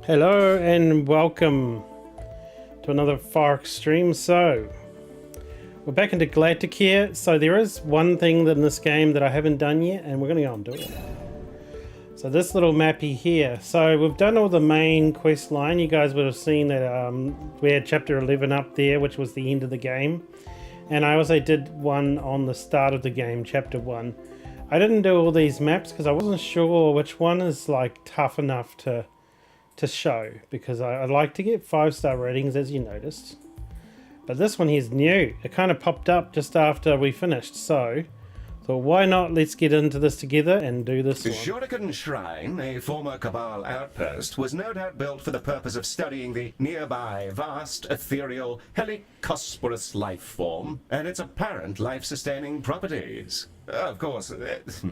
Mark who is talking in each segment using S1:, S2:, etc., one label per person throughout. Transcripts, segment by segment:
S1: Hello and welcome to another Fark stream. So we're back into Galacticare. So there is one thing in this game that I haven't done yet, and we're going to go and do it. So this little mappy here. So we've done all the main quest line. You guys would have seen that we had chapter 11 up there, which was the end of the game. And I also did one on the start of the game, chapter 1. I didn't do all these maps because I wasn't sure which one is like tough enough to show, because I like to get 5-star ratings, as you noticed. But this one here's new. It kind of popped up just after we finished, so why not, let's get into this together and do this
S2: The
S1: one.
S2: Shuriken Shrine, a former Cabal outpost, was no doubt built for the purpose of studying the nearby vast, ethereal, helicosporous life form and its apparent life-sustaining properties. Of course,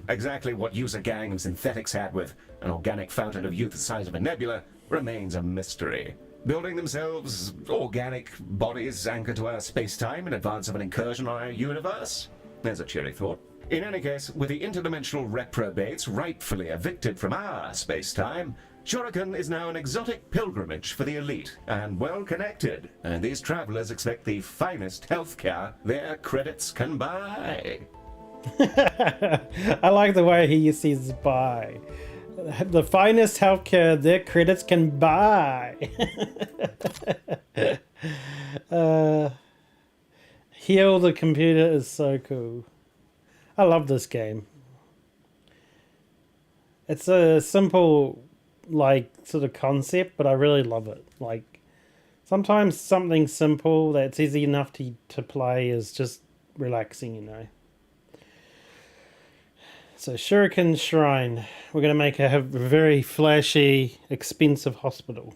S2: exactly what use a gang of synthetics had with an organic fountain of youth the size of a nebula remains a mystery. Building themselves organic bodies anchored to our space-time in advance of an incursion on our universe? There's a cheery thought. In any case, with the interdimensional reprobates rightfully evicted from our space-time, Shuriken is now an exotic pilgrimage for the elite and well-connected, and these travelers expect the finest healthcare their credits can buy.
S1: I like the way he says buy. The finest healthcare their credits can buy. Heal the computer is so cool. I love this game. It's a simple, like, sort of concept, but I really love it. Like, sometimes something simple that's easy enough to play is just relaxing, you know. So, Shuriken Shrine. We're going to make a very flashy, expensive hospital.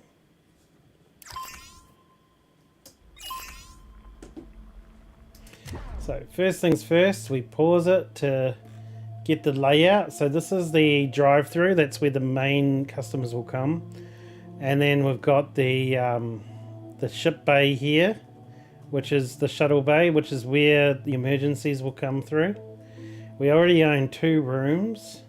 S1: So first things first, we pause it to get the layout. So this is the drive-through. That's where the main customers will come. And then we've got the ship bay here, which is the shuttle bay, which is where the emergencies will come through. We already own 2 rooms.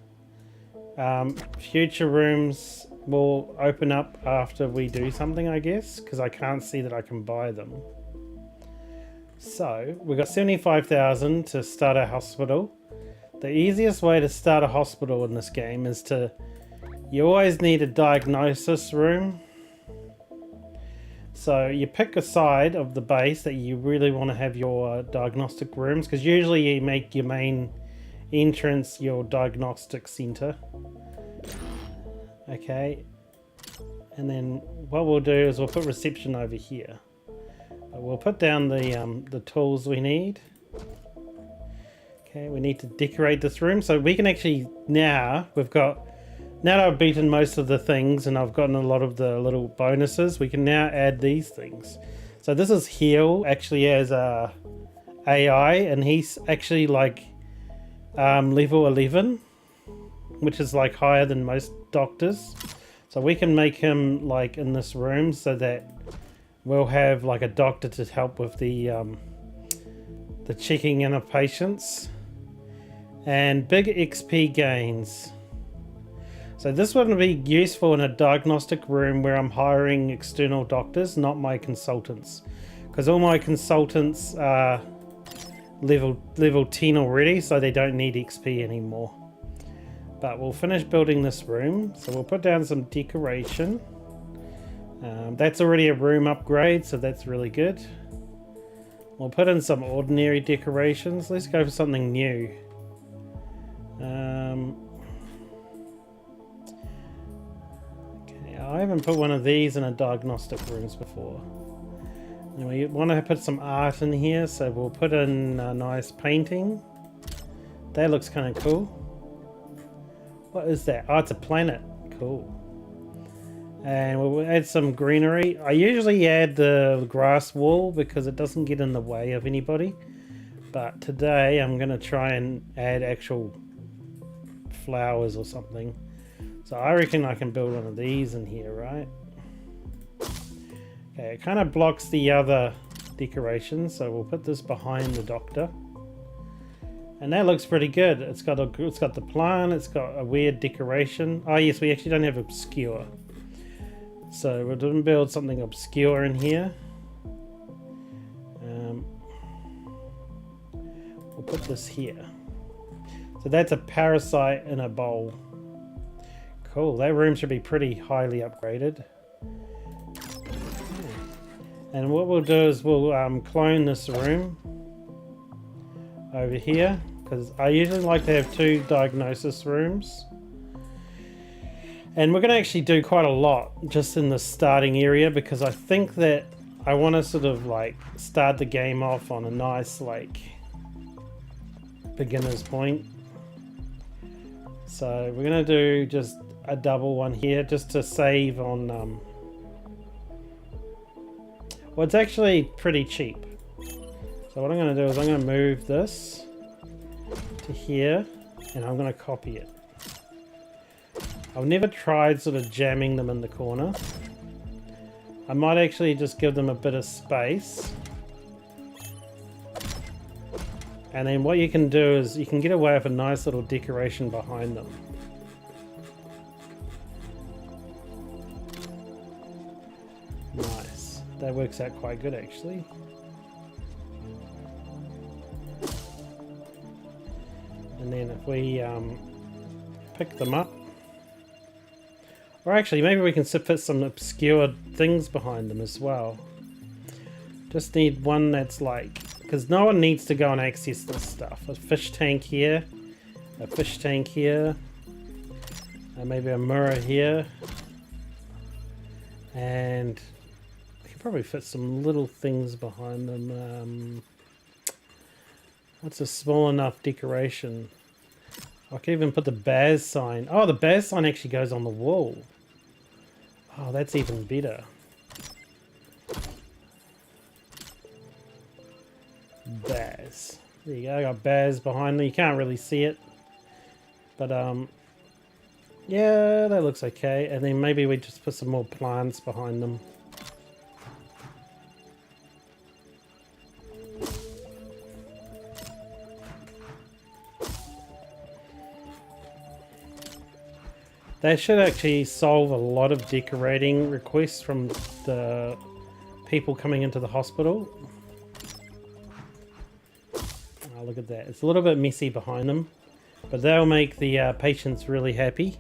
S1: Future rooms will open up after we do something, I guess, because I can't see that I can buy them. So we've got 75,000 to start a hospital. The easiest way to start a hospital in this game is you always need a diagnosis room. So you pick a side of the base that you really want to have your diagnostic rooms, because usually you make your main entrance your diagnostic center. Okay, and then what we'll do is we'll put reception over here. We'll put down the tools we need. Okay, we need to decorate this room so we can actually now that I've beaten most of the things and I've gotten a lot of the little bonuses, we can now add these things. So this is Heal, actually as a AI, and he's actually like level 11, which is like higher than most doctors. So we can make him like in this room so that we'll have like a doctor to help with the checking in of patients. And big XP gains. So this would be useful in a diagnostic room where I'm hiring external doctors, not my consultants, because all my consultants are level 10 already, so they don't need XP anymore. But we'll finish building this room, so we'll put down some decoration. That's already a room upgrade, so that's really good. We'll put in some ordinary decorations. Let's go for something new. Okay, I haven't put one of these in a diagnostic rooms before. And we want to put some art in here, so we'll put in a nice painting. That looks kind of cool. What is that? Oh, it's a planet. Cool. And we'll add some greenery. I usually add the grass wall because it doesn't get in the way of anybody. But today I'm going to try and add actual flowers or something. So I reckon I can build one of these in here, right? Okay, it kind of blocks the other decorations, so we'll put this behind the doctor. And that looks pretty good. It's got the plant, it's got a weird decoration. Oh yes, we actually don't have obscure. So we're going to build something obscure in here. We'll put this here. So that's a parasite in a bowl. Cool, that room should be pretty highly upgraded. And what we'll do is we'll clone this room over here, because I usually like to have 2 diagnosis rooms. And we're going to actually do quite a lot just in the starting area, because I think that I want to sort of like start the game off on a nice like beginner's point. So we're going to do just a double one here just to save on well, it's actually pretty cheap. So what I'm going to do is I'm going to move this to here and I'm going to copy it. I've never tried sort of jamming them in the corner. I might actually just give them a bit of space. And then what you can do is you can get away with a nice little decoration behind them. Nice. That works out quite good actually. And then if we pick them up, or actually maybe we can fit some obscure things behind them as well. Just need one that's like, because no one needs to go and access this stuff. A fish tank here, a fish tank here, maybe a mirror here, and we can probably fit some little things behind them. What's a small enough decoration? I can even put the Baz sign. Oh, the Baz sign actually goes on the wall. Oh, that's even better. Baz. There you go, I got Baz behind me. You can't really see it. But, yeah, that looks okay. And then maybe we just put some more plants behind them. That should actually solve a lot of decorating requests from the people coming into the hospital. Oh, look at that. It's a little bit messy behind them, but they'll make the patients really happy.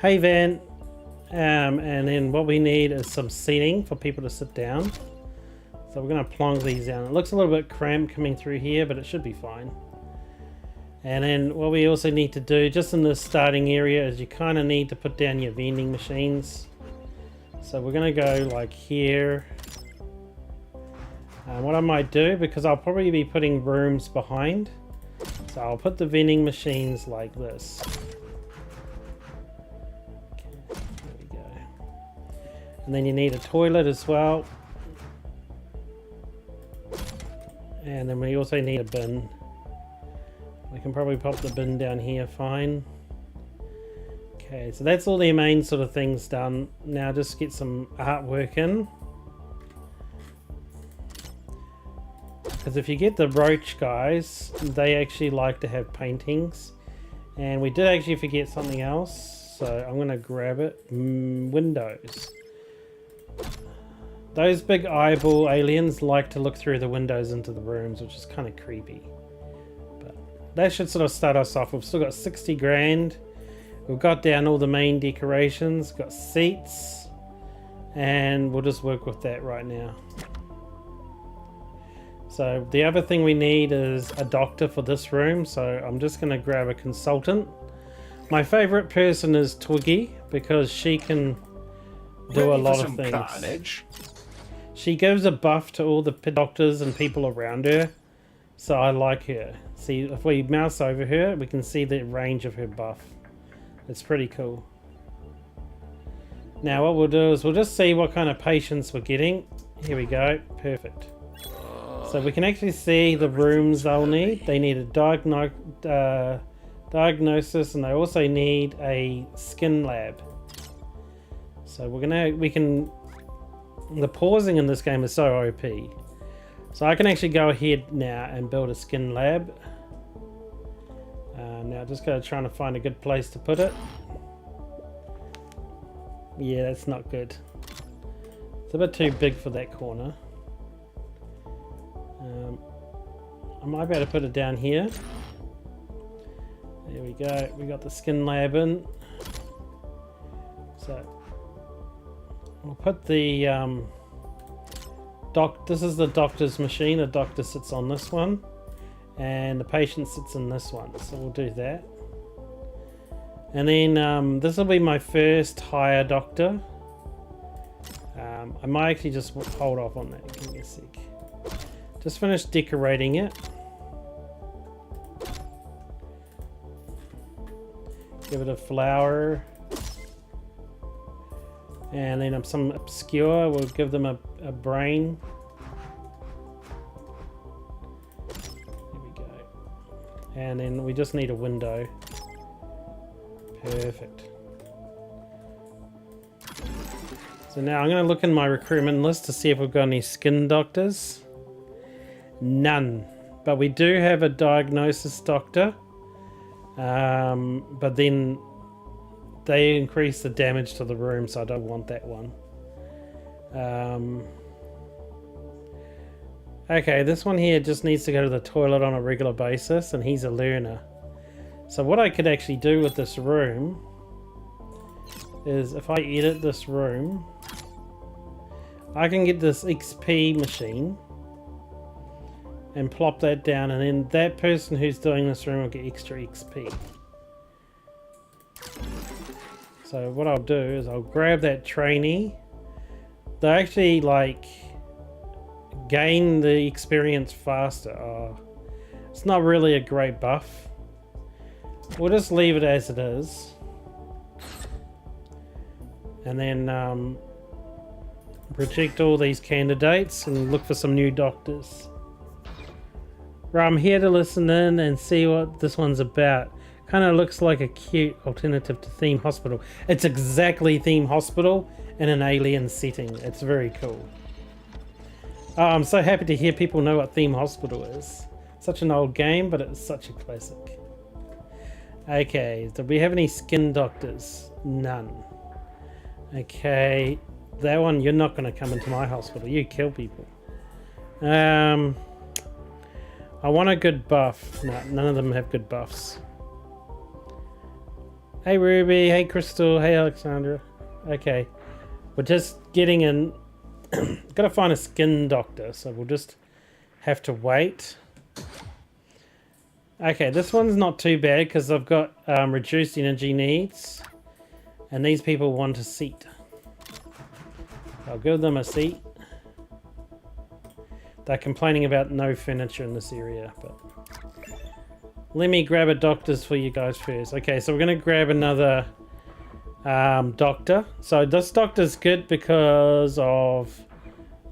S1: Hey, Van. And then what we need is some seating for people to sit down. So we're going to plonk these down. It looks a little bit cramped coming through here, but it should be fine. And then what we also need to do just in this starting area is you kind of need to put down your vending machines. So we're going to go like here. What I might do, because I'll probably be putting rooms behind, so I'll put the vending machines like this. Okay, there we go. And then you need a toilet as well. And then we also need a bin. We can probably pop the bin down here fine. Okay, so that's all the main sort of things done. Now just get some artwork in. Because if you get the Roach guys, they actually like to have paintings. And we did actually forget something else, so I'm going to grab it. Windows. Those big eyeball aliens like to look through the windows into the rooms, which is kind of creepy. But that should sort of start us off. We've still got 60 grand. We've got down all the main decorations, got seats, and we'll just work with that right now. So the other thing we need is a doctor for this room, so I'm just going to grab a consultant. My favorite person is Twiggy, because she can do a lot of things.
S2: Carnage?
S1: She gives a buff to all the doctors and people around her, so I like her. See, if we mouse over her, we can see the range of her buff. It's pretty cool. Now what we'll do is we'll just see what kind of patients we're getting. Here we go, perfect. So we can actually see the rooms they'll need. They need a diagnosis, and they also need a skin lab. So the pausing in this game is so OP. So I can actually go ahead now and build a skin lab. Now just gotta try and find a good place to put it. Okay, Yeah, that's not good. It's a bit too big for that corner. I might be able to put it down here. There we go. We got the skin lab in. So we'll put the this is the doctor's machine. The doctor sits on this one, and the patient sits in this one. So we'll do that. And then this will be my first hire doctor. I might actually just hold off on that. Give me a sec. Just finish decorating it. Give it a flower. And then some obscure, we'll give them a brain. There we go. And then we just need a window. Perfect. So now I'm going to look in my recruitment list to see if we've got any skin doctors. None. But we do have a diagnosis doctor. But then they increase the damage to the room, so I don't want that one. Okay, this one here just needs to go to the toilet on a regular basis, and he's a learner. So what I could actually do with this room is if I edit this room, I can get this XP machine and plop that down, and then that person who's doing this room will get extra XP. So what I'll do is I'll grab that trainee. They actually like gain the experience faster. Oh, it's not really a great buff. We'll just leave it as it is. And then reject all these candidates and look for some new doctors. Right, I'm here to listen in and see what this one's about. Kind of looks like a cute alternative to Theme Hospital. It's exactly Theme Hospital in an alien setting. It's very cool. Oh, I'm so happy to hear people know what Theme Hospital is. Such an old game, but it's such a classic. Okay, do we have any skin doctors? None. Okay, that one, you're not going to come into my hospital. You kill people. I want a good buff. No, none of them have good buffs. Hey Ruby, hey Crystal, hey Alexandra. Okay, we're just getting in. Gotta find a skin doctor, so we'll just have to wait. Okay, this one's not too bad because I've got reduced energy needs, and these people want a seat. I'll give them a seat. They're complaining about no furniture in this area, but let me grab a doctor's for you guys first. Okay, so we're going to grab another doctor. So this doctor's good because of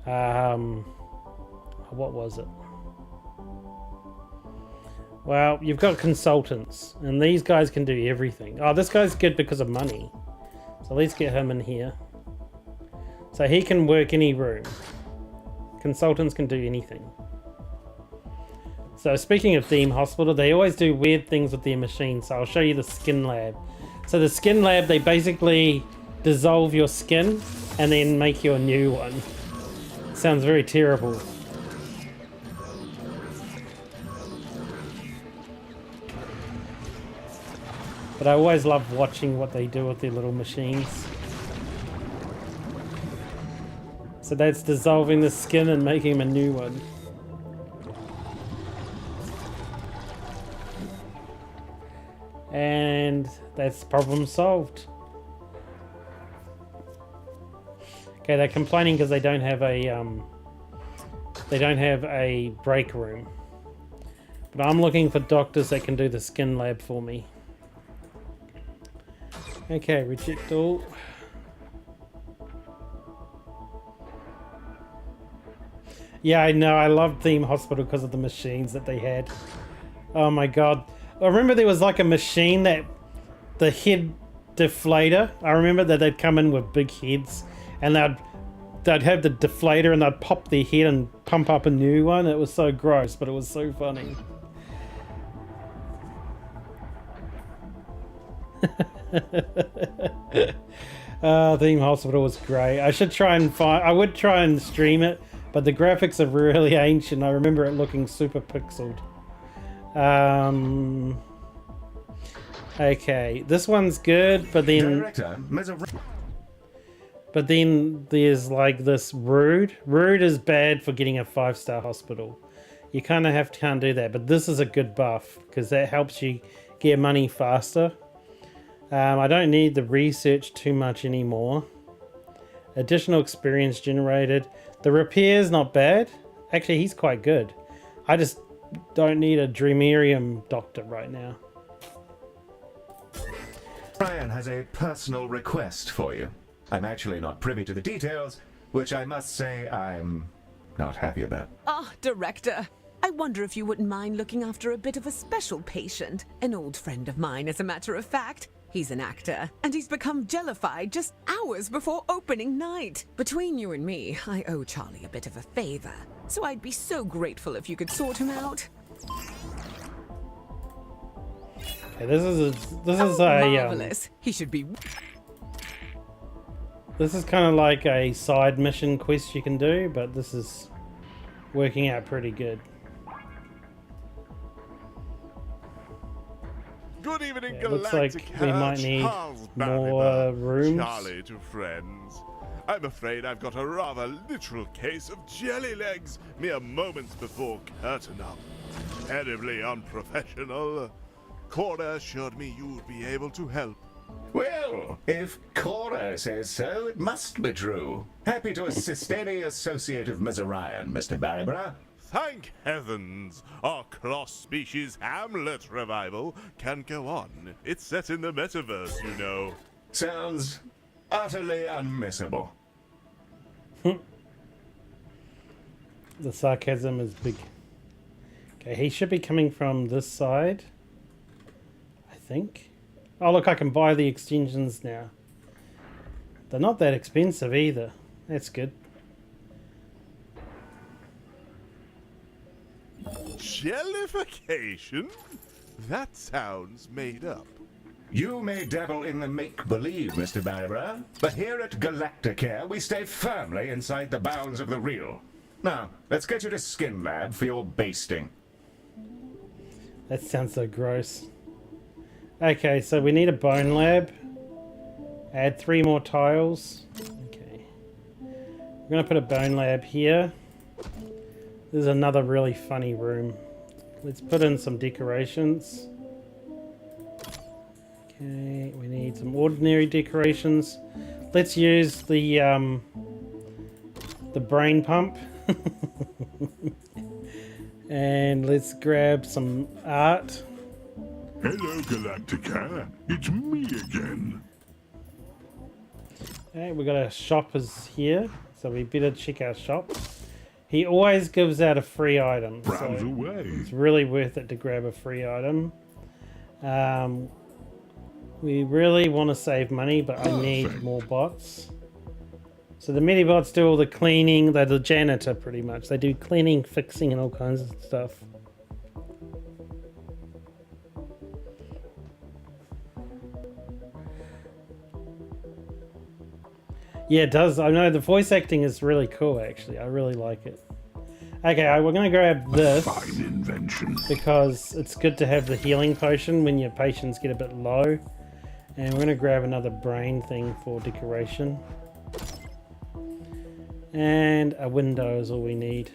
S1: what was it? Well, you've got consultants, and these guys can do everything. Oh, this guy's good because of money. So let's get him in here. So he can work any room. Consultants can do anything. So speaking of Theme Hospital, they always do weird things with their machines. So I'll show you the skin lab. So the skin lab, they basically dissolve your skin and then make you a new one. Sounds very terrible. But I always love watching what they do with their little machines. So that's dissolving the skin and making him a new one. And that's problem solved. Okay, they're complaining because they don't have a break room. But I'm looking for doctors that can do the skin lab for me. Okay, reject all. Yeah, I know. I love Theme Hospital because of the machines that they had. Oh my god. I remember there was like a machine that the head deflator. I remember that they'd come in with big heads and they'd have the deflator and they'd pop their head and pump up a new one. It was so gross, but it was so funny. Theme Hospital was great. I should try and find. I would try and stream it, but the graphics are really ancient. I remember it looking super pixeled. Okay, this one's good, but then there's like this Rude. Rude is bad for getting a 5-star hospital. You kind of can't do that, but this is a good buff because that helps you get money faster. I don't need the research too much anymore. Additional experience generated. The repair's not bad. Actually, he's quite good. I just don't need a Dreamerium doctor right now.
S2: Brian has a personal request for you. I'm actually not privy to the details, which I must say I'm not happy about.
S3: Ah, Director. I wonder if you wouldn't mind looking after a bit of a special patient. An old friend of mine, as a matter of fact. He's an actor, and he's become jellified just hours before opening night. Between you and me, I owe Charlie a bit of a favor, so I'd be so grateful if you could sort him out.
S1: Okay, this is
S3: marvelous. He should be.
S1: This is kind of like a side mission quest you can do, but this is working out pretty good.
S4: Good evening,
S1: Yeah, looks like
S4: Galacticare.
S1: we might need
S4: Charles
S1: more
S4: Barrimer,
S1: rooms.
S4: Charlie to friends. I'm afraid I've got a rather literal case of jelly legs mere moments before curtain up. Terribly unprofessional. Cora assured me you'd be able to help.
S2: Well, if Cora says so, it must be true. Happy to assist any associate of Mizorian, Mr. Barryborough.
S4: Thank heavens! Our cross-species Hamlet revival can go on. It's set in the metaverse, you know.
S2: Sounds utterly unmissable.
S1: The sarcasm is big. Okay, he should be coming from this side, I think. Oh, look, I can buy the extensions now. They're not that expensive either. That's good.
S4: Jellification? That sounds made up.
S2: You may dabble in the make-believe, Mr. Barryborough, but here at Galacticare we stay firmly inside the bounds of the real. Now, let's get you to Skin Lab for your basting.
S1: That sounds so gross. Okay, so we need a bone lab. Add 3 more tiles. Okay. We're going to put a bone lab here. This is another really funny room. Let's put in some decorations. Okay, we need some ordinary decorations. Let's use the brain pump. And let's grab some art.
S5: Hello, Galactica. It's me again.
S1: Okay, we got our shoppers here, so we better check our shop. He always gives out a free item,
S5: Browse
S1: so
S5: away.
S1: it's really worth it to grab a free item. We really want to save money, but I need more bots. So the Medibots do all the cleaning. They're the janitor, pretty much. They do cleaning, fixing, and all kinds of stuff. Yeah, it does. I know the voice acting is really cool, actually. I really like it. Okay, we're going to grab this.
S5: Fine invention.
S1: Because it's good to have the healing potion when your patients get a bit low. And we're going to grab another brain thing for decoration. And a window is all we need.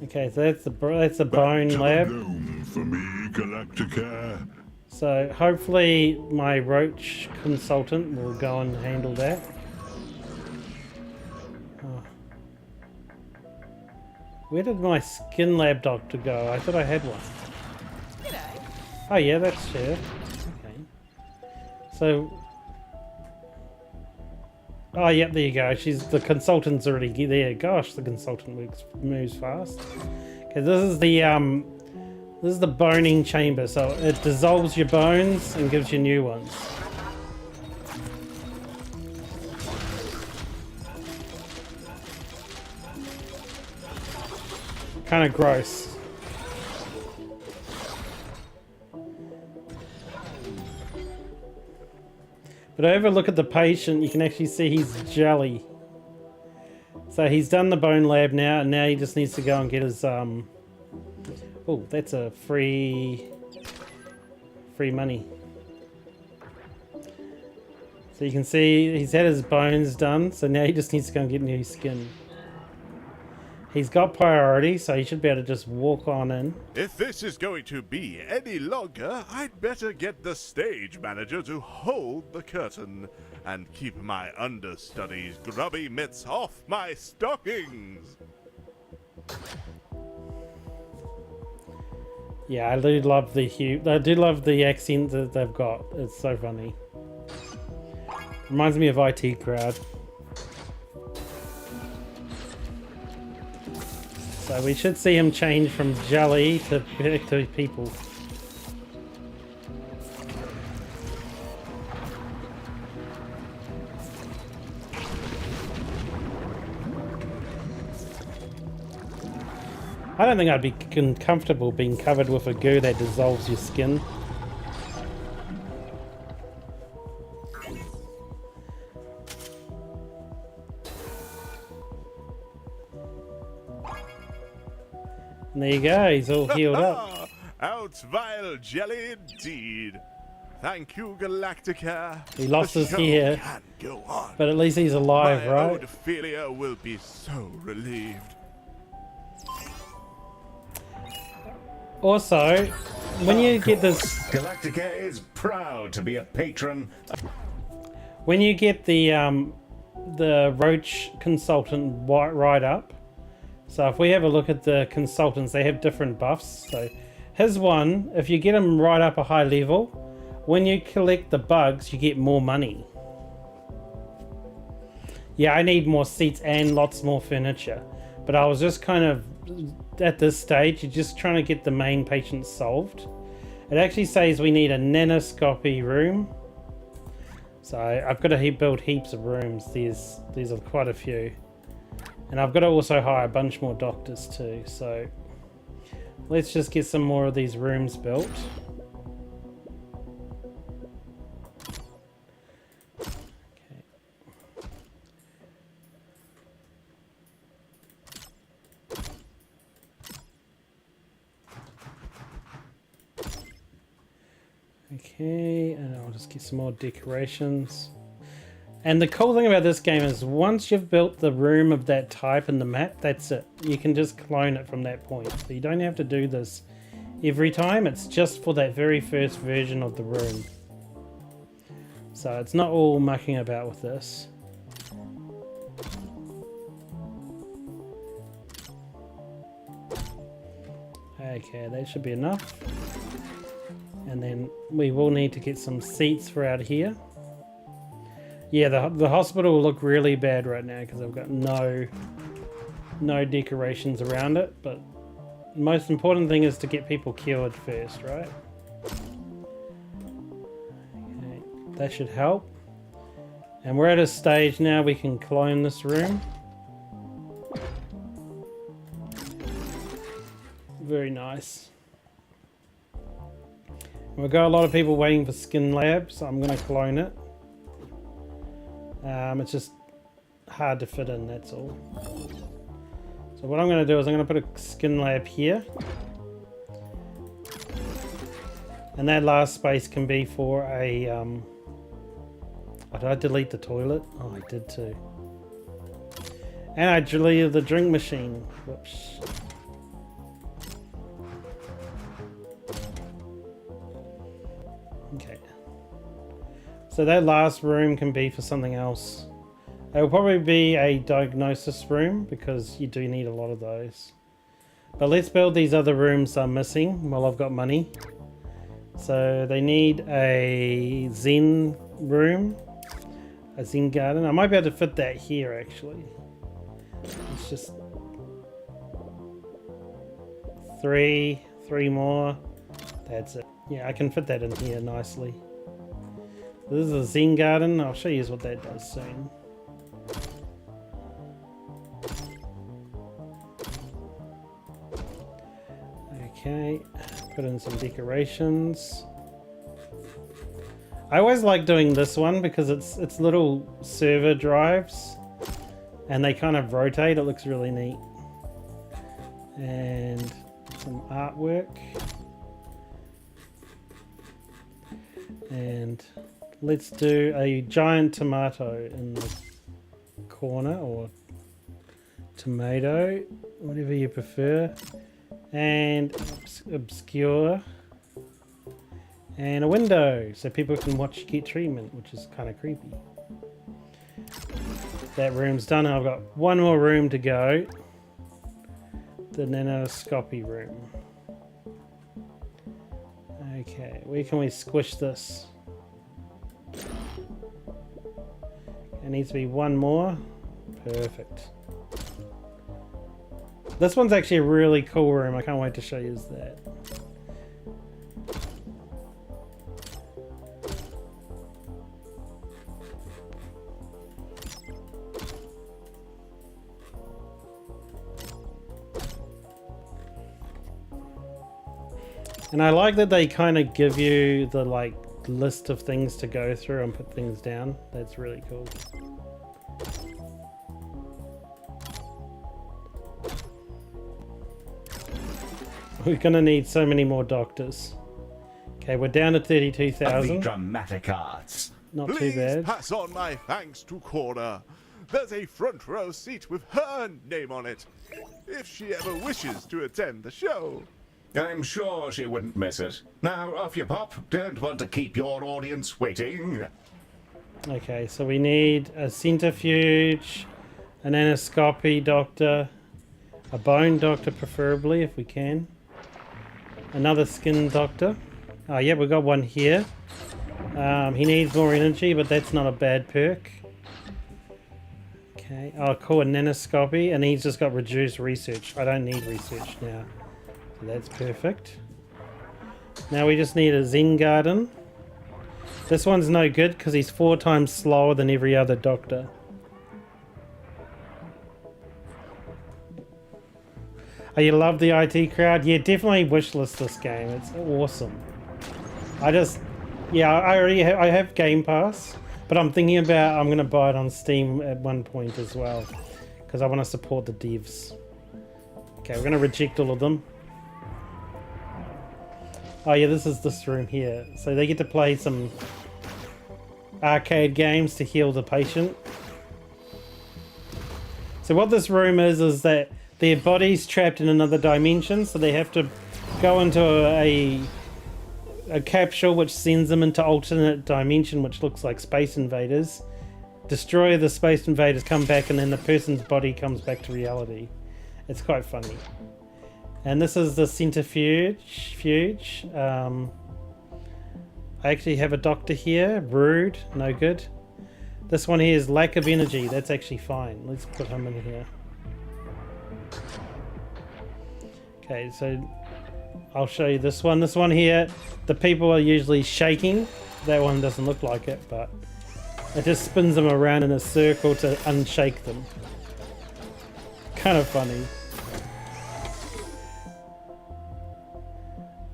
S1: Okay, so that's the bone lab.
S5: Dome for me, Galactica.
S1: So hopefully my roach consultant will go and handle that. Oh. Where did my skin lab doctor go? I thought I had one.
S3: G'day.
S1: Oh yeah, that's her. Okay. So... Oh yeah, there you go. The consultant's already there. Gosh, the consultant moves fast. Okay, this is the boning chamber. So it dissolves your bones and gives you new ones. Kind of gross. But over a look at the patient, you can actually see he's jelly. So he's done the bone lab now, and now he just needs to go and get his oh, that's a free money. So you can see he's had his bones done, so now he just needs to go and get new skin. He's got priority, so he should be able to just walk on in.
S4: If this is going to be any longer, I'd better get the stage manager to hold the curtain and keep my understudy's grubby mitts off my stockings.
S1: Yeah, I do love the accent that they've got. It's so funny. Reminds me of IT Crowd. So we should see him change from jelly to back to people. I don't think I'd be comfortable being covered with a goo that dissolves your skin. And there you go, he's all healed up.
S4: Out vile jelly indeed. Thank you, Galacticare.
S1: He lost
S4: The
S1: his
S4: show
S1: hair,
S4: can go on.
S1: but at least he's alive,
S4: My
S1: right?
S4: old Ophelia will be so relieved.
S1: Also, when you get this,
S2: Galacticare is proud to be a patron.
S1: when you get the Roach consultant right up. So if we have a look at the consultants, they have different buffs. So his one, if you get him right up a high level, when you collect the bugs, you get more money. Yeah, I need more seats and lots more furniture. But I was just kind of, at this stage, you're just trying to get the main patient solved. It actually says we need a nanoscopy room. So I've got to build heaps of rooms. There's quite a few. And I've got to also hire a bunch more doctors too. So let's just get some more of these rooms built. Okay. Okay, and I'll just get some more decorations. And the cool thing about this game is once you've built the room of that type in the map, that's it. You can just clone it from that point. So you don't have to do this every time. It's just for that very first version of the room. So it's not all mucking about with this. Okay, that should be enough. And then we will need to get some seats for out here. Yeah, the hospital will look really bad right now because I've got no decorations around it, but the most important thing is to get people cured first, right? Okay, that should help. And we're at a stage now we can clone this room. Very nice. We've got a lot of people waiting for Skin Lab, so I'm going to clone it. It's just hard to fit in, that's all. So what I'm going to do is I'm going to put a Skin Lab here. And that last space can be for a... oh, did I delete the toilet? Oh, I did too. And I deleted the drink machine. Whoops. Okay. So that last room can be for something else. It will probably be a diagnosis room because you do need a lot of those. But let's build these other rooms I'm missing while I've got money. So they need a Zen room, a Zen garden. I might be able to fit that here actually. It's just three more. That's it. Yeah, I can fit that in here nicely. This is a Zen garden. I'll show you what that does soon. Okay, put in some decorations. I always like doing this one because it's little server drives and they kind of rotate. It looks really neat. And some artwork. And let's do a giant tomato in the corner, or tomato, whatever you prefer. And obscure. And a window, so people can watch you get treatment, which is kind of creepy. That room's done. I've got one more room to go. The nanoscopy room. Okay, where can we squish this? It needs to be one more. Perfect. This one's actually a really cool room. I can't wait to show you that. And I like that they kind of give you the like list of things to go through and put things down. That's really cool. We're gonna need so many more doctors. Okay, we're down to 32,000.
S2: The dramatic arts.
S1: Not
S4: Please
S1: too bad.
S4: pass on my thanks to Cora. There's a front row seat with her name on it, if she ever wishes to attend the show.
S2: I'm sure she wouldn't miss it. Now, off you pop. Don't want to keep your audience waiting.
S1: Okay, so we need a centrifuge, an anoscopy doctor, a bone doctor preferably if we can, another skin doctor. Oh yeah, we've got one here. He needs more energy, but that's not a bad perk. Okay, oh cool, a nanoscopy, and he's just got reduced research. I don't need research now. So that's perfect. Now we just need a Zen Garden. This one's no good because he's 4 times slower than every other doctor. Oh, you love the IT crowd? Yeah, definitely wishlist this game. It's awesome. I have Game Pass, but I'm thinking about I'm going to buy it on Steam at one point as well because I want to support the devs. Okay, we're going to reject all of them. Oh yeah, this is this room here. So they get to play some arcade games to heal the patient. So what this room is that their body's trapped in another dimension, so they have to go into a capsule which sends them into alternate dimension, which looks like Space Invaders. Destroy the Space Invaders, come back, and then the person's body comes back to reality. It's quite funny. And this is the centrifuge. I actually have a doctor here. Rude, no good. This one here is lack of energy. That's actually fine. Let's put him in here. Okay, so I'll show you this one. This one here, the people are usually shaking. That one doesn't look like it, but it just spins them around in a circle to unshake them. Kind of funny.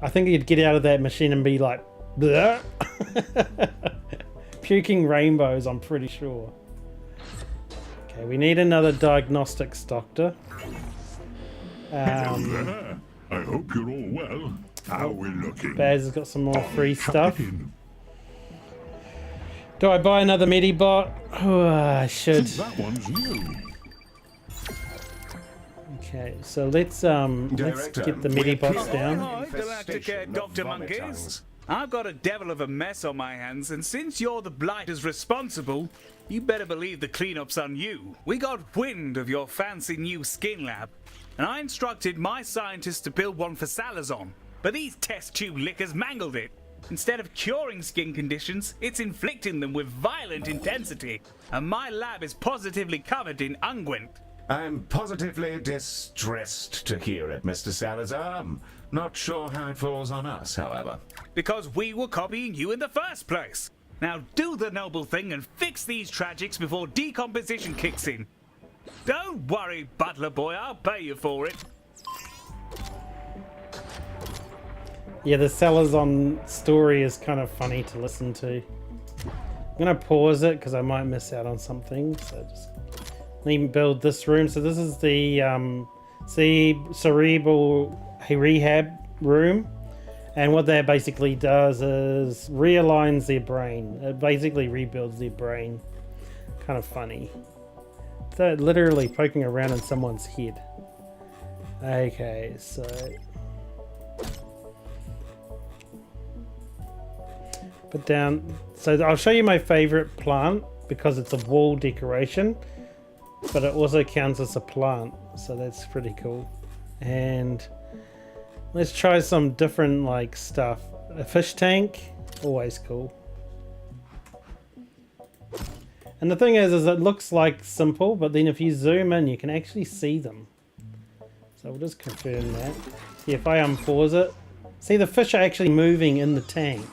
S1: I think you'd get out of that machine and be like, bleh. Puking rainbows, I'm pretty sure. Okay, we need another diagnostics doctor.
S5: Hello there. I hope you're all well. How are we looking?
S1: Baz has got some more free
S5: Chuck
S1: stuff.
S5: it in.
S1: Do I buy another Medibot? Oh, I should.
S5: That one's new.
S1: Okay, so let's get the Medibots down.
S6: Hi, Galacticare Dr. Monkeys. I've got a devil of a mess on my hands, and since you're the Blighters responsible, you better believe the cleanup's on you. We got wind of your fancy new skin lab, and I instructed my scientists to build one for Salazon, but these test tube lickers mangled it. Instead of curing skin conditions, it's inflicting them with violent intensity, and my lab is positively covered in unguent.
S2: I'm positively distressed to hear it, Mr. Salazar. I'm not sure how it falls on us, however.
S6: Because we were copying you in the first place. Now do the noble thing and fix these tragics before decomposition kicks in. Don't worry, butler boy, I'll pay you for it.
S1: Yeah, the Salazon story is kind of funny to listen to. I'm gonna pause it because I might miss out on something. So just let me build this room. So this is the cerebral rehab room. And what that basically does is realigns their brain. It basically rebuilds their brain. Kind of funny. So literally poking around in someone's head. Okay, so put down. So I'll show you my favorite plant because it's a wall decoration, but it also counts as a plant. So that's pretty cool. And let's try some different like stuff. A fish tank, always cool. And the thing is it looks like simple, but then if you zoom in, you can actually see them. So we'll just confirm that. See if I unpause it. See the fish are actually moving in the tank.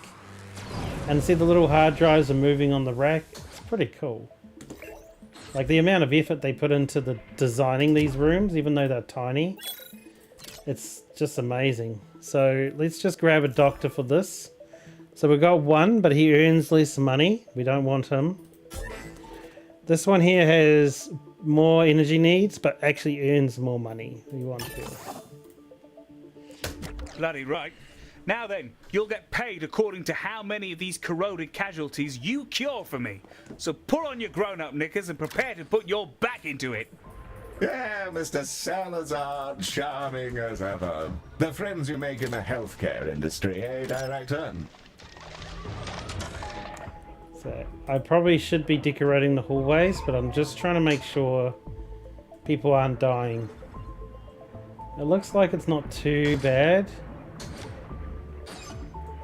S1: And see the little hard drives are moving on the rack. It's pretty cool. Like the amount of effort they put into the designing these rooms, even though they're tiny. It's just amazing. So let's just grab a doctor for this. So we've got one, but he earns less money. We don't want him. This one here has more energy needs, but actually earns more money. We want him.
S6: Bloody right. Now then, you'll get paid according to how many of these corroded casualties you cure for me. So pull on your grown-up knickers and prepare to put your back into it.
S2: Yeah, Mr. Salazar, charming as ever. The friends you make in the healthcare industry, eh, Director?
S1: So I probably should be decorating the hallways, but I'm just trying to make sure people aren't dying. It looks like it's not too bad.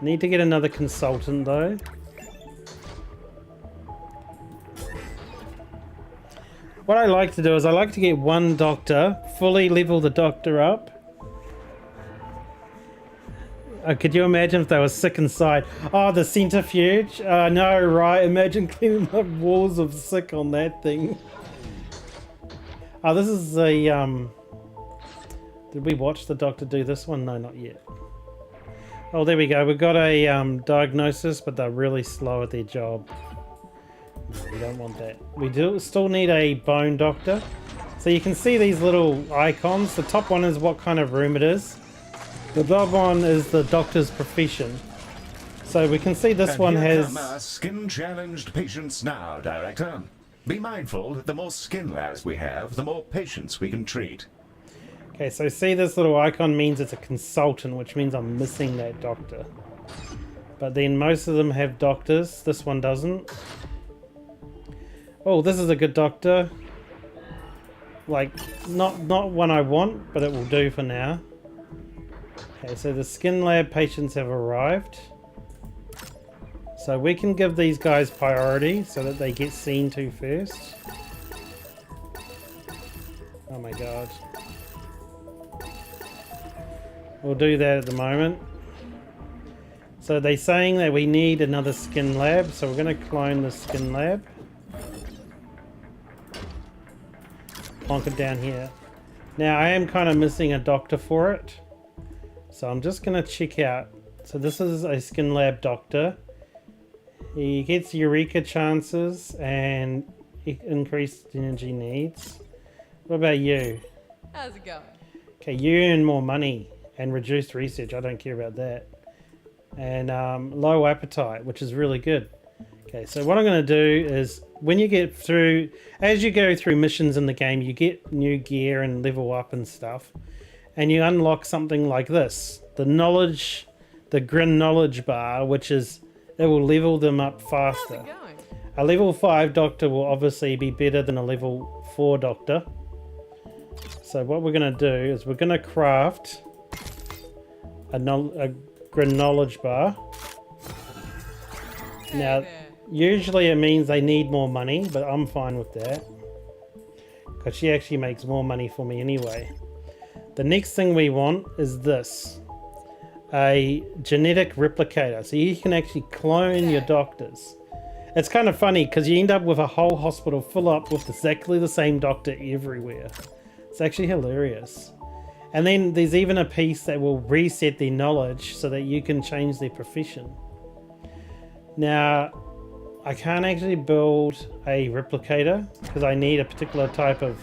S1: Need to get another consultant though. What I like to do is I like to get one doctor, fully level the doctor up. Could you imagine if they were sick inside? Oh, the centrifuge? No, right. Imagine cleaning up walls of sick on that thing. Oh, this is a... Did we watch the doctor do this one? No, not yet. Oh, there we go. We've got a diagnosis, but they're really slow at their job. No, we don't want that. We do still need a bone doctor. So you can see these little icons. The top one is what kind of room it is. The bottom one is the doctor's profession. So we can see this one
S2: Here
S1: has...
S2: come our skin-challenged patients now, Director. Be mindful that the more skin labs we have, the more patients we can treat.
S1: Okay, so see this little icon means it's a consultant, which means I'm missing that doctor. But then most of them have doctors. This one doesn't. Oh, this is a good doctor. Like, not one I want, but it will do for now. Okay, so the skin lab patients have arrived. So we can give these guys priority so that they get seen to first. Oh my god. We'll do that at the moment. So they're saying that we need another skin lab, so we're going to clone the skin lab. Plonk it down here. Now I am kind of missing a doctor for it. So I'm just going to check out. So this is a skin lab doctor. He gets Eureka chances and increased energy needs. What about you?
S7: How's it going?
S1: Okay, you earn more money and reduced research. I don't care about that. And low appetite, which is really good. Okay, so what I'm going to do is when you get through, as you go through missions in the game, you get new gear and level up and stuff. And you unlock something like this. The knowledge, the Grin knowledge bar, which is, it will level them up faster.
S7: How's it going?
S1: A level 5 doctor will obviously be better than a level 4 doctor. So what we're going to do is we're going to craft a Grin knowledge bar. Now, usually it means they need more money, but I'm fine with that. Because she actually makes more money for me anyway. The next thing we want is this. A genetic replicator. So you can actually clone your doctors. It's kind of funny because you end up with a whole hospital full up with exactly the same doctor everywhere. It's actually hilarious. And then there's even a piece that will reset their knowledge so that you can change their profession. Now, I can't actually build a replicator because I need a particular type of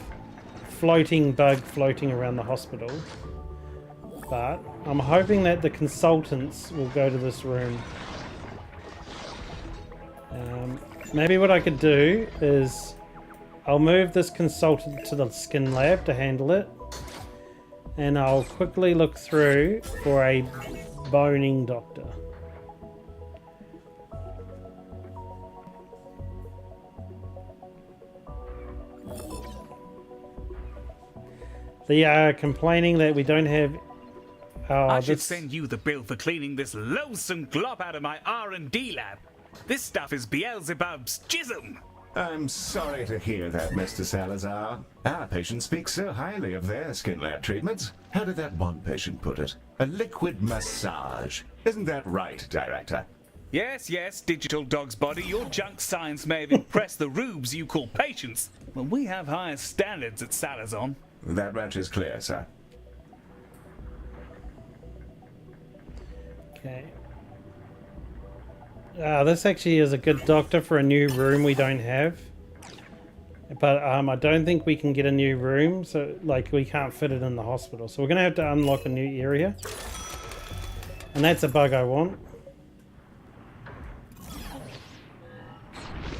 S1: floating bug floating around the hospital. But I'm hoping that the consultants will go to this room. Maybe what I could do is I'll move this consultant to the skin lab to handle it. And I'll quickly look through for a boning doctor. They are complaining that we don't have...
S6: I should send you the bill for cleaning this loathsome glop out of my R&D lab. This stuff is Beelzebub's jism.
S2: I'm sorry to hear that, Mr. Salazar. Our patients speak so highly of their skin lab treatments. How did that one patient put it? A liquid massage. Isn't that right, Director?
S6: Yes, yes, digital dog's body. Your junk science may have impressed the rubes you call patients, but we have higher standards at Salazar.
S2: That much is clear, sir.
S1: Okay. This actually is a good doctor for a new room we don't have. But I don't think we can get a new room, so like we can't fit it in the hospital. So we're going to have to unlock a new area. And that's a bug I want.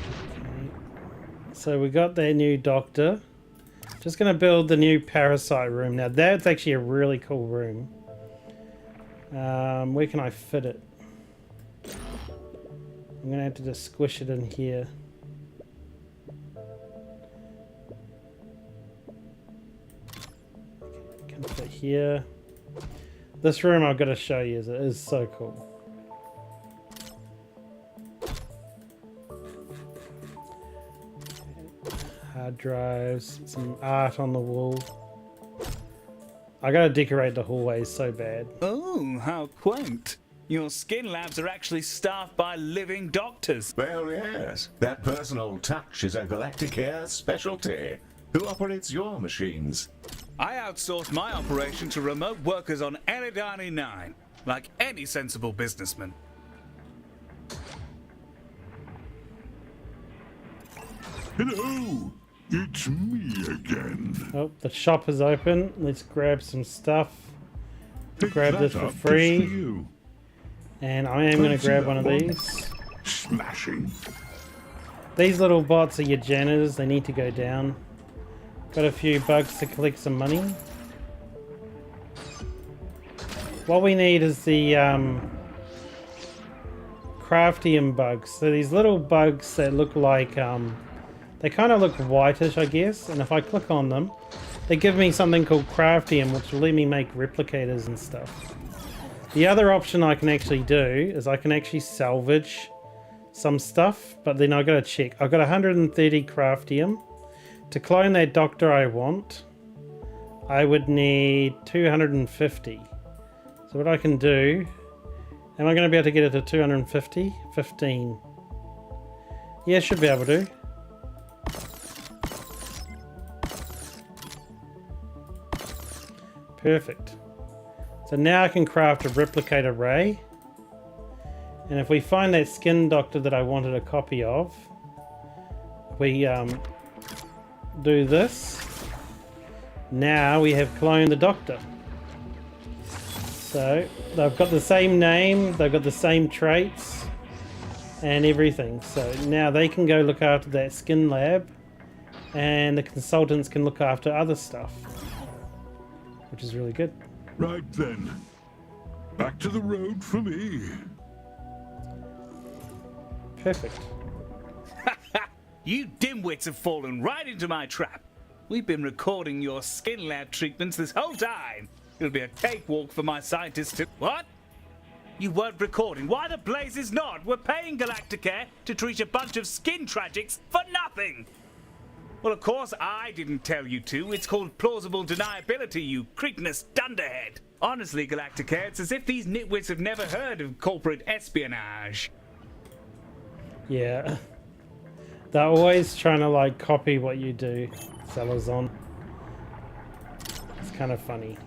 S1: Okay. So we got that new doctor. Just going to build the new parasite room. Now that's actually a really cool room. Where can I fit it? I'm going to have to just squish it in here. Can fit here. This room I've got to show you. It is so cool. Hard drives, some art on the wall. I gotta decorate the hallways so bad.
S6: Oh, how quaint. Your skin labs are actually staffed by living doctors.
S2: Well, yes. That personal touch is a Galacticare specialty. Who operates your machines?
S6: I outsourced my operation to remote workers on Eridani 9, like any sensible businessman.
S5: Hello! It's me again.
S1: Oh, the shop is open. Let's grab some stuff.
S5: Pick
S1: Grab
S5: that
S1: this for
S5: up just
S1: free.
S5: for you.
S1: And I am going to
S5: Fancy
S1: grab
S5: that
S1: one of
S5: one?
S1: these.
S5: Smashing.
S1: These little bots are your janitors. They need to go down. Got a few bugs to collect some money. What we need is the craftium bugs. So these little bugs that look like they kind of look whitish, I guess. And if I click on them, they give me something called craftium, which will let me make replicators and stuff. The other option I can actually do is I can actually salvage some stuff, but then I gotta check. I've got 130 craftium. To clone that doctor I want, I would need 250. So what I can do, am I going to be able to get it to 250? 15. Yeah, should be able to. Perfect. So now I can craft a replicate array. And if we find that skin doctor that I wanted a copy of, we do this. Now we have cloned the doctor. So they've got the same name, they've got the same traits and everything. So now they can go look after that skin lab and the consultants can look after other stuff, which is really good.
S5: Right then. Back to the road for me.
S1: Perfect.
S6: You dimwits have fallen right into my trap. We've been recording your skin lab treatments this whole time. It'll be a cakewalk for my scientists to... What? You weren't recording. Why the blazes not? We're paying Galacticare to treat a bunch of skin tragics for nothing. Well, of course, I didn't tell you to. It's called plausible deniability, you cretinous dunderhead. Honestly, Galacticare, it's as if these nitwits have never heard of corporate espionage.
S1: Yeah. They're always trying to like copy what you do, Salazar. It's kind of funny.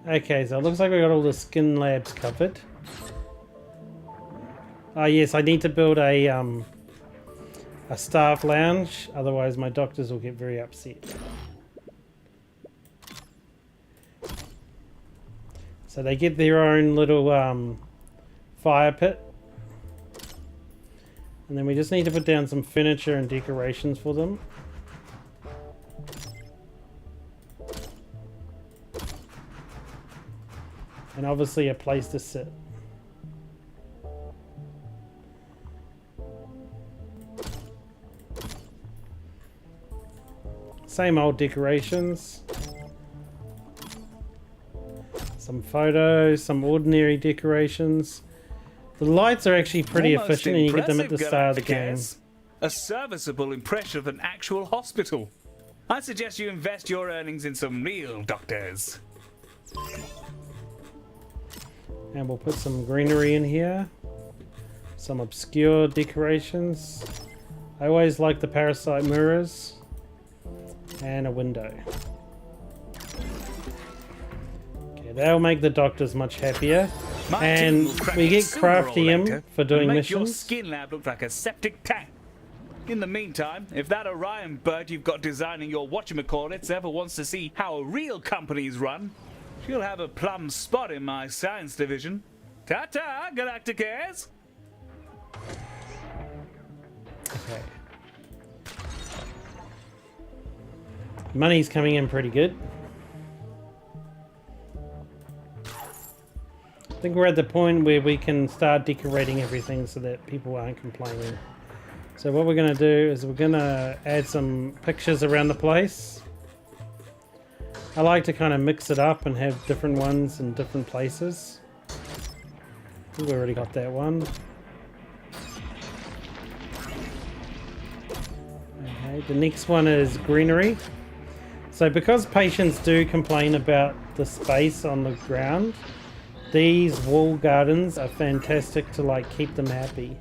S1: Okay, so it looks like we got all the skin labs covered. Oh yes, I need to build a staff lounge, otherwise my doctors will get very upset. So they get their own little fire pit. And then we just need to put down some furniture and decorations for them. And obviously a place to sit. Same old decorations. Some photos, some ordinary decorations. The lights are actually pretty
S6: Almost
S1: efficient and you get them at the
S6: impressive,
S1: start of the game.
S6: Galacticare. A serviceable impression of an actual hospital. I suggest you invest your earnings in some real doctors.
S1: And we'll put some greenery in here. Some obscure decorations. I always like the parasite mirrors. And a window. Okay, that'll make the doctors much happier.
S6: My
S1: And
S6: team will crack
S1: we
S6: it
S1: get
S6: sooner or
S1: craftium
S6: later
S1: for doing
S6: and make your
S1: missions.
S6: skin lab look like a septic tank. In the meantime, if that Orion bird you've got designing your whatchamacallits ever wants to see how a real company's run, she'll have a plum spot in my science division. Ta-ta, Galacticares!
S1: Okay. Money's coming in pretty good. I think we're at the point where we can start decorating everything so that people aren't complaining. So what we're going to do is we're going to add some pictures around the place. I like to kind of mix it up and have different ones in different places. I think we already got that one. Okay, the next one is greenery. So because patients do complain about the space on the ground, these wall gardens are fantastic to like keep them happy.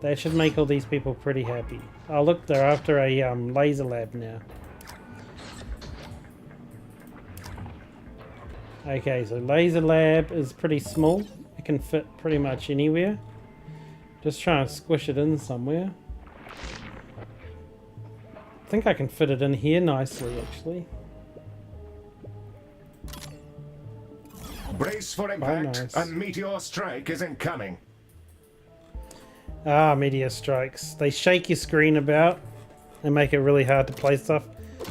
S1: That should make all these people pretty happy. Oh look, they're after a laser lab now. Okay, so laser lab is pretty small. It can fit pretty much anywhere. Just trying to squish it in somewhere. I think I can fit it in here nicely, actually.
S2: Brace for impact.
S1: nice.
S2: A meteor strike is incoming.
S1: Ah, meteor strikes. They shake your screen about and make it really hard to play stuff.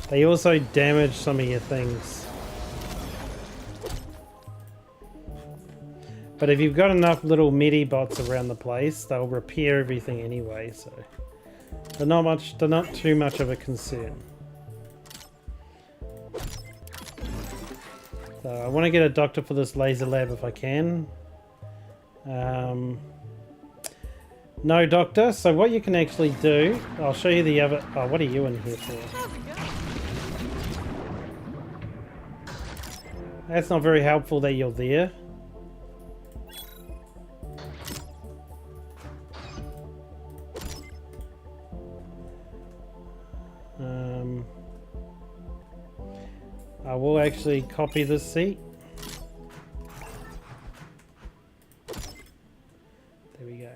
S1: They also damage some of your things. But if you've got enough little medi bots around the place, they'll repair everything anyway, so they're not too much of a concern. So I want to get a doctor for this laser lab if I can. No doctor, so what you can actually do, I'll show you the other, oh, what are you in here for? That's not very helpful that you're there. I will actually copy this seat. There we go.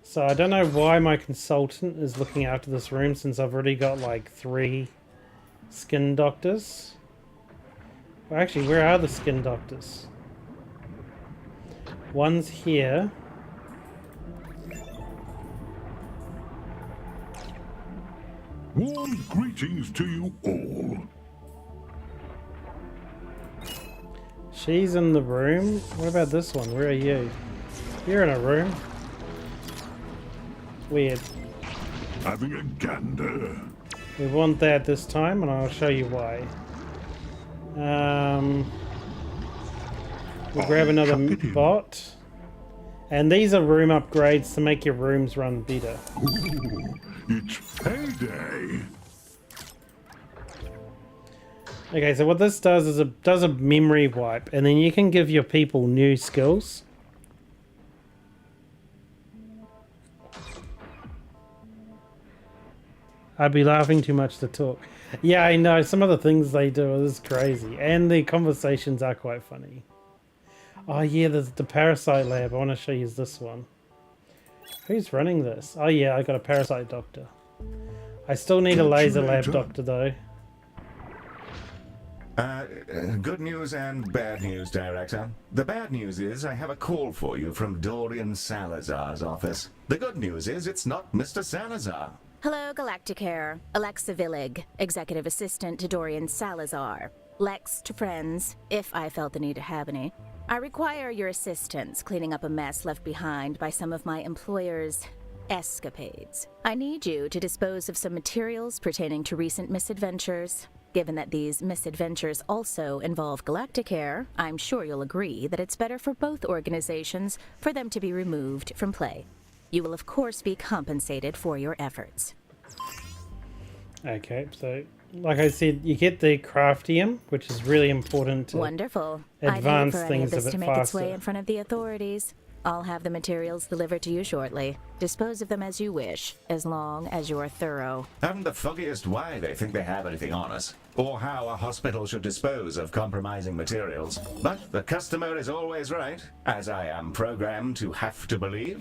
S1: So I don't know why my consultant is looking after this room since I've already got like 3 skin doctors. Well, actually, where are the skin doctors? One's here.
S5: Warm greetings to you all.
S1: She's in the room. What about this one? Where are you? You're in a room. Weird.
S5: Having a gander.
S1: We want that this time, and I'll show you why. We'll grab another
S5: chuck it in.
S1: bot. And these are room upgrades to make your rooms run better.
S5: Ooh, it's payday.
S1: Okay, so what this does is it does a memory wipe, and then you can give your people new skills. I'd be laughing too much to talk. Yeah, I know, some of the things they do is crazy, and the conversations are quite funny. Oh yeah, there's the parasite lab. I want to show you this one. Who's running this? Oh yeah, I got a parasite doctor. I still need a laser lab doctor though.
S2: Good news and bad news, Director. The bad news is I have a call for you from Dorian Salazar's office. The good news is it's not Mr. Salazar.
S7: Hello, Galacticare. Alexa Villig, Executive Assistant to Dorian Salazar. Lex to friends, if I felt the need to have any. I require your assistance cleaning up a mess left behind by some of my employer's escapades. I need you to dispose of some materials pertaining to recent misadventures. Given that these misadventures also involve Galacticare, I'm sure you'll agree that it's better for both organizations for them to be removed from play. You will of course be compensated for your efforts.
S1: Okay, so like I said, you get the craftium, which is really important to
S7: Wonderful.
S1: advance
S7: I'd hate for any
S1: things
S7: of
S1: a
S7: this
S1: bit
S7: to make its way
S1: faster.
S7: in front of the authorities. I'll have the materials delivered to you shortly. Dispose of them as you wish, as long as you're thorough.
S2: Haven't the foggiest why they think they have anything on us, or how a hospital should dispose of compromising materials. But the customer is always right, as I am programmed to have to believe.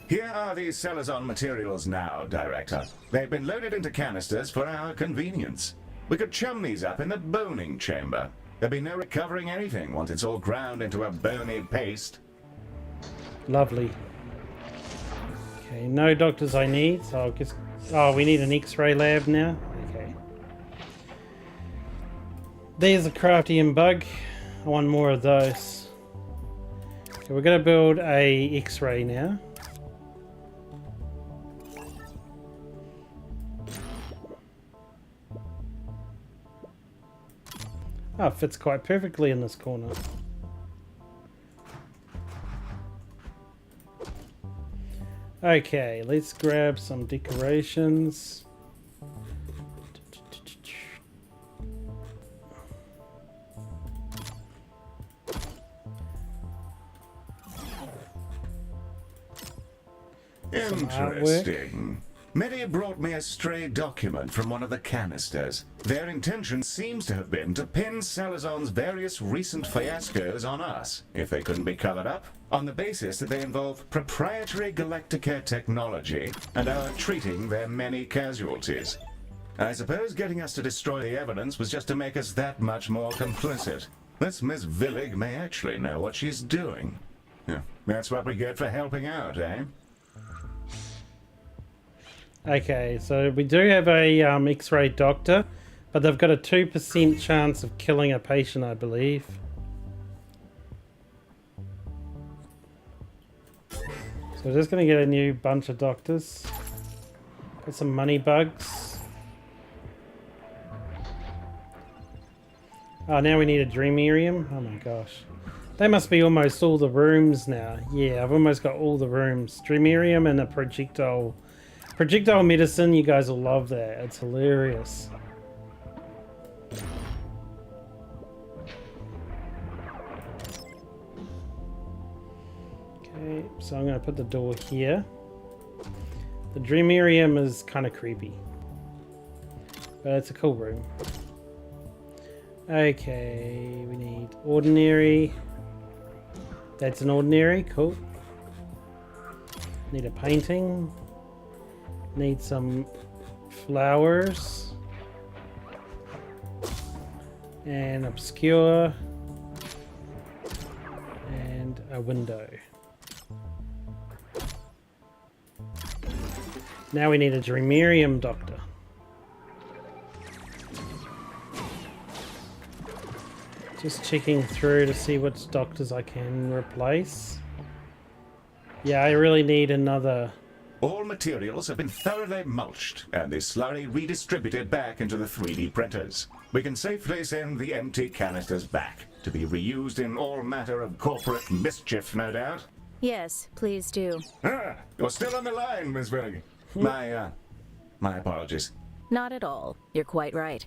S2: Here are the Salazar materials now, Director. They've been loaded into canisters for our convenience. We could chum these up in the boning chamber. There'd be no recovering anything once it's all ground into a bony paste.
S1: Lovely. Okay, no doctors I need, so I'll just... Oh, we need an X-ray lab now? Okay. There's a craftium bug. I want more of those. Okay, we're going to build a X-ray now. Oh, it fits quite perfectly in this corner. Okay, let's grab some decorations.
S2: Interesting. Medi brought me a stray document from one of the canisters. Their intention seems to have been to pin Salazar's various recent fiascos on us, if they couldn't be covered up, on the basis that they involve proprietary Galacticare technology and are treating their many casualties. I suppose getting us to destroy the evidence was just to make us that much more complicit. This Miss Villig may actually know what she's doing. Yeah, that's what we get for helping out, eh?
S1: Okay, so we do have a X-ray doctor, but they've got a 2% chance of killing a patient, I believe. So we're just going to get a new bunch of doctors. Got some money bugs. Oh, now we need a dreamarium. Oh my gosh. They must be almost all the rooms now. Yeah, I've almost got all the rooms. Dreamarium and a projectile. Projectile medicine, you guys will love that. It's hilarious. Okay, so I'm going to put the door here. The Dreamarium is kind of creepy, but it's a cool room. Okay, we need ordinary. That's an ordinary, cool. Need a painting. Need some flowers. And obscure. And a window. Now we need a Dreamarium doctor. Just checking through to see which doctors I can replace. Yeah, I really need another...
S2: All materials have been thoroughly mulched, and the slurry redistributed back into the 3D printers. We can safely send the empty canisters back, to be reused in all matter of corporate mischief, no doubt.
S7: Yes, please do.
S2: Ah, you're still on the line, Miss Villig. My apologies.
S7: Not at all. You're quite right.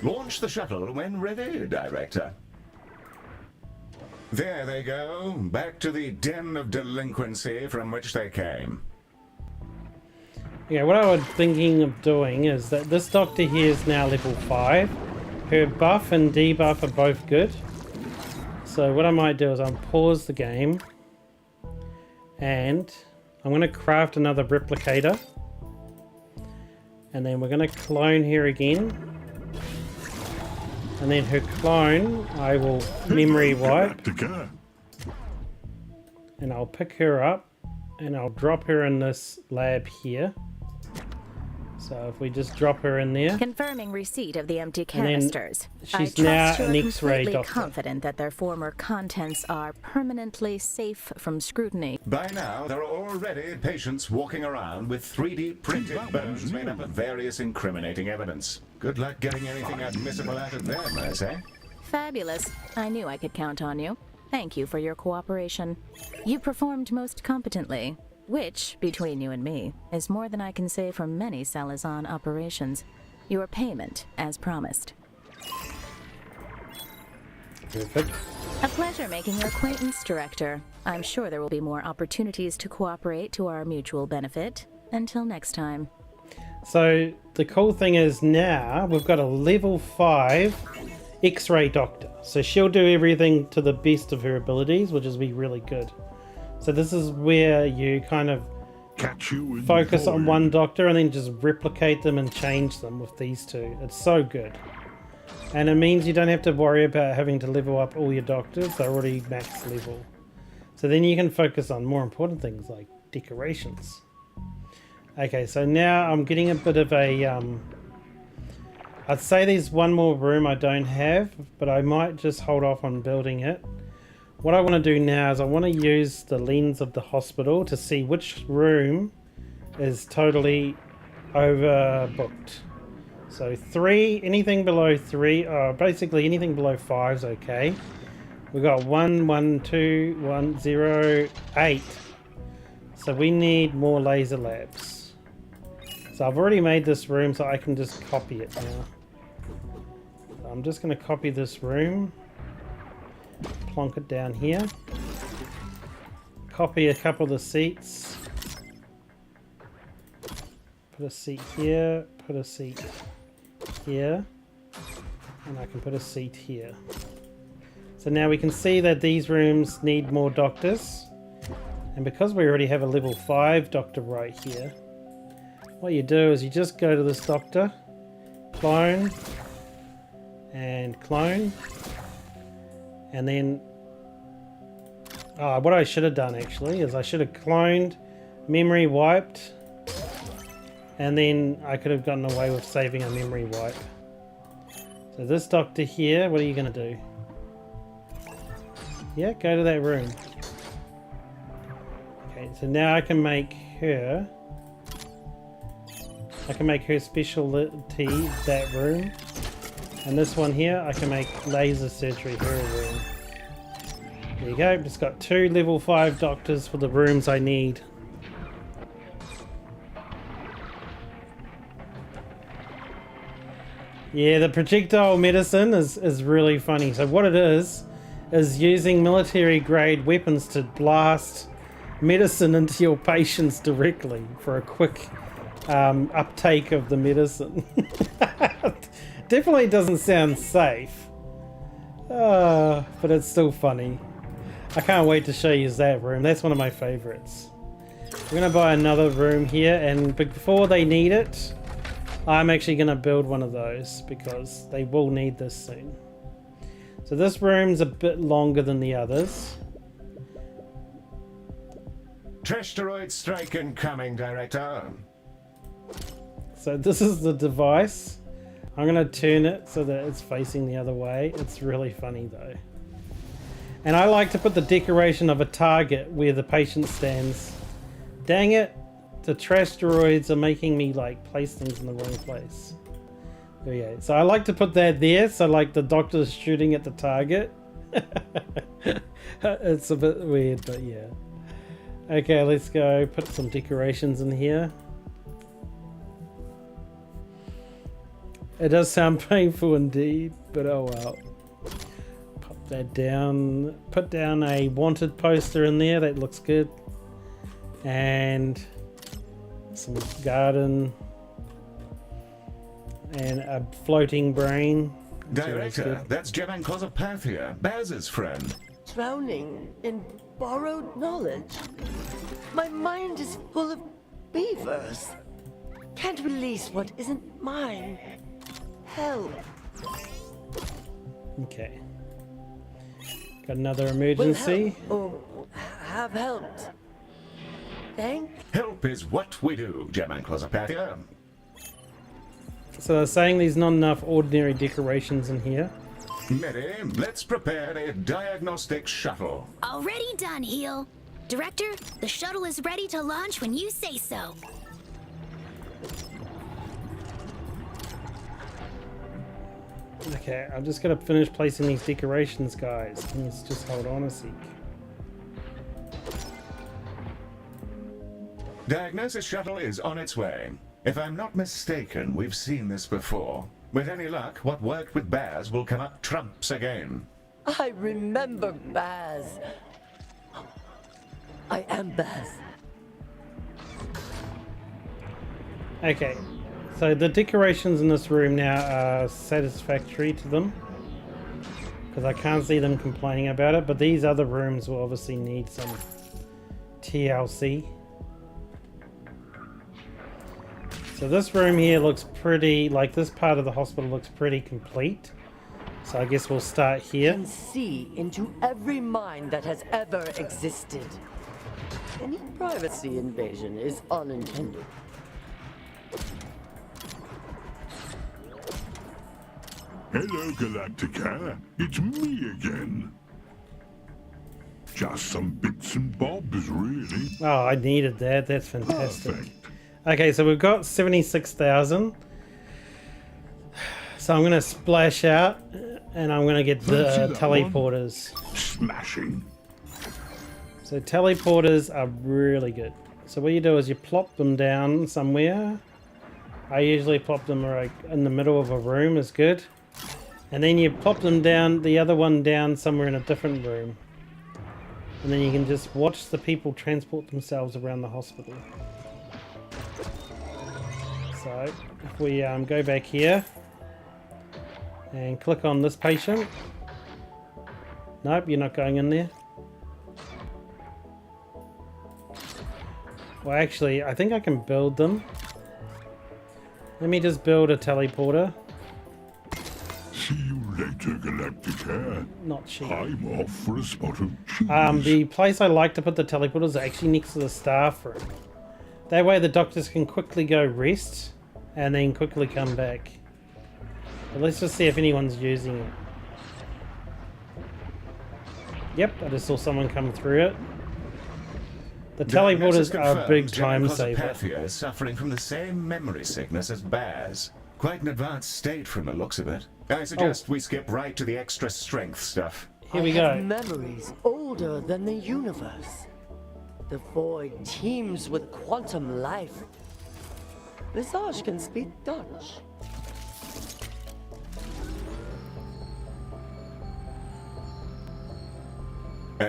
S2: Launch the shuttle when ready, Director. There they go, back to the den of delinquency from which they came.
S1: Yeah, what I was thinking of doing is that this doctor here is now level 5. her buff and debuff are both good. So what I might do is I'll pause the game and I'm going to craft another replicator. And then we're going to clone her again. And then her clone, I will memory wipe.
S5: Galacticare.
S1: And I'll pick her up and I'll drop her in this lab here. So if we just drop her in there.
S7: Confirming receipt of the empty
S1: And then
S7: canisters.
S1: she's
S7: I
S1: now
S7: trust
S1: an
S7: you're
S1: X-ray
S7: completely
S1: doctor.
S7: confident that their former contents are permanently safe from scrutiny.
S2: By now, there are already patients walking around with 3D printed bones made up of various incriminating evidence. Good luck getting anything admissible out of them, I say.
S7: Fabulous. I knew I could count on you. Thank you for your cooperation. You performed most competently, which, between you and me, is more than I can say for many Salazar operations. Your payment, as promised.
S1: Perfect.
S7: A pleasure making your acquaintance, Director. I'm sure there will be more opportunities to cooperate to our mutual benefit. Until next time.
S1: So the cool thing is now we've got a level 5 X-ray doctor. So she'll do everything to the best of her abilities, which is be really good. So this is where you kind of
S5: Catch you in
S1: focus
S5: the
S1: on
S5: void.
S1: one doctor and then just replicate them and change them with these two. It's so good. And it means you don't have to worry about having to level up all your doctors. They're already max level. So then you can focus on more important things like decorations. Okay, so now I'm getting a bit of a... I'd say there's one more room I don't have, but I might just hold off on building it. What I want to do now is I want to use the lens of the hospital to see which room is totally overbooked. So 3, anything below 3, basically anything below 5 is okay. We've got 1, 1, 2, 1, 0, 8. So we need more laser labs. So I've already made this room so I can just copy it now. I'm just going to copy this room, plonk it down here, copy a couple of the seats, put a seat here, put a seat here, and I can put a seat here. So now we can see that these rooms need more doctors, and because we already have a level 5 doctor right here, what you do is you just go to this doctor, clone, and clone, and then what I should have done actually is I should have cloned, memory wiped, and then I could have gotten away with saving a memory wipe. So this doctor here, what are you going to do? Yeah, go to that room. Okay, so now I can make her specialty that room. And this one here, I can make laser surgery her room. There you go, just got 2 level 5 doctors for the rooms I need. Yeah, the projectile medicine is really funny. So what it is using military grade weapons to blast medicine into your patients directly for a quick uptake of the medicine. Definitely doesn't sound safe, but it's still funny. I can't wait to show you that room. That's one of my favorites. We're gonna buy another room here, and before they need it, I'm actually gonna build one of those because they will need this soon. So this room's a bit longer than the others.
S2: Trashsteroid strike incoming, Director.
S1: So this is the device. I'm going to turn it so that it's facing the other way. It's really funny though. And I like to put the decoration of a target where the patient stands. Dang it, the trashsteroids are making me like place things in the wrong place. There we go. So I like to put that there so like the doctor's shooting at the target. It's a bit weird, but yeah. Okay, let's go put some decorations in here. It does sound painful indeed, but oh well. Pop that down. Put down a wanted poster in there. That looks good. And some garden. And a floating brain.
S2: Director, that's Jevan Kozopathia, Baz's friend.
S8: Drowning in borrowed knowledge. My mind is full of beavers. Can't release what isn't mine. Help.
S1: Okay. Got another emergency.
S8: Or have helped. Thank.
S2: Help is what we do, Jevan Kozopathia.
S1: So they're saying there's not enough ordinary decorations in here.
S2: Mary, let's prepare a diagnostic shuttle.
S9: Already done, Heel. Director, the shuttle is ready to launch when you say so.
S1: Okay, I'm just gonna finish placing these decorations, guys. Can you just hold on a sec?
S2: Diagnosis shuttle is on its way. If I'm not mistaken, we've seen this before. With any luck, what worked with Baz will come up trumps again.
S8: I remember Baz. I am Baz.
S1: Okay, so the decorations in this room now are satisfactory to them. Because I can't see them complaining about it, but these other rooms will obviously need some TLC. So this room here looks pretty, like this part of the hospital looks pretty complete. So I guess we'll start here.
S8: Can see into every mind that has ever existed. Any privacy invasion is unintended.
S5: Hello, Galacticare. It's me again. Just some bits and bobs, really.
S1: Oh, I needed that. That's fantastic.
S5: Perfect.
S1: Okay, so we've got 76,000. So I'm going to splash out and I'm going to get the
S5: Fancy that
S1: teleporters.
S5: Smashing.
S1: So teleporters are really good. So what you do is you plop them down somewhere. I usually plop them right in the middle of a room is good. And then you plop them down, the other one down somewhere in a different room. And then you can just watch the people transport themselves around the hospital. So if we go back here and click on this patient. Nope, you're not going in there. Well, actually, I think I can build them. Let me just build a teleporter.
S5: See you later, Galacticare.
S1: Not cheap.
S5: I'm off for a spot of cheese.
S1: The place I like to put the teleporters is actually next to the staff room. That way the doctors can quickly go rest and then quickly come back. But let's just see if anyone's using it. Yep, I just saw someone come through it. The teleporters are a big time saver.
S2: Kozopathia is suffering from the same memory sickness as Baz. Quite an advanced state from the looks of it. I suggest we skip right to the extra strength stuff.
S1: Here we
S8: I have
S1: go.
S8: memories older than the universe. The void teems with quantum life. Visage can speak Dutch.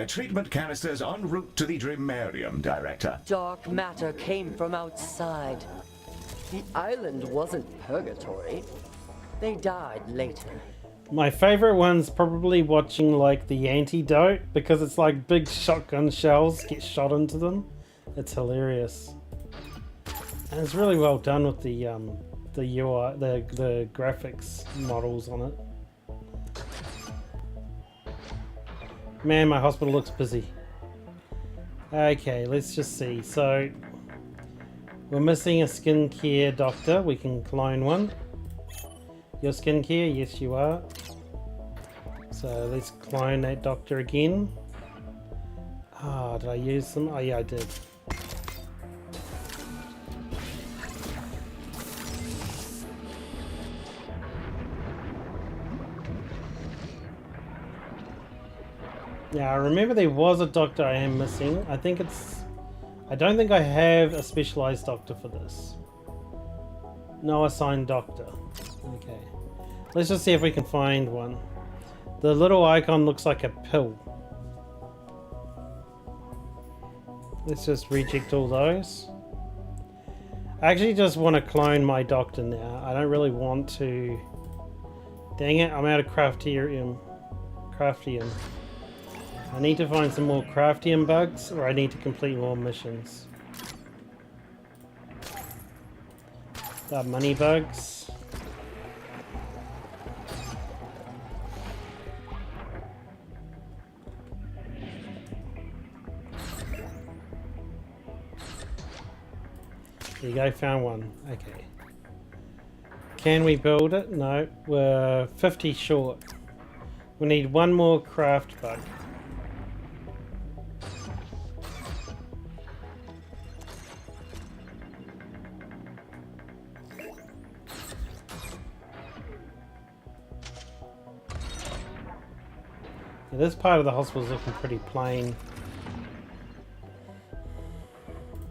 S2: Treatment canisters en route to the Dreamarium, Director.
S8: Dark matter came from outside. The island wasn't purgatory. They died later.
S1: My favorite one's probably watching like the antidote because it's like big shotgun shells get shot into them. It's hilarious. And it's really well done with the UI, the graphics models on it. Man, my hospital looks busy. Okay, let's just see. So we're missing a skincare doctor. We can clone one. Your skincare? Yes, you are. So let's clone that doctor again. Ah, did I use them? Oh yeah, I did. Yeah, I remember there was a doctor I am missing. I don't think I have a specialized doctor for this. No assigned doctor. Okay. Let's just see if we can find one. The little icon looks like a pill. Let's just reject all those. I actually just want to clone my doctor now. I don't really want to Dang it, I'm out of craftium. I need to find some more craftium bugs, or I need to complete more missions. Money bugs. There you go, found one. Okay. Can we build it? No, we're 50 short. We need one more craft bug. Yeah, this part of the hospital is looking pretty plain.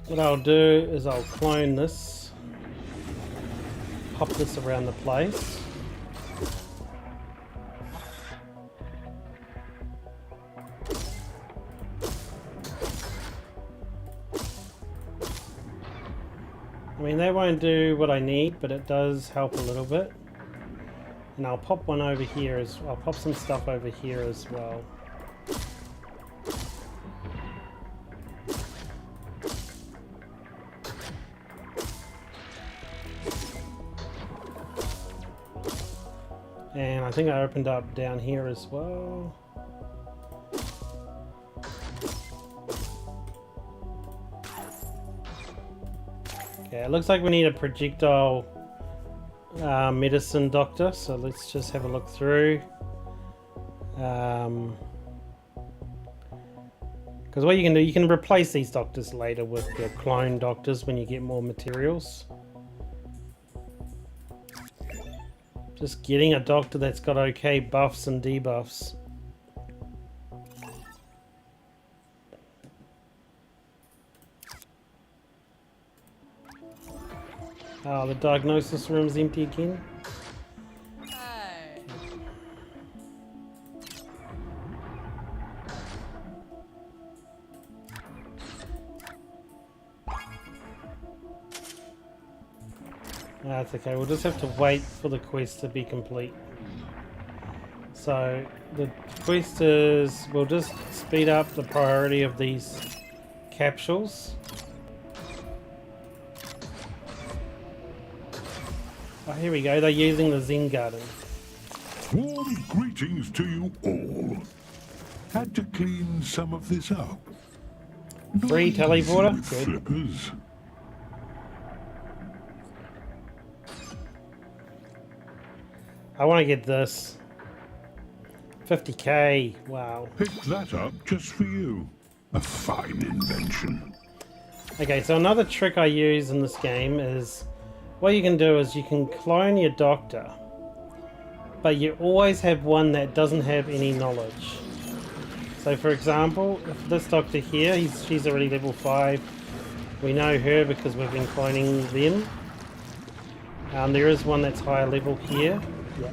S1: What I'll do is I'll clone this. Pop this around the place. I mean, that won't do what I need, but it does help a little bit. And I'll pop one over here I'll pop some stuff over here as well. And I think I opened up down here as well. Okay, it looks like we need a projectile medicine doctor, so let's just have a look through. Because what you can do, you can replace these doctors later with your clone doctors when you get more materials. Just getting a doctor that's got okay buffs and debuffs. Oh, the diagnosis room's empty again. That's okay, we'll just have to wait for the quest to be complete. So, the quest is, we'll just speed up the priority of these capsules. Oh, here we go, they're using the Zen Garden.
S5: Warm greetings to you all. Had to clean some of this up.
S1: Free teleporter?
S5: With
S1: Good.
S5: flippers.
S1: I want to get this. 50k, wow.
S5: Picked that up just for you. A fine invention.
S1: Okay, so another trick I use in this game is, what you can do is you can clone your doctor, but you always have one that doesn't have any knowledge. So for example, if this doctor here, she's already level 5. We know her because we've been cloning them. There is one that's higher level here. Yeah.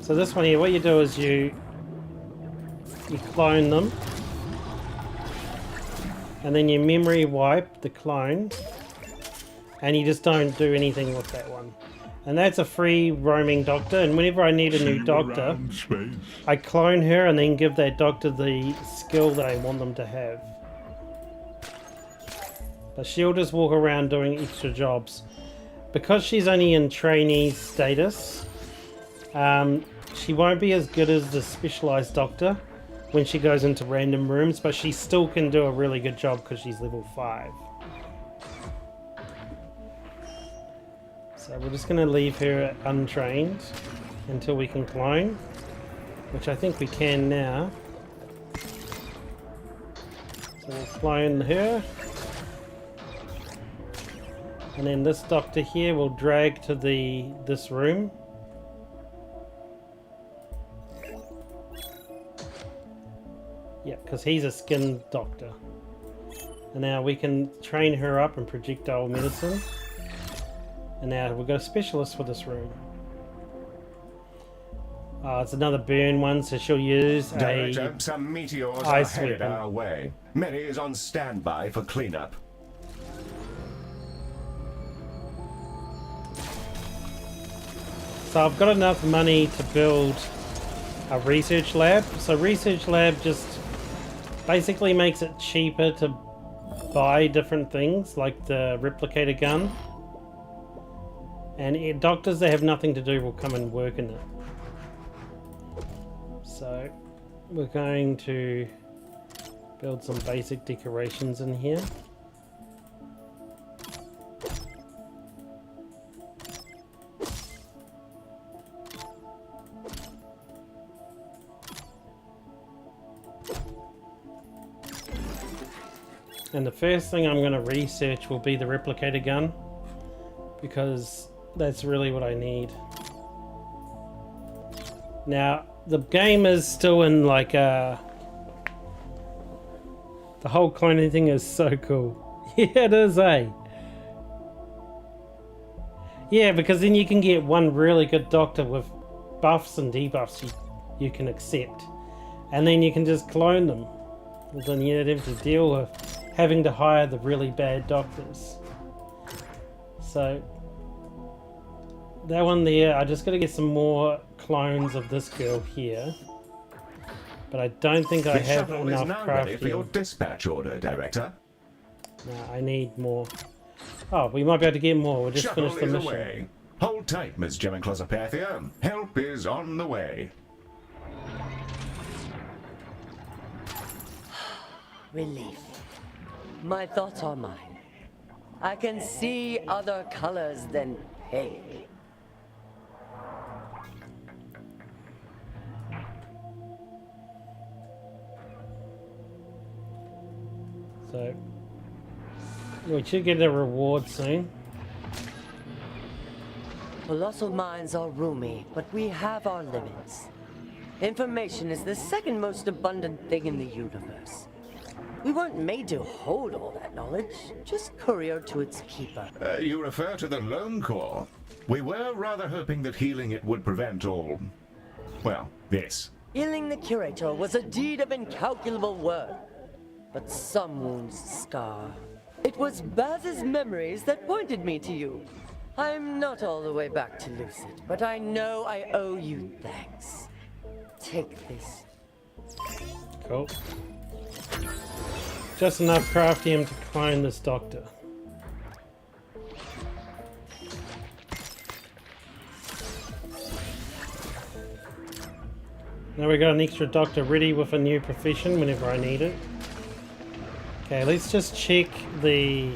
S1: So this one here, what you do is you clone them, and then you memory wipe the clone, and you just don't do anything with that one. And that's a free roaming doctor, and whenever I need a new doctor, I clone her and then give that doctor the skill that I want them to have. But she'll just walk around doing extra jobs. Because she's only in trainee status, she won't be as good as the specialized doctor when she goes into random rooms, but she still can do a really good job because she's level 5. So we're just going to leave her untrained until we can clone, which I think we can now. So we'll clone her. And then this doctor here will drag to this room. Yeah, because he's a skin doctor. And now we can train her up in projectile medicine. And now we've got a specialist for this room. It's another burn one, so she'll use
S2: Director, some meteors are headed our way. Mary is on standby for cleanup.
S1: So I've got enough money to build a research lab. So research lab just basically makes it cheaper to buy different things like the replicator gun. And doctors that have nothing to do will come and work in it. So we're going to build some basic decorations in here. And the first thing I'm going to research will be the replicator gun, because that's really what I need. Now, the game is still in like the whole cloning thing is so cool. Yeah, it is, eh? Yeah, because then you can get one really good doctor with buffs and debuffs you can accept. And then you can just clone them. And then you don't have to deal with having to hire the really bad doctors. So that one there, I just got to get some more clones of this girl here, but I don't think I have
S2: shuttle
S1: enough
S2: is now ready for your
S1: crafting.
S2: dispatch order, Director.
S1: No, I need more. Oh, we might be able to get more. We'll just
S2: Shuttle
S1: finish the
S2: is
S1: mission.
S2: away. Hold tight, Miss Gemenclosopathia. Help is on the way.
S8: Relief. My thoughts are mine. I can see other colors than pink.
S1: So we should get a reward soon.
S8: Colossal minds are roomy, but we have our limits. Information is the second most abundant thing in the universe. We weren't made to hold all that knowledge, just courier to its keeper.
S2: You refer to the Lone Corps. We were rather hoping that healing it would prevent all... well, this.
S8: Healing the curator was a deed of incalculable worth, but some wounds scar. It was Baz's memories that pointed me to you. I'm not all the way back to Lucid, but I know I owe you thanks. Take this.
S1: Cool. Just enough craftium to clone this doctor. Now we got an extra doctor ready with a new profession whenever I need it. Okay, let's just check the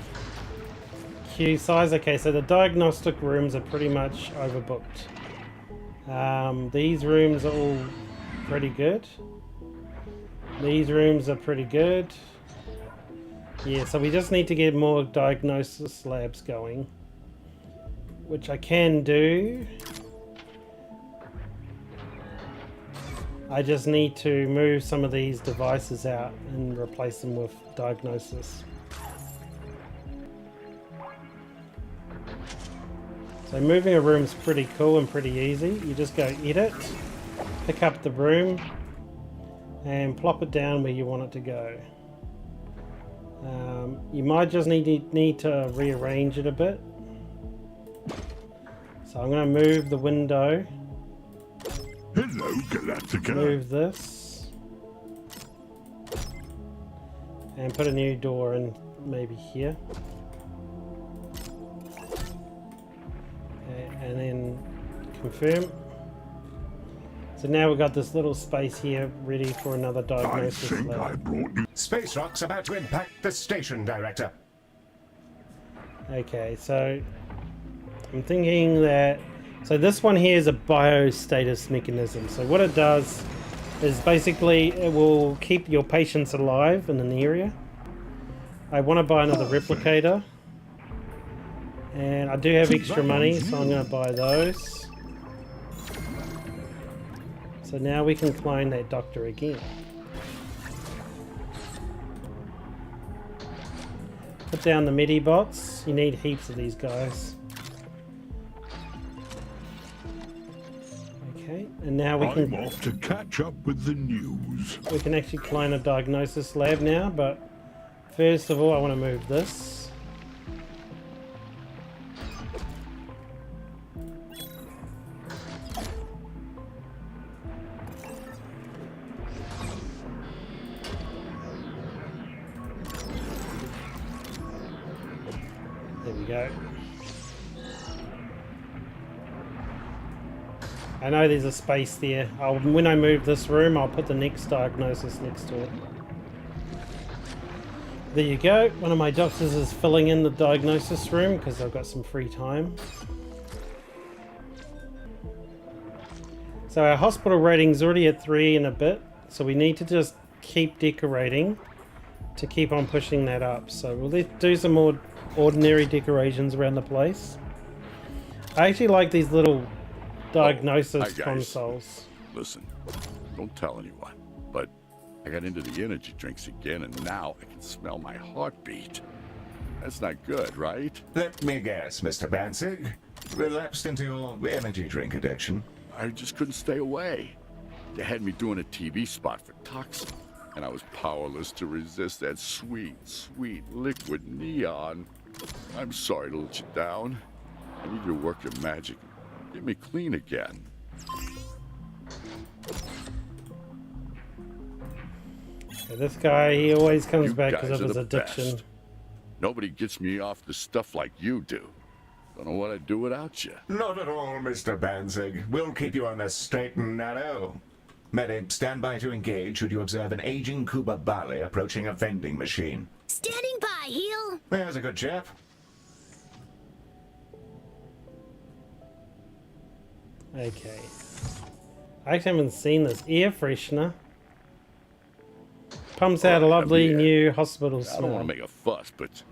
S1: queue size. Okay, so the diagnostic rooms are pretty much overbooked. These rooms are all pretty good. These rooms are pretty good. Yeah, so we just need to get more diagnosis labs going, which I can do. I just need to move some of these devices out and replace them with diagnosis. So moving a room is pretty cool and pretty easy. You just go edit, pick up the room, and plop it down where you want it to go. You might just need to rearrange it a bit. So I'm going to move the window.
S5: Hello, Galacticare.
S1: Move this. And put a new door in maybe here. Okay, and then confirm. So now we've got this little space here ready for another
S5: I
S1: diagnosis
S5: think
S1: lab.
S5: I brought you.
S2: Space rock's about to impact the station, Director.
S1: Okay, so I'm thinking that... So this one here is a biostatus mechanism. So what it does is basically it will keep your patients alive in an area. I want to buy another replicator. And I do have extra money, so I'm going to buy those. So now we can clone that doctor again. Put down the Medibots. You need heaps of these guys. Okay, and now we
S5: I'm
S1: can
S5: off to catch up with the news.
S1: actually clone a diagnosis lab now, but first of all I want to move this. we go. I know there's a space there. When I move this room, I'll put the next diagnosis next to it. There you go. One of my doctors is filling in the diagnosis room because I've got some free time. So our hospital rating's already at 3 and a bit, so we need to just keep decorating to keep on pushing that up. So we'll do some more ordinary decorations around the place. I actually like these little diagnosis consoles.
S10: Listen, don't tell anyone, but I got into the energy drinks again and now I can smell my heartbeat. That's not good, right?
S2: Let me guess, Mr. Banzig. Relapsed into your energy drink addiction.
S10: I just couldn't stay away. They had me doing a TV spot for Toxin, and I was powerless to resist that sweet, sweet liquid neon. I'm sorry to let you down. I need you to work your magic. Get me clean again.
S1: This guy, he always comes back because
S10: guys
S1: of
S10: are
S1: his
S10: the
S1: addiction.
S10: best. Nobody gets me off the stuff like you do. Don't know what I'd do without you.
S2: Not at all, Mr. Banzig. We'll keep you on the straight and narrow. Medi, stand by to engage should you observe an aging Kuba Bali approaching a vending machine.
S9: Standing by, heel.
S2: There's a good chap.
S1: Okay. I actually haven't seen this. Air freshener. Pumps out a lovely new hospital smell.
S10: I don't want to make a fuss, but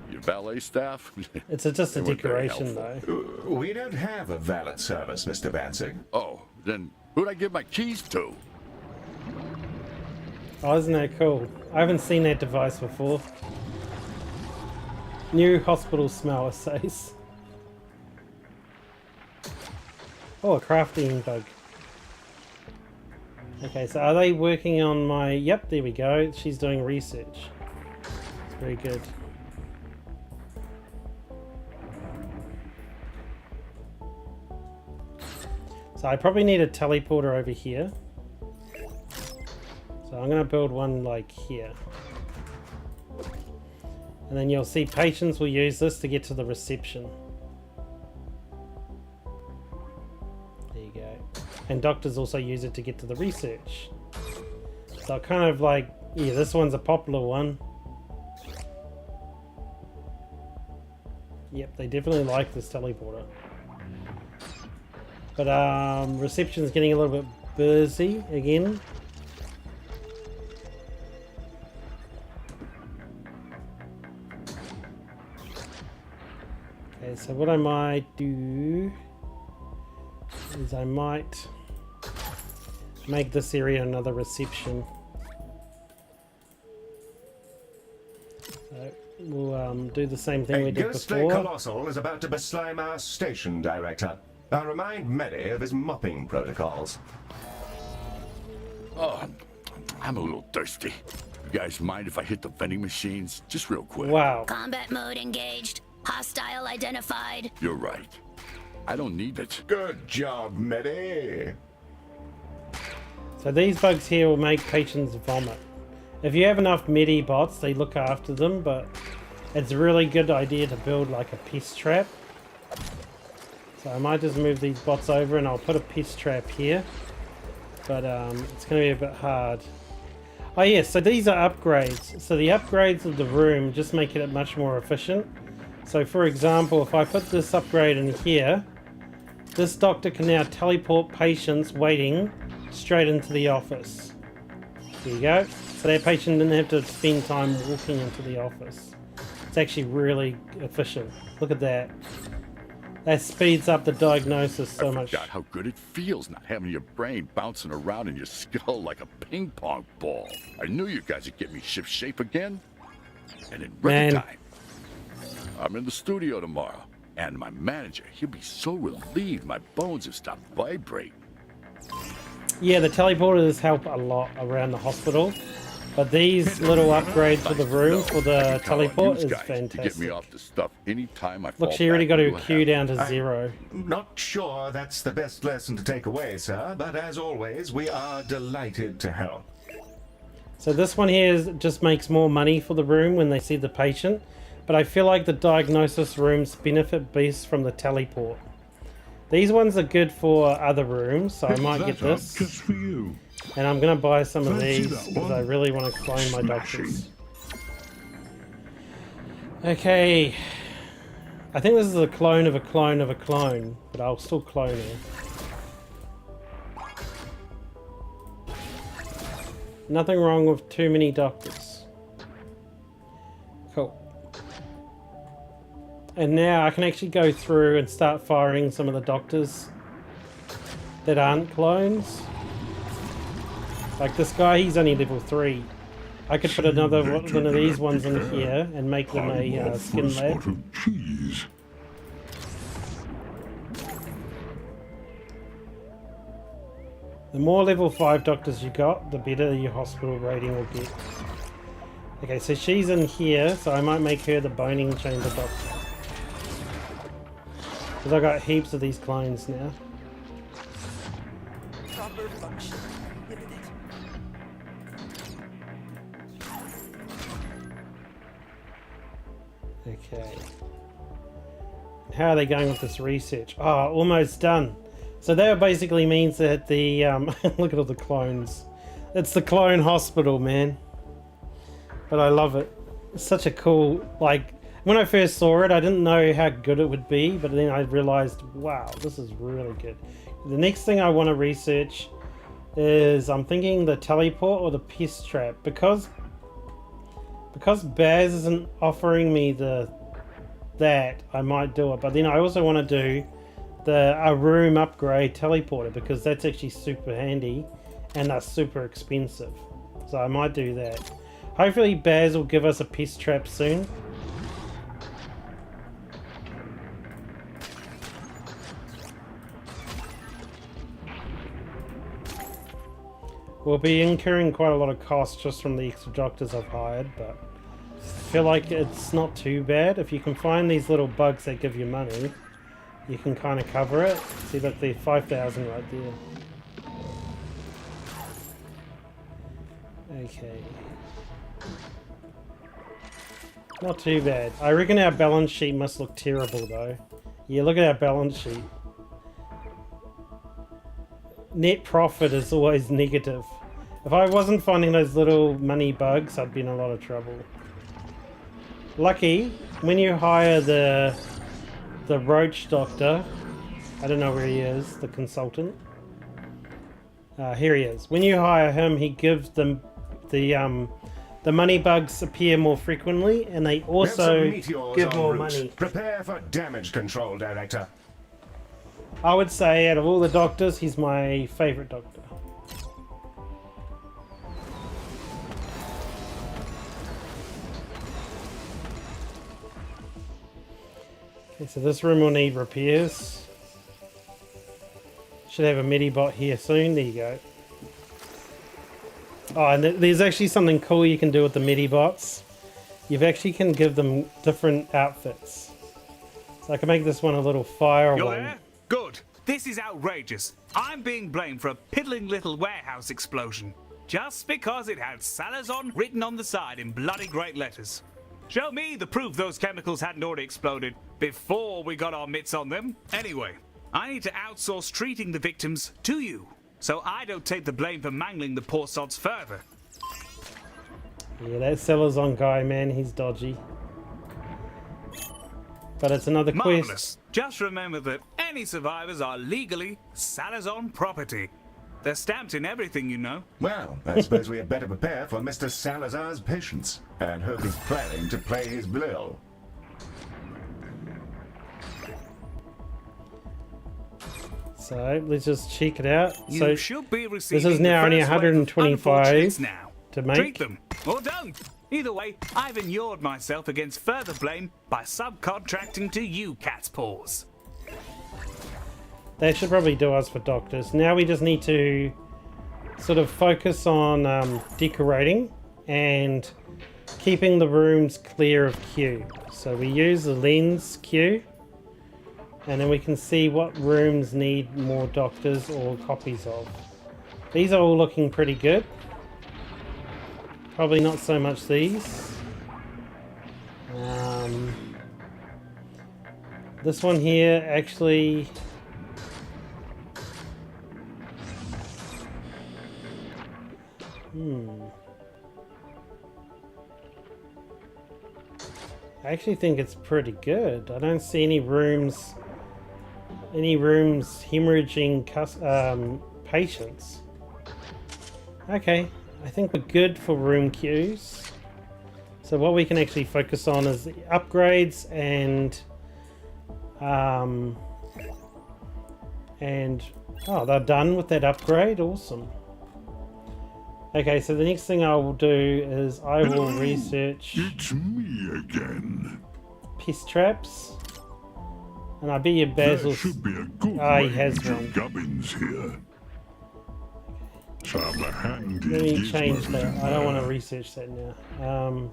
S10: your valet staff?
S1: It's just a
S10: They weren't very
S1: decoration,
S10: helpful.
S1: though.
S2: We don't have a valet service, Mr. Banzig.
S10: Oh, then who'd I give my keys to?
S1: Oh, isn't that cool? I haven't seen that device before. New hospital smell, it says. Oh, a crafting bug. Okay, so are they working on my... Yep, there we go. She's doing research. It's very good. So I probably need a teleporter over here. So I'm going to build one like here. And then you'll see patients will use this to get to the reception. There you go. And doctors also use it to get to the research. So kind of like, yeah, this one's a popular one. Yep, they definitely like this teleporter. But reception's getting a little bit busy again. Okay, so what I might do is I might make this area another reception. So we'll do the same thing we did
S2: ghostly
S1: before.
S2: colossal is about to beslime our station director. I'll remind Medi of his mopping protocols.
S10: Oh, I'm a little thirsty. You guys mind if I hit the vending machines? Just real quick.
S1: Wow.
S9: Combat mode engaged. Hostile identified.
S10: You're right. I don't need it.
S2: Good job, Medi.
S1: So these bugs here will make patients vomit. If you have enough medi bots, they look after them, but it's a really good idea to build like a pest trap. So I might just move these bots over and I'll put a pest trap here. But it's going to be a bit hard. Oh yeah, so these are upgrades. So the upgrades of the room just make it much more efficient. So for example, if I put this upgrade in here, this doctor can now teleport patients waiting straight into the office. There you go. So that patient didn't have to spend time walking into the office. It's actually really efficient. Look at that. That speeds up the diagnosis so much.
S10: I forgot how good it feels not having your brain bouncing around in your skull like a ping pong ball. I knew you guys would get me shipshape again. And in record time. I'm in the studio tomorrow. And my manager, he'll be so relieved my bones have stopped vibrating.
S1: Yeah, the teleporters help a lot around the hospital. But these little upgrades for the room for the teleport is fantastic.
S10: To get me off the stuff anytime I
S1: Look, she already got her Q down to 0.
S2: Not sure that's the best lesson to take away, sir, but as always, we are delighted to help.
S1: So this one here just makes more money for the room when they see the patient. but I feel like the diagnosis rooms benefit best from the teleport. These ones are good for other rooms, so I might get
S5: That up
S1: this.
S5: just for you.
S1: And I'm going to buy some of
S5: Fancy
S1: these
S5: that
S1: because
S5: one?
S1: I really want to clone my
S5: Smashing.
S1: doctors. Okay. I think this is a clone of a clone of a clone, but I'll still clone her. Nothing wrong with too many doctors. Cool. And now I can actually go through and start firing some of the doctors that aren't clones. Like this guy, he's only level 3. I could put another one of these ones in here and make them a skin lab.
S5: Spot of cheese.
S1: The more level 5 doctors you got, the better your hospital rating will get. Okay, so she's in here, so I might make her the boning chamber doctor. Because I got heaps of these clones now.
S3: Proper function limited.
S1: Okay. How are they going with this research? Oh, almost done. So that basically means that the look at all the clones. It's the clone hospital, man. But I love it. It's such a cool, like, when I first saw it, I didn't know how good it would be, but then I realized, wow, this is really good. The next thing I want to research is, I'm thinking the teleport or the pest trap, because Baz isn't offering me that, I might do it. But then I also want to do a room upgrade teleporter, because that's actually super handy and they're super expensive. So I might do that. Hopefully Baz will give us a pest trap soon. We'll be incurring quite a lot of costs just from the extra doctors I've hired, but I feel like it's not too bad. If you can find these little bugs that give you money, you can kind of cover it. See, look, they're 5,000 right there. Okay. Not too bad. I reckon our balance sheet must look terrible though. Yeah, look at our balance sheet. Net profit is always negative. If I wasn't finding those little money bugs, I'd be in a lot of trouble. Lucky, when you hire the roach doctor, I don't know where he is, the consultant. Here he is. When you hire him, he gives them the money bugs appear more frequently, and they also give more money.
S2: Prepare for damage control, Director.
S1: I would say out of all the doctors, he's my favorite doctor. Okay, so this room will need repairs. Should have a Medibot here soon. There you go. Oh, and there's actually something cool you can do with the Medibots. You actually can give them different outfits. So I can make this one a little fire
S6: You're
S1: one.
S6: there? Good. This is outrageous. I'm being blamed for a piddling little warehouse explosion, just because it had Salazon written on the side in bloody great letters. Show me the proof those chemicals hadn't already exploded before we got our mitts on them. Anyway, I need to outsource treating the victims to you, so I don't take the blame for mangling the poor sods further.
S1: Yeah, that Salazon guy, man, he's dodgy. But it's another
S6: Marvelous.
S1: quest.
S6: Just remember that any survivors are legally Salazon property. They're stamped in everything, you know.
S2: Well, I suppose we had better prepare for Mr. Salazar's patience, and hope he's planning to play his blow.
S1: So let's just check it out.
S6: You
S1: So
S6: should be
S1: this
S6: receiving
S1: is now
S6: the
S1: only
S6: first wave of
S1: 125
S6: unfortunates now.
S1: to
S6: Treat
S1: make.
S6: them, or don't. Either way, I've inured myself against further blame by subcontracting to you, cat's paws.
S1: They should probably do us for doctors. Now we just need to sort of focus on decorating and keeping the rooms clear of Q. So we use the lens Q, and then we can see what rooms need more doctors or copies of. These are all looking pretty good. Probably not so much these. This one here actually... I actually think it's pretty good. I don't see any rooms hemorrhaging patients. Okay, I think we're good for room queues. So what we can actually focus on is the upgrades and oh, they're done with that upgrade. Awesome. Okay, so the next thing I will do is I will research...
S5: It's me again.
S1: Pest traps. And I bet you Basil...
S5: There should be a good
S1: he has
S5: range of
S1: one.
S5: gubbins here. Some handy
S1: Let me change
S5: gizmos
S1: that.
S5: in
S1: I don't want to
S5: there.
S1: research that now.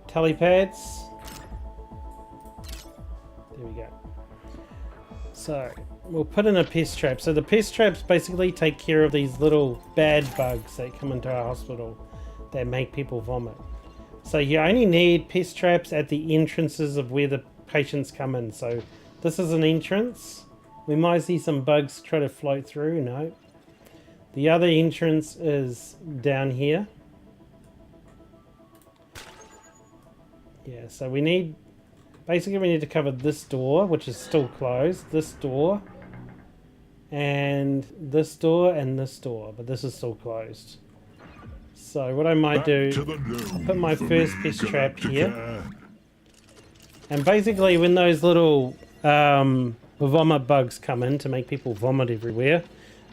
S1: Telepads. There we go. So, we'll put in a pest trap. So the pest traps basically take care of these little bad bugs that come into our hospital that make people vomit. So you only need pest traps at the entrances of where the patients come in. So this is an entrance. We might see some bugs try to float through. No. The other entrance is down here. Yeah, so we need... Basically, we need to cover this door, which is still closed. This door. And this door and this door. But this is still closed. So what I might
S5: Back
S1: do...
S5: to the
S1: I'll
S5: loom
S1: put my
S5: for
S1: first
S5: me,
S1: pest trap here.
S5: Galacticare.
S1: And basically, when those little vomit bugs come in to make people vomit everywhere,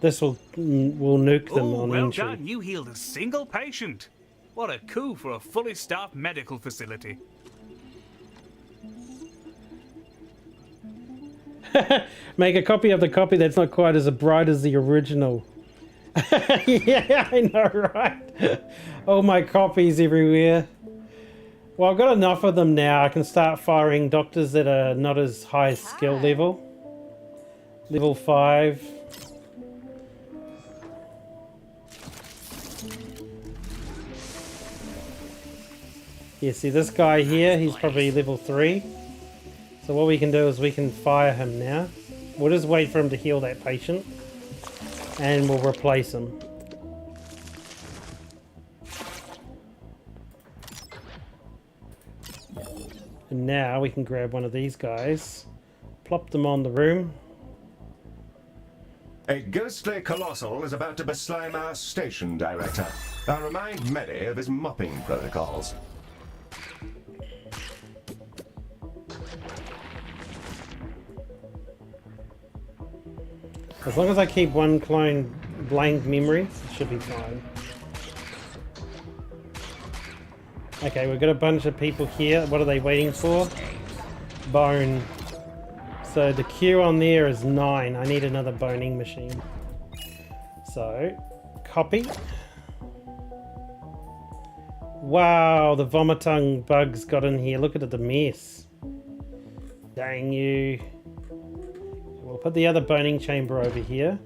S1: this will nuke them
S6: Oh,
S1: on
S6: well
S1: entry.
S6: done. You healed a single patient. What a coup for a fully staffed medical facility.
S1: Make a copy of the copy that's not quite as bright as the original. Yeah, I know, right? All my copies everywhere. Well, I've got enough of them now. I can start firing doctors that are not as high skill level. Level 5. Yeah, see this guy here, he's probably level 3. So what we can do is we can fire him now. We'll just wait for him to heal that patient. And we'll replace him. And now we can grab one of these guys. Plop them on the room.
S2: A ghostly colossal is about to beslime our station director. I'll remind Medi of his mopping protocols.
S1: As long as I keep one clone blank memory, it should be fine. Okay, we've got a bunch of people here. What are they waiting for? Bone. So the queue on there is 9. I need another boning machine. So, copy. Wow, the vomitung bugs got in here. Look at the mess. Dang you. We'll put the other boning chamber over here.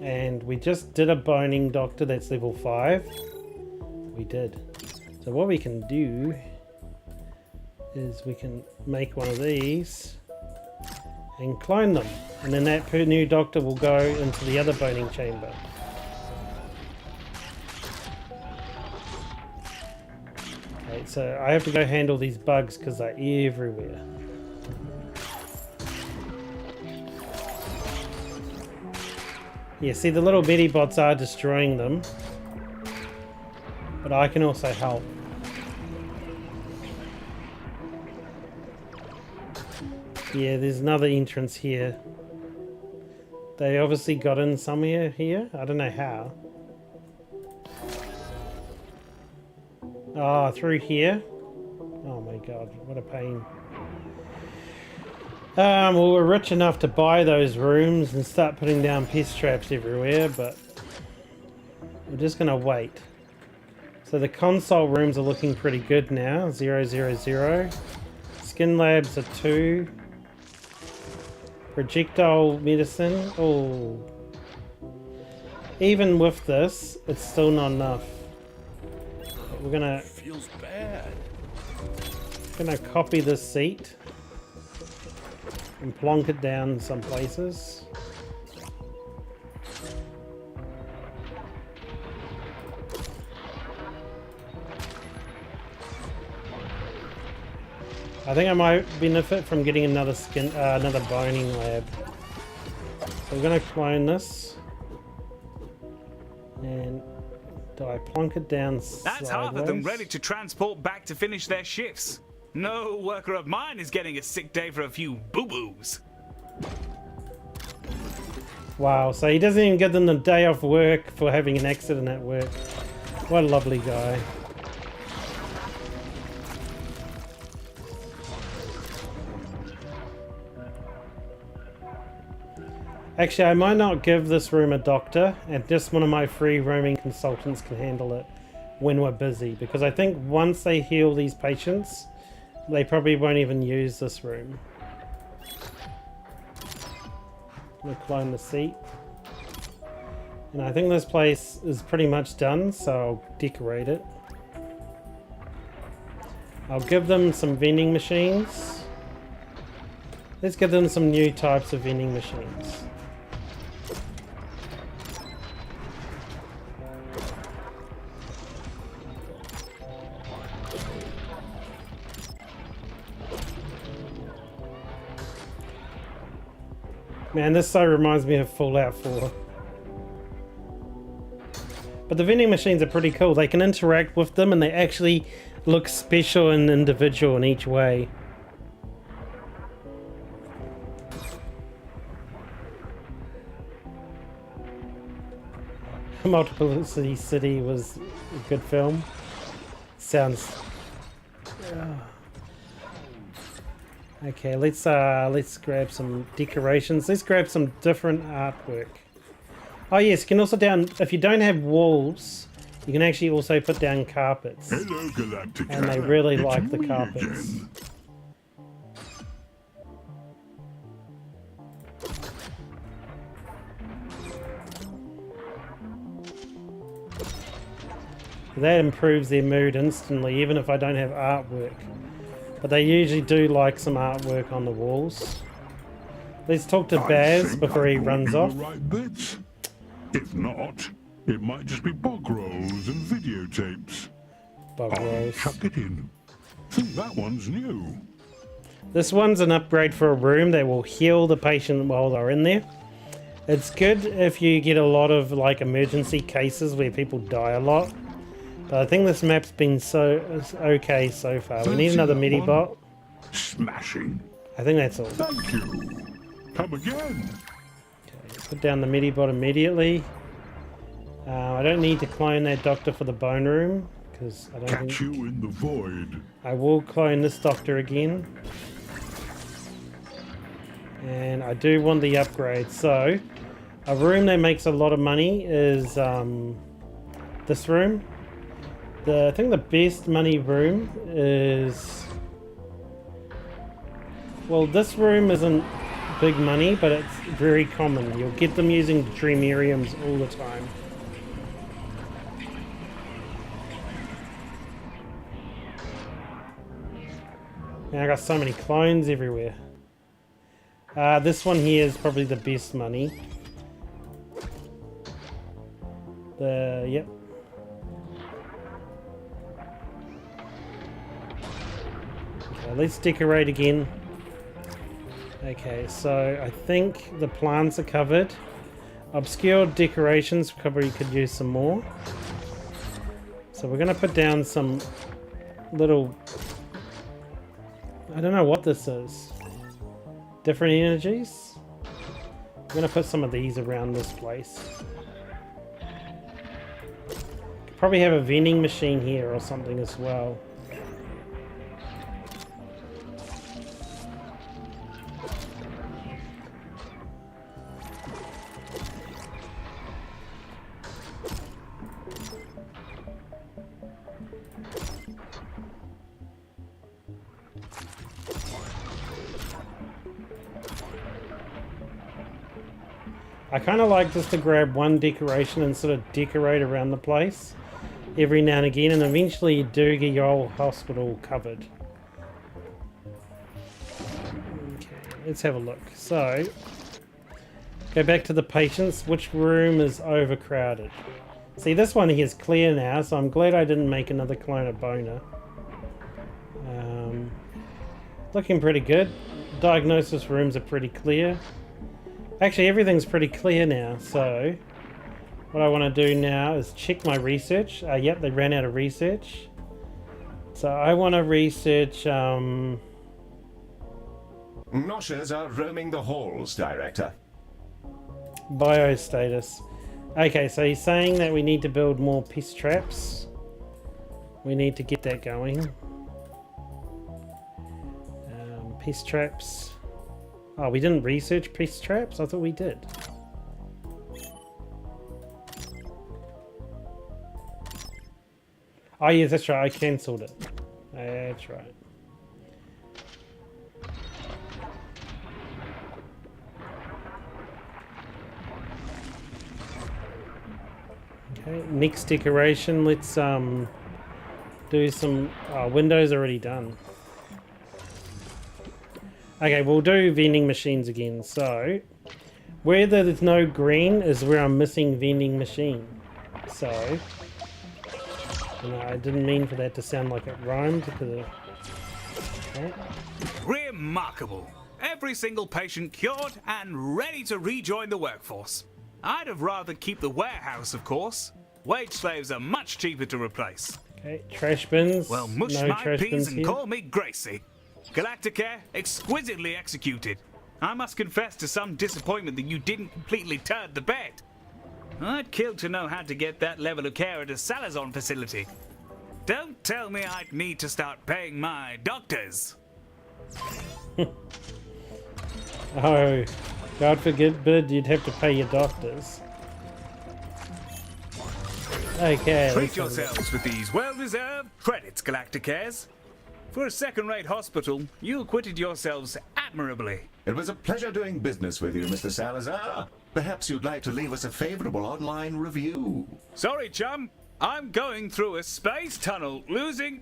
S1: And we just did a boning doctor that's level 5. We did. So what we can do is we can make one of these and clone them. And then that new doctor will go into the other boning chamber. Okay, so I have to go handle these bugs because they're everywhere. Yeah, see the little bitty bots are destroying them. But I can also help. Yeah, there's another entrance here. They obviously got in somewhere here. I don't know how. Oh, through here? Oh my god, what a pain. Well, we're rich enough to buy those rooms and start putting down pest traps everywhere, but we're just gonna wait. So the console rooms are looking pretty good now. 0, 0, 0. Skin labs are 2. Projectile medicine. Oh. Even with this, it's still not enough. we're gonna
S10: Feels bad.
S1: copy this seat and plonk it down some places. I think I might benefit from getting another boning lab. So we're gonna clone this. And do I plonk it down
S6: That's half of them ready to transport back to finish their shifts. No worker of mine is getting a sick day for a few boo-boos.
S1: Wow, so he doesn't even give them the day off work for having an accident at work. What a lovely guy. Actually, I might not give this room a doctor, and just one of my free roaming consultants can handle it when we're busy, because I think once they heal these patients, they probably won't even use this room. We'll clone the seat. And I think this place is pretty much done, so I'll decorate it. I'll give them some vending machines. Let's give them some new types of vending machines. Man, this so reminds me of Fallout 4. But the vending machines are pretty cool. They can interact with them and they actually look special and individual in each way. Multiplicity City was a good film. Sounds... Okay, let's grab some decorations. Let's grab some different artwork. Oh yes, you can also if you don't have walls, you can actually also put down carpets.
S5: Hello, Galacticare.
S1: And they really
S5: It's
S1: like the
S5: me
S1: carpets.
S5: again.
S1: That improves their mood instantly, even if I don't have artwork. But they usually do like some artwork on the walls. Let's talk to
S5: I
S1: Baz
S5: think
S1: before he
S5: I brought
S1: runs
S5: you
S1: off.
S5: the right bits. If not, it might just be bog rolls and videotapes.
S1: Bug
S5: I'll
S1: rolls.
S5: chuck it in. Think that one's new.
S1: This one's an upgrade for a room that will heal the patient while they're in there. It's good if you get a lot of like emergency cases where people die a lot. But I think this map's been okay so far. We need
S5: Fancy
S1: another
S5: that
S1: midi-bot.
S5: one? Smashing.
S1: I think that's all.
S5: Thank you. Come again.
S1: Put down the midi-bot immediately. I don't need to clone that doctor for the bone room, because I don't
S5: Catch
S1: think...
S5: you in the void.
S1: I will clone this doctor again. And I do want the upgrade. So, a room that makes a lot of money is this room. I think the best money room is... Well, this room isn't big money, but it's very common. You'll get them using Dreameriums all the time. Man, I got so many clones everywhere. This one here is probably the best money. Yep. Okay, let's decorate again. Okay, so I think the plants are covered. Obscure decorations probably could use some more. So we're gonna put down some little... I don't know what this is. Different energies? I'm gonna put some of these around this place. Could probably have a vending machine here or something as well. I kind of like just to grab one decoration and sort of decorate around the place. every now and again, and eventually you do get your whole hospital covered. Okay, let's have a look. So, go back to the patients. Which room is overcrowded? See, this one here is clear now, so I'm glad I didn't make another clone of Boner. Looking pretty good. Diagnosis rooms are pretty clear. Actually, everything's pretty clear now, so what I want to do now is check my research. Yep, they ran out of research. So I want to research...
S2: Noshers are roaming the halls, Director.
S1: Bio status. Okay, so he's saying that we need to build more pest traps. We need to get that going. Pest traps. Oh, we didn't research pest traps? I thought we did. Oh yes, that's right, I cancelled it. That's right. Okay, next decoration, let's do some windows already done. Okay, we'll do vending machines again. So, where there's no green is where I'm missing vending machine. So, I didn't mean for that to sound like it rhymed. Okay.
S6: Remarkable. Every single patient cured and ready to rejoin the workforce. I'd have rather keep the warehouse, of course. Wage slaves are much cheaper to replace.
S1: Okay, trash bins.
S6: Well, mush
S1: no
S6: my
S1: trash
S6: peas
S1: bins
S6: and
S1: here.
S6: call me Gracie. Galacticare, exquisitely executed. I must confess to some disappointment that you didn't completely turd the bed. I'd kill to know how to get that level of care at a Salazar facility. Don't tell me I'd need to start paying my doctors.
S1: Oh, God forbid you'd have to pay your doctors. Okay.
S6: Treat yourselves with these well-deserved credits, Galacticares. For a second-rate hospital, you acquitted yourselves admirably.
S2: It was a pleasure doing business with you, Mr. Salazar. Perhaps you'd like to leave us a favorable online review.
S6: Sorry, chum. I'm going through a space tunnel, losing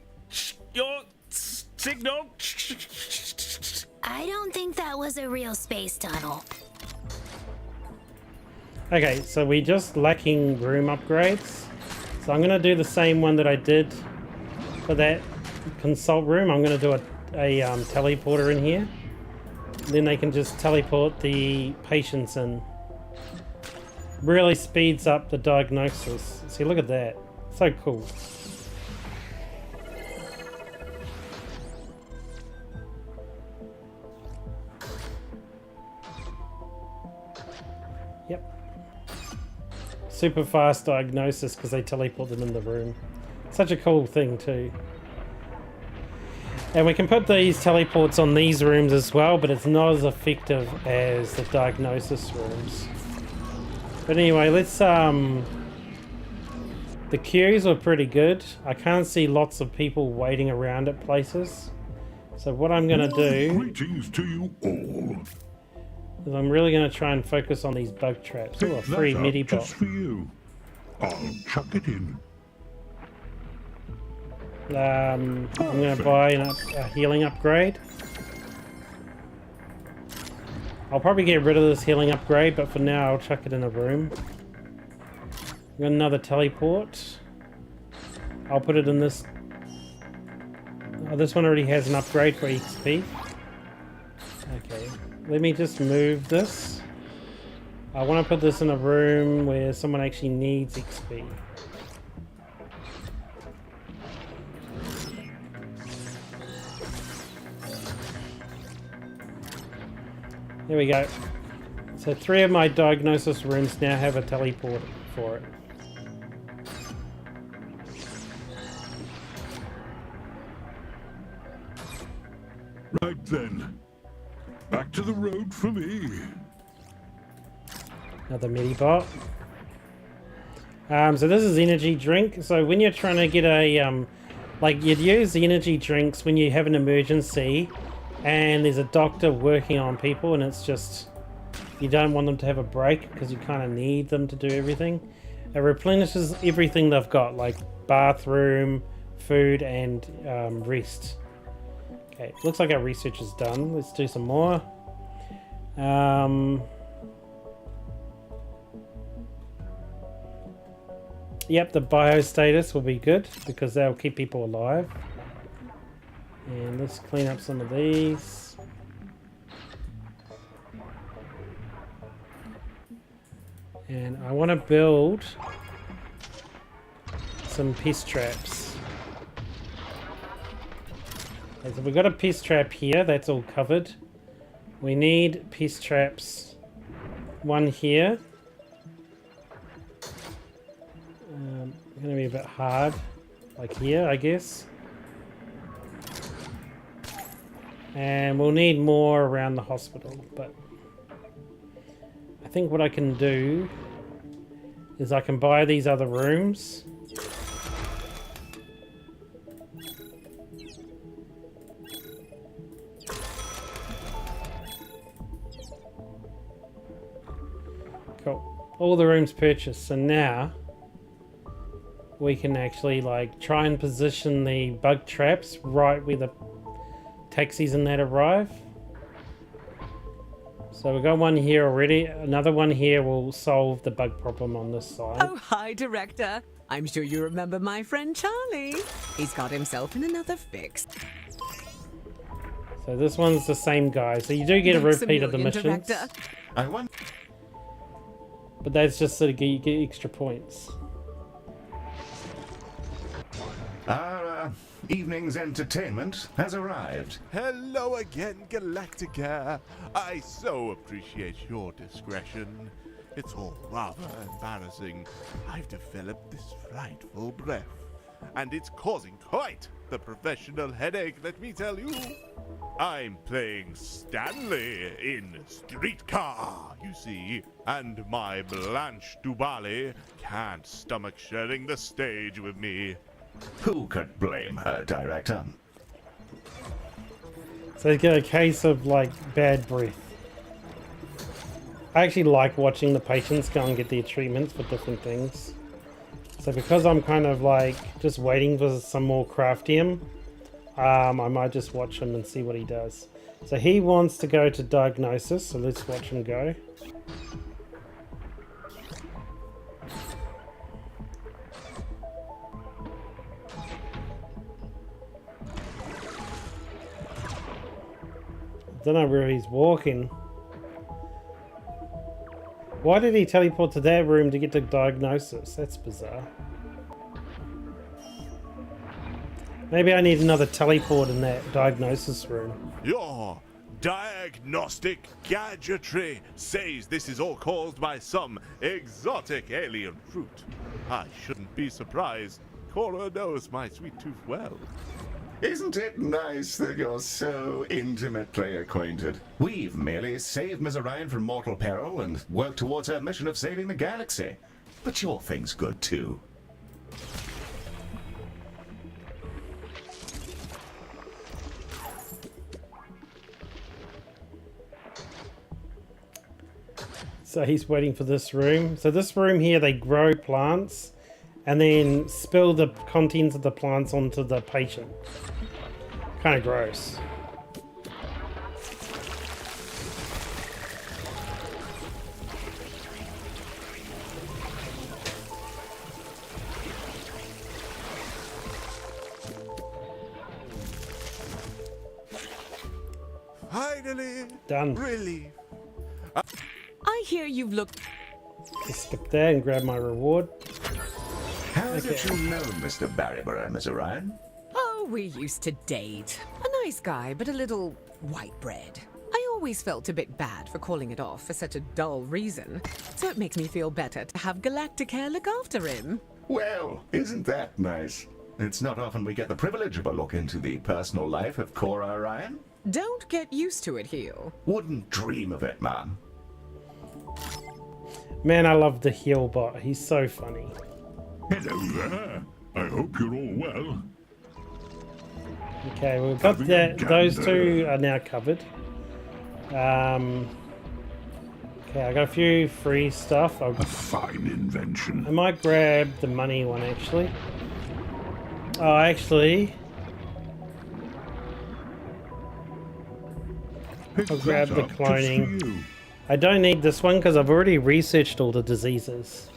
S6: your signal.
S9: I don't think that was a real space tunnel.
S1: Okay, so we're just lacking room upgrades. So I'm going to do the same one that I did for that consult room. I'm going to do a teleporter in here. Then they can just teleport the patients in. Really speeds up the diagnosis. See, look at that. So cool. Yep. Super fast diagnosis because they teleport them in the room. Such a cool thing too. And we can put these teleports on these rooms as well, but it's not as effective as the diagnosis rooms. But anyway, let's the queues are pretty good. I can't see lots of people waiting around at places. So what I'm gonna do
S5: Greetings to you all.
S1: is I'm really gonna try and focus on these bug traps. Oh, a
S5: Pick
S1: free
S5: that up
S1: midi bot.
S5: just for you. I'll chuck it in.
S1: I'm going to buy a healing upgrade. I'll probably get rid of this healing upgrade, but for now I'll chuck it in a room. Got another teleport. I'll put it in this. Oh, this one already has an upgrade for XP. Okay, let me just move this. I want to put this in a room where someone actually needs XP. There we go. So 3 of my diagnosis rooms now have a teleport for it.
S5: Right then. Back to the road for me.
S1: Another midi bot. So this is energy drink. So when you're trying to get a like you'd use the energy drinks when you have an emergency and there's a doctor working on people and it's just you don't want them to have a break because you kind of need them to do everything. It replenishes everything they've got, like bathroom, food, and rest. Okay, looks like our research is done. Let's do some more. Yep, the biostatus will be good because they'll keep people alive. And let's clean up some of these. And I want to build some pest traps. Okay, so we've got a pest trap here, that's all covered. We need pest traps. One here. Gonna be a bit hard, like here, I guess. And we'll need more around the hospital, but I think what I can do is I can buy these other rooms. Cool. All the rooms purchased. So now we can actually like try and position the bug traps right where the taxis and that arrive. So we've got one here already. Another one here will solve the bug problem on this side.
S3: Oh, hi, Director. I'm sure you remember my friend Charlie. He's got himself in another fix.
S1: So this one's the same guy. So you do get a repeat of the missions.
S3: Director.
S2: I want.
S1: But that's just so that you get extra points.
S2: Our evening's entertainment has arrived.
S4: Hello again, Galacticare. I so appreciate your discretion. It's all rather embarrassing. I've developed this frightful breath, and it's causing quite the professional headache, let me tell you. I'm playing Stanley in Streetcar, you see, and my Blanche Dubali can't stomach sharing the stage with me.
S2: Who could blame her, Director?
S1: So you get a case of like bad breath. I actually like watching the patients go and get their treatments for different things. So because I'm kind of like just waiting for some more craftium, I might just watch him and see what he does. So he wants to go to diagnosis, so let's watch him go. Don't know where he's walking. Why did he teleport to that room to get to diagnosis? That's bizarre. Maybe I need another teleport in that diagnosis room.
S4: Your diagnostic gadgetry says this is all caused by some exotic alien fruit. I shouldn't be surprised. Cora knows my sweet tooth well.
S2: Isn't it nice that you're so intimately acquainted? We've merely saved Ms. Orion from mortal peril and worked towards her mission of saving the galaxy. But your thing's good too.
S1: So he's waiting for this room. So this room here, they grow plants and then spill the contents of the plants onto the patient. Kind of gross.
S4: Finally!
S1: Done.
S4: Relief.
S3: I hear you've looked...
S1: Just skip there and grab my reward.
S2: How is it you know Mr. Barryborough, Ms. Orion?
S3: Oh, we used to date. A nice guy, but a little white bread. I always felt a bit bad for calling it off for such a dull reason, so it makes me feel better to have Galacticare look after him.
S2: Well, isn't that nice? It's not often we get the privilege of a look into the personal life of Cora Orion.
S3: Don't get used to it, Heel.
S2: Wouldn't dream of it, Mom.
S1: Man, I love the heel bot. He's so funny.
S5: Hello there. I hope you're all well.
S1: Okay, we've got that. Those two are now covered. Okay, I got a few free stuff.
S5: A fine invention.
S1: I might grab the money one actually. Oh, actually,
S5: Pick
S1: I'll grab
S5: that
S1: the
S5: up just
S1: cloning.
S5: for you.
S1: I don't need this one because I've already researched all the diseases.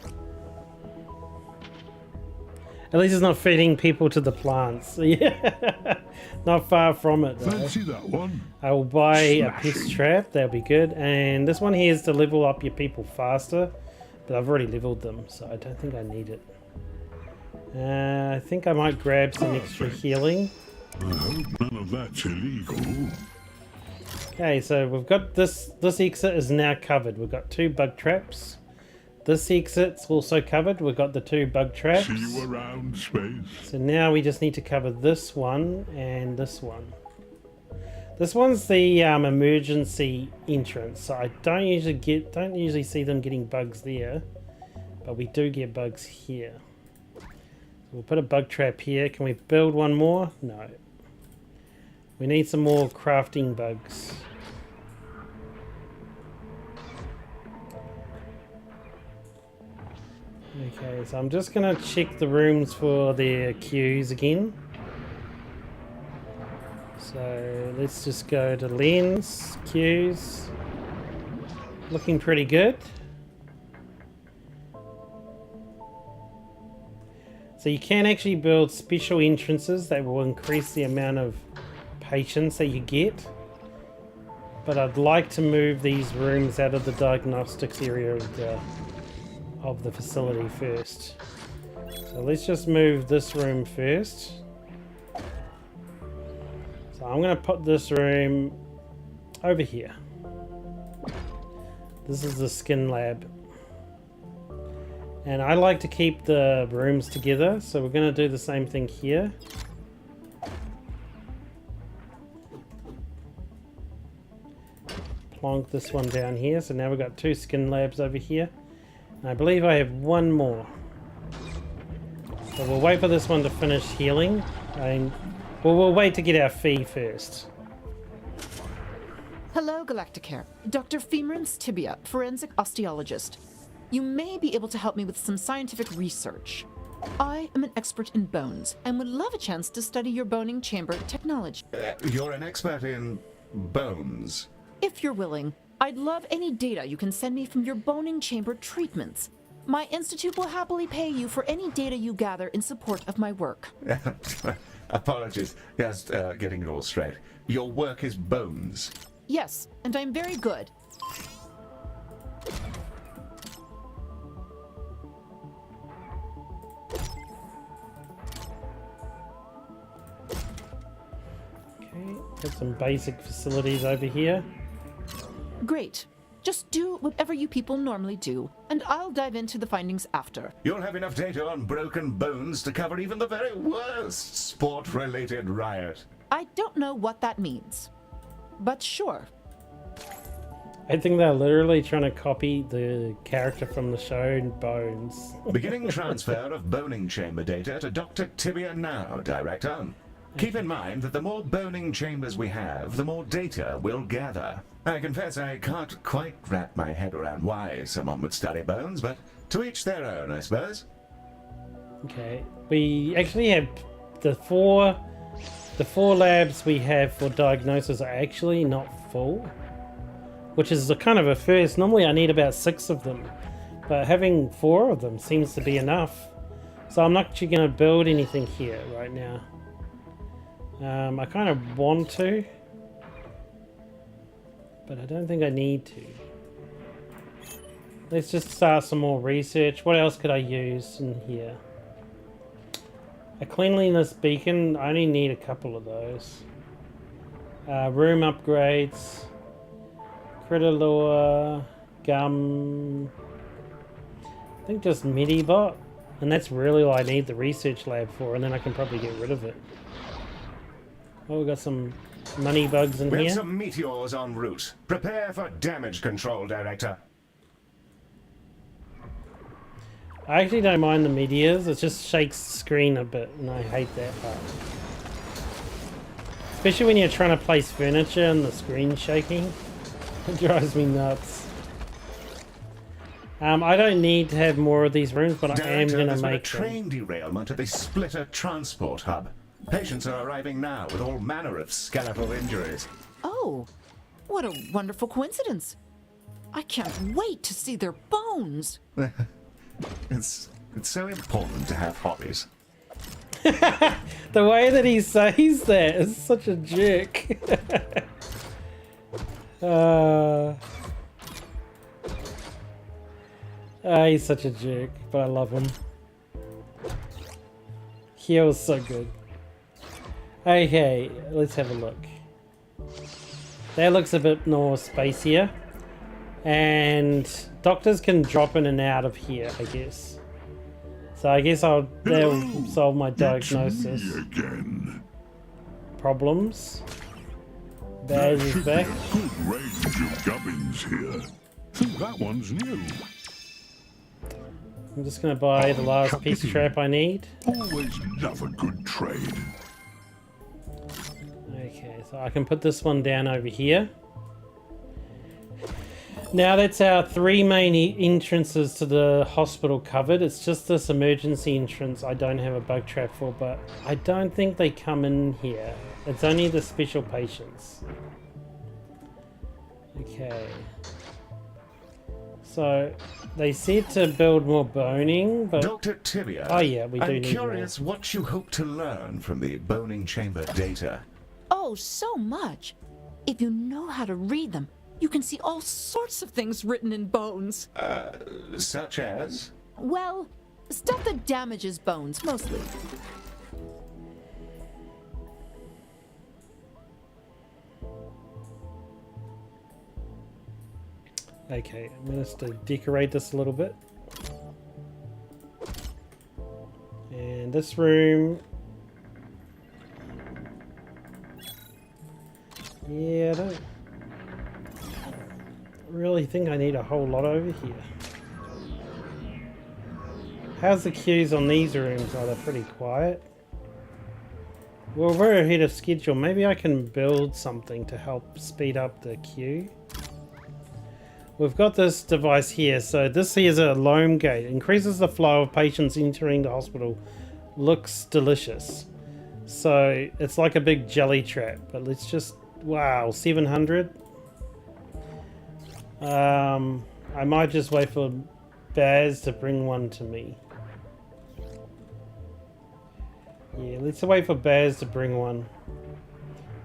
S1: At least it's not feeding people to the plants. Yeah, not far from it though.
S5: Fancy that one?
S1: I will buy a pest
S5: Smashing.
S1: trap, that'll be good. And this one here is to level up your people faster, but I've already leveled them, so I don't think I need it. I think I might grab some extra healing.
S5: I hope none of that's illegal.
S1: Okay, so we've got this exit is now covered. We've got 2 bug traps. This exit's also covered. We've got the 2 bug traps.
S5: See you around, Space.
S1: So now we just need to cover this one and this one. This one's the emergency entrance. So I don't usually see them getting bugs there, but we do get bugs here. So we'll put a bug trap here. Can we build one more? No. We need some more crafting bugs. Okay, so I'm just gonna check the rooms for their queues again. So let's just go to lens, queues. Looking pretty good. So you can actually build special entrances that will increase the amount of patients that you get. But I'd like to move these rooms out of the diagnostics area of the facility first. So let's just move this room first. So I'm going to put this room over here. This is the skin lab. And I like to keep the rooms together, so we're going to do the same thing here. Plonk this one down here, so now we've got 2 skin labs over here. And I believe I have one more. So we'll wait for this one to finish healing. We'll wait to get our fee first.
S11: Hello, Galacticare. Dr. Femerin's Tibia, forensic osteologist. You may be able to help me with some scientific research. I am an expert in bones and would love a chance to study your boning chamber technology.
S2: You're an expert in bones.
S11: If you're willing, I'd love any data you can send me from your boning chamber treatments. My institute will happily pay you for any data you gather in support of my work.
S2: Apologies, just getting it all straight. Your work is bones.
S11: Yes, and I'm very good.
S1: Okay, got some basic facilities over here.
S11: Great. Just do whatever you people normally do, and I'll dive into the findings after.
S2: You'll have enough data on broken bones to cover even the very worst sport-related riot.
S11: I don't know what that means, but sure.
S1: I think they're literally trying to copy the character from the show Bones.
S2: Beginning transfer of boning chamber data to Dr. Tibia now, Director. Keep in mind that the more boning chambers we have, the more data we'll gather. I confess I can't quite wrap my head around why someone would study bones, but to each their own, I suppose.
S1: Okay, we actually have the four labs we have for diagnosis are actually not full, which is a kind of a first. Normally I need about 6 of them, but having 4 of them seems to be enough. So I'm not actually going to build anything here right now. I kind of want to, but I don't think I need to. Let's just start some more research. What else could I use in here? A cleanliness beacon. I only need a couple of those. Room upgrades. Critter lure. Gum. I think just Medibot. And that's really all I need the research lab for, and then I can probably get rid of it. Oh, we've got some money bugs in
S2: We
S1: here.
S2: have some meteors en route. Prepare for damage control, Director.
S1: I actually don't mind the meteors, it just shakes the screen a bit, and I hate that part. Especially when you're trying to place furniture and the screen's shaking. It drives me nuts. I don't need to have more of these rooms, but I am
S2: Director,
S1: going to
S2: there's been a
S1: make them.
S2: train derailment at the Splitter Transport Hub. Patients are arriving now with all manner of skeletal injuries.
S11: Oh, what a wonderful coincidence. I can't wait to see their bones.
S2: It's so important to have hobbies.
S1: The way that he says that is such a jerk. He's such a jerk, but I love him. He was so good. Okay, let's have a look. That looks a bit more spacier. And doctors can drop in and out of here, I guess. So I guess that'll solve my diagnosis.
S5: It's me again.
S1: Problems.
S5: There
S1: Baz is
S5: should
S1: back.
S5: be a good range of gubbins here. Think that one's new.
S1: I'm just going to buy the last
S5: Chuck
S1: piece
S5: it
S1: of
S5: in.
S1: trap I need.
S5: Always love a good trade.
S1: Okay, so I can put this one down over here. Now that's our three main entrances to the hospital covered. It's just this emergency entrance I don't have a bug trap for, but I don't think they come in here. It's only the special patients. Okay. So they said to build more boning, but
S2: Dr. Tibia,
S1: oh yeah, we do
S2: I'm
S1: need
S2: curious what you hope to learn from the boning chamber data.
S11: Oh, so much. If you know how to read them, you can see all sorts of things written in bones.
S2: Such as?
S11: Well, stuff that damages bones, mostly.
S1: okay, I'm going to decorate this a little bit. And this room. Yeah, I don't really think I need a whole lot over here. How's the queues on these rooms? Oh, they're pretty quiet. Well, we're ahead of schedule. Maybe I can build something to help speed up the queue. We've got this device here. So this here is a loam gate. Increases the flow of patients entering the hospital. Looks delicious. So it's like a big jelly trap. But let's just... Wow, 700. I might just wait for Baz to bring one to me. Yeah, let's wait for Baz to bring one.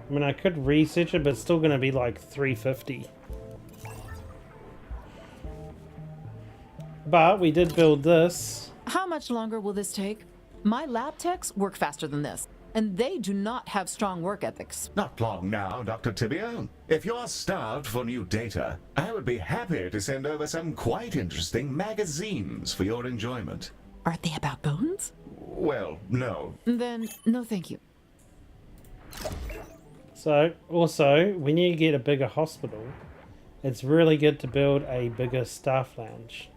S1: I mean, I could research it, but it's still going to be like 350. But we did build this.
S11: How much longer will this take? My lab techs work faster than this, and they do not have strong work ethics.
S2: Not long now, Dr. Tibia. If you're starved for new data, I would be happy to send over some quite interesting magazines for your enjoyment.
S11: Are they about bones?
S2: Well, no.
S11: Then, no thank you.
S1: So, also, when you get a bigger hospital, it's really good to build a bigger staff lounge.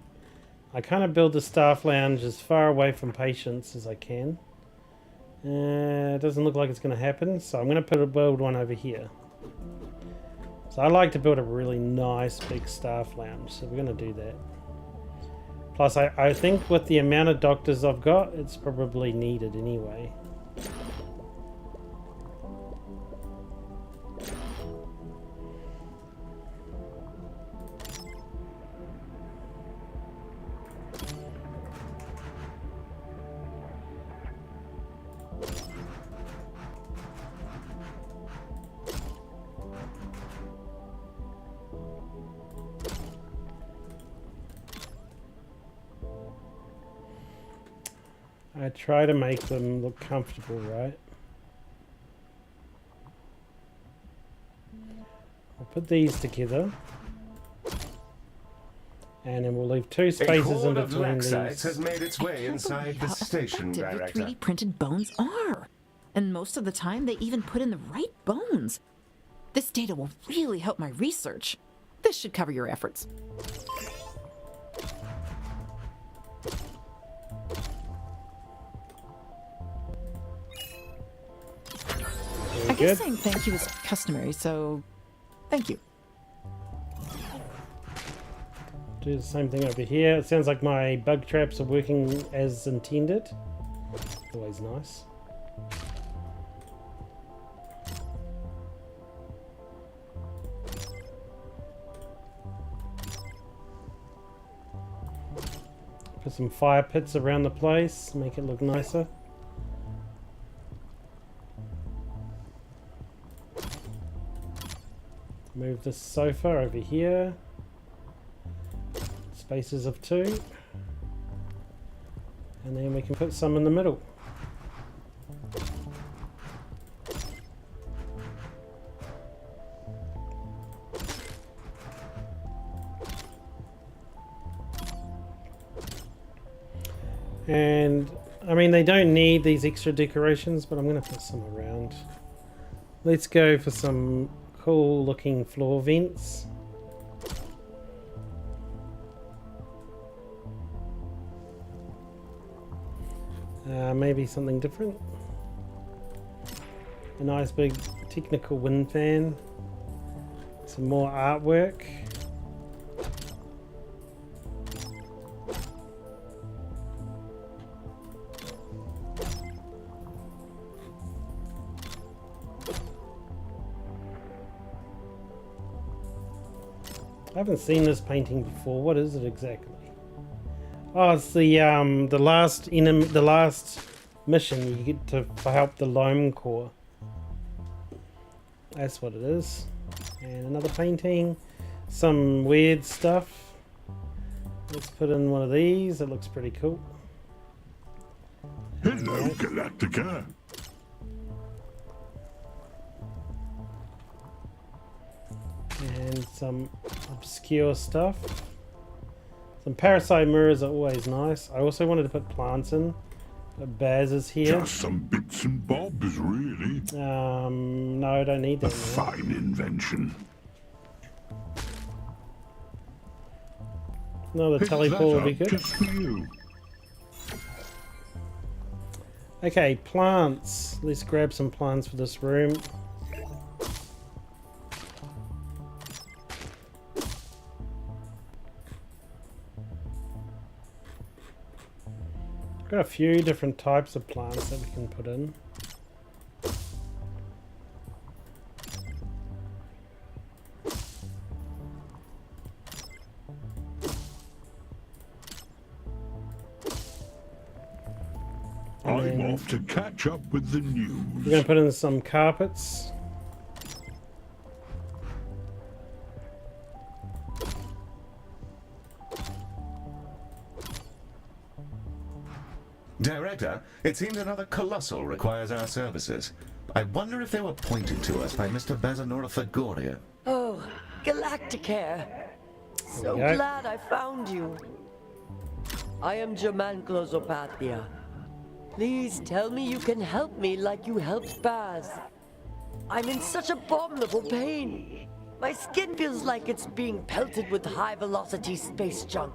S1: I kind of build the staff lounge as far away from patients as I can. It doesn't look like it's going to happen, so I'm going to build one over here. So I like to build a really nice big staff lounge, so we're going to do that. Plus, I think with the amount of doctors I've got, it's probably needed anyway. I try to make them look comfortable, right? I'll put these together. And then we'll leave two spaces in between these.
S2: Has made its way inside the station,
S11: How effective
S2: Director.
S11: the 3D printed bones are. And most of the time, they even put in the right bones. This data will really help my research. This should cover your efforts. I guess saying thank you is customary, so thank you.
S1: Do the same thing over here. It sounds like my bug traps are working as intended. Always nice. Put some fire pits around the place, make it look nicer. Move this sofa over here. Spaces of 2. And then we can put some in the middle. And I mean, they don't need these extra decorations, but I'm going to put some around. Let's go for some cool looking floor vents. Maybe something different. A nice big technical wind fan. Some more artwork. I haven't seen this painting before. What is it exactly? Oh, it's the last enemy, the last mission you get to help the Loam Corps. That's what it is. And another painting, some weird stuff. Let's put in one of these. It looks pretty cool.
S5: Hello, Galacticare.
S1: And some obscure stuff. Some parasite mirrors are always nice. I also wanted to put plants in, but Baz is here.
S5: Just some bits and bobs, really.
S1: No, I don't need that.
S5: A fine invention.
S1: No, the teleport would be good.
S5: Just for you.
S1: Okay, plants. Let's grab some plants for this room. Got a few different types of plants that we can put in.
S5: I'm off to catch up with the news.
S1: We're going to put in some carpets.
S2: Director, it seems another colossal requires our services. I wonder if they were pointed to us by Mr. Bazanora Thagoria.
S8: Oh, Galacticare. So glad I found you. I am German Glozopathia. Please tell me you can help me like you helped Baz. I'm in such abominable pain. My skin feels like it's being pelted with high-velocity space junk.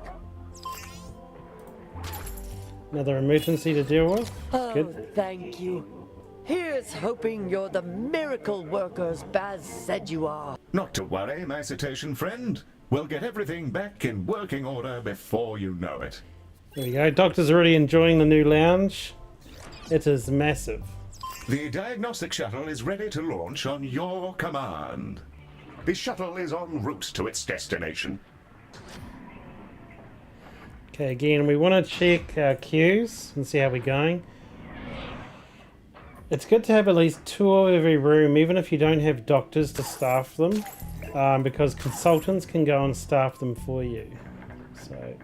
S1: Another emergency to deal with.
S8: Oh,
S1: Good.
S8: thank you. Here's hoping you're the miracle workers Baz said you are.
S2: Not to worry, my cetacean friend. We'll get everything back in working order before you know it.
S1: There we go. Doctor's already enjoying the new lounge. It is massive.
S2: The diagnostic shuttle is ready to launch on your command. The shuttle is en route to its destination.
S1: Okay, again, we want to check our queues and see how we're going. It's good to have at least 2 of every room, even if you don't have doctors to staff them, because consultants can go and staff them for you. So,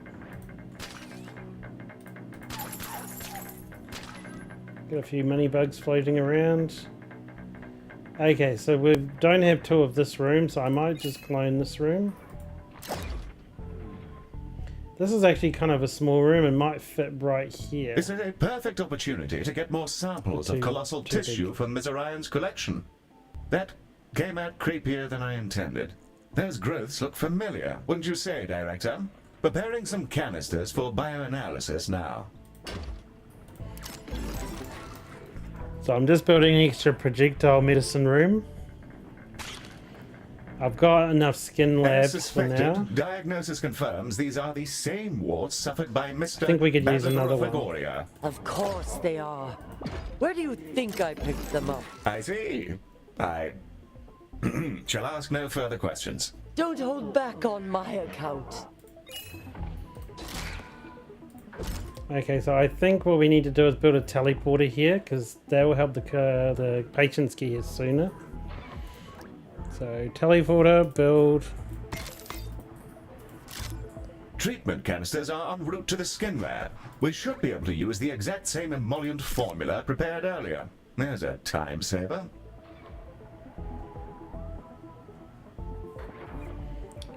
S1: got a few mini bugs floating around. Okay, so we don't have 2 of this room, so I might just clone this room. This is actually kind of a small room and might fit right here.
S2: This is a perfect opportunity to get more samples of colossal tissue from Mizorian's collection. That came out creepier than I intended. Those growths look familiar, wouldn't you say, Director? Preparing some canisters for bioanalysis now.
S1: So I'm just building an extra projectile medicine room. I've got enough skin
S2: As
S1: labs for
S2: suspected,
S1: now.
S2: diagnosis confirms these are the same warts suffered by Mr.
S1: I think we could use another one.
S2: Basilophagoria.
S8: Of course they are. Where do you think I picked them up?
S2: I see. I shall ask no further questions.
S8: Don't hold back on my account.
S1: Okay, so I think what we need to do is build a teleporter here, because that will help the patients get here sooner. So teleporter, build.
S2: Treatment canisters are en route to the skin lab. We should be able to use the exact same emollient formula prepared earlier. There's a time saver.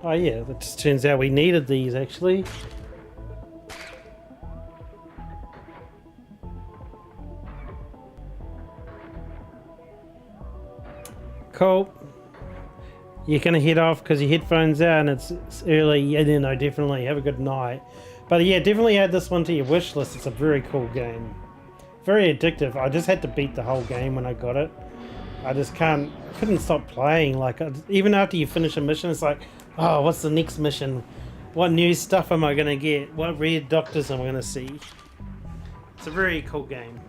S1: Oh yeah, that just turns out we needed these actually. Cool. You're gonna head off because your headphones out and it's early. Yeah, no, definitely. Have a good night. But yeah, definitely add this one to your wish list. It's a very cool game. Very addictive. I just had to beat the whole game when I got it. I just couldn't stop playing. Like, even after you finish a mission, it's like, oh, what's the next mission? What new stuff am I gonna get? What weird doctors am I gonna see? It's a very cool game.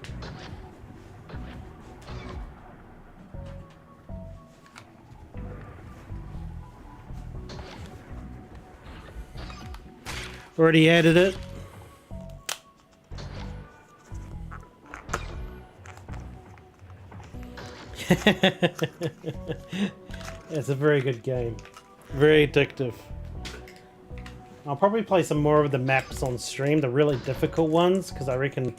S1: Already added it. It's a very good game. Very addictive. I'll probably play some more of the maps on stream, the really difficult ones, because I reckon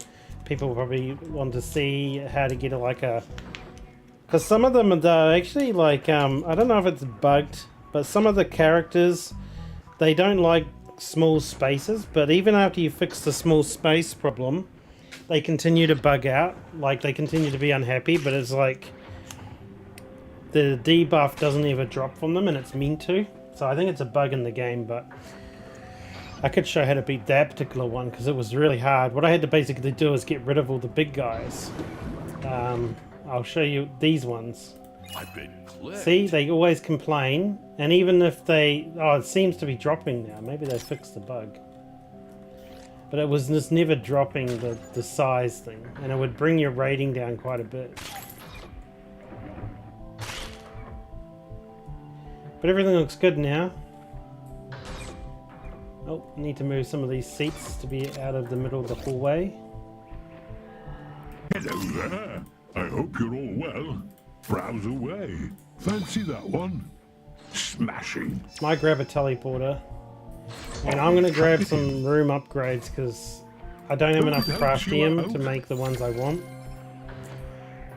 S1: people probably want to see how to get like a... Because some of them are actually like, I don't know if it's bugged, but some of the characters, they don't like small spaces, but even after you fix the small space problem, they continue to bug out. Like, they continue to be unhappy, but it's like the debuff doesn't ever drop from them, and it's meant to. So I think it's a bug in the game, but I could show how to beat that particular one because it was really hard. What I had to basically do is get rid of all the big guys. I'll show you these ones.
S10: I've been clipped.
S1: See, they always complain, and even if they... Oh, it seems to be dropping now. Maybe they fixed the bug. But it was just never dropping the size thing, and it would bring your rating down quite a bit. But everything looks good now. Oh, need to move some of these seats to be out of the middle of the hallway.
S5: Hello there. I hope you're all well. Browse away. Fancy that one? Smashing.
S1: Might grab a teleporter. And I'm going to grab some room upgrades because I don't have enough craftium to make the ones I want.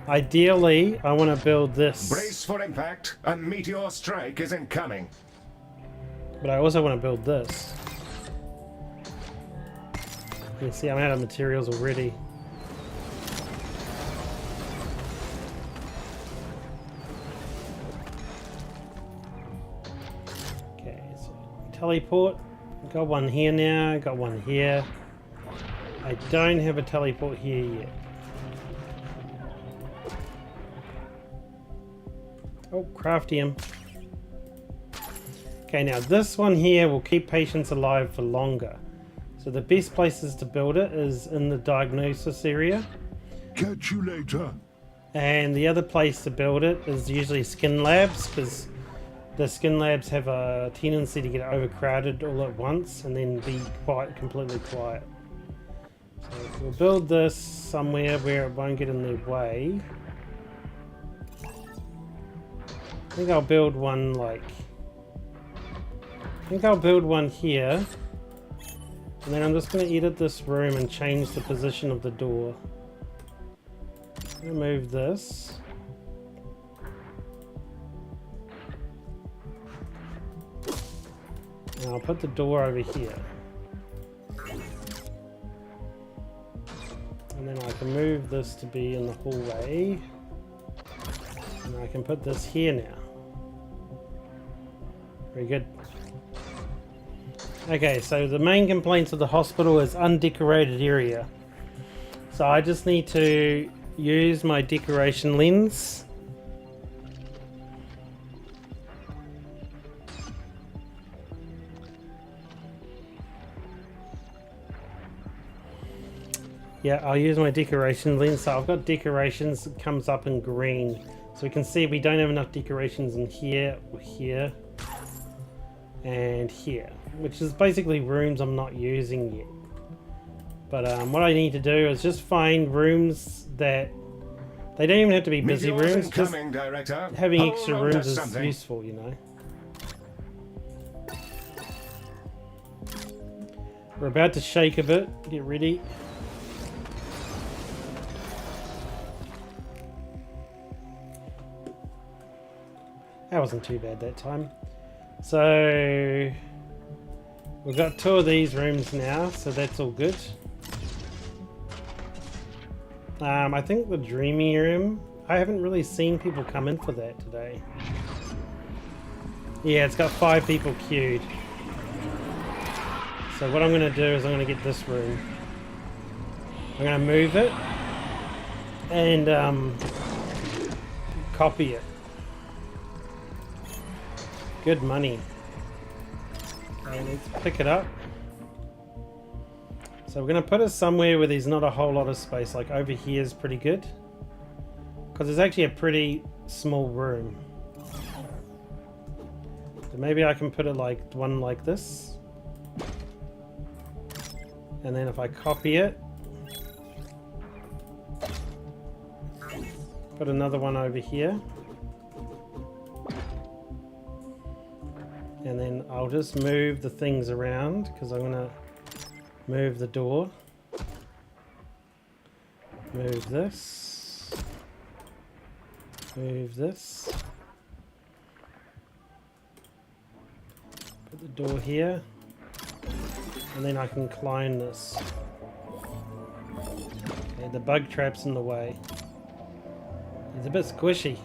S1: Ideally, I want to build this.
S2: Brace for impact. A meteor strike is incoming.
S1: But I also want to build this. You see, I'm out of materials already. Okay, so teleport. Got one here now, got one here. I don't have a teleport here yet. Oh, craftium. Okay, now this one here will keep patients alive for longer. So the best places to build it is in the diagnosis area.
S5: Catch you later.
S1: And the other place to build it is usually skin labs, because the skin labs have a tendency to get overcrowded all at once and then be completely quiet. So we'll build this somewhere where it won't get in their way. I think I'll build one here. And then I'm just going to edit this room and change the position of the door. Remove this. And I'll put the door over here. And then I can move this to be in the hallway. And I can put this here now. Very good. Okay, so the main complaints of the hospital is undecorated area. So I just need to use my decoration lens. Yeah, I'll use my decoration lens. So I've got decorations, it comes up in green. So we can see we don't have enough decorations in here, or here, and here. Which is basically rooms I'm not using yet. But what I need to do is just find rooms that... They don't even have to be busy rooms, just
S2: Director.
S1: having
S2: Hold
S1: extra
S2: on to
S1: rooms is
S2: something.
S1: useful, you know. We're about to shake a bit, get ready. That wasn't too bad that time. So we've got 2 of these rooms now, so that's all good. I think the dreamy room, I haven't really seen people come in for that today. Yeah, it's got 5 people queued. So what I'm going to do is I'm going to get this room. I'm going to move it and copy it. Good money. Okay, let's pick it up. So we're going to put it somewhere where there's not a whole lot of space, like over here is pretty good. Because it's actually a pretty small room. So maybe I can put it like one like this. And then if I copy it, put another one over here. And then I'll just move the things around because I'm going to move the door. Move this. Move this. Put the door here. And then I can clone this. Okay, the bug trap's in the way. It's a bit squishy.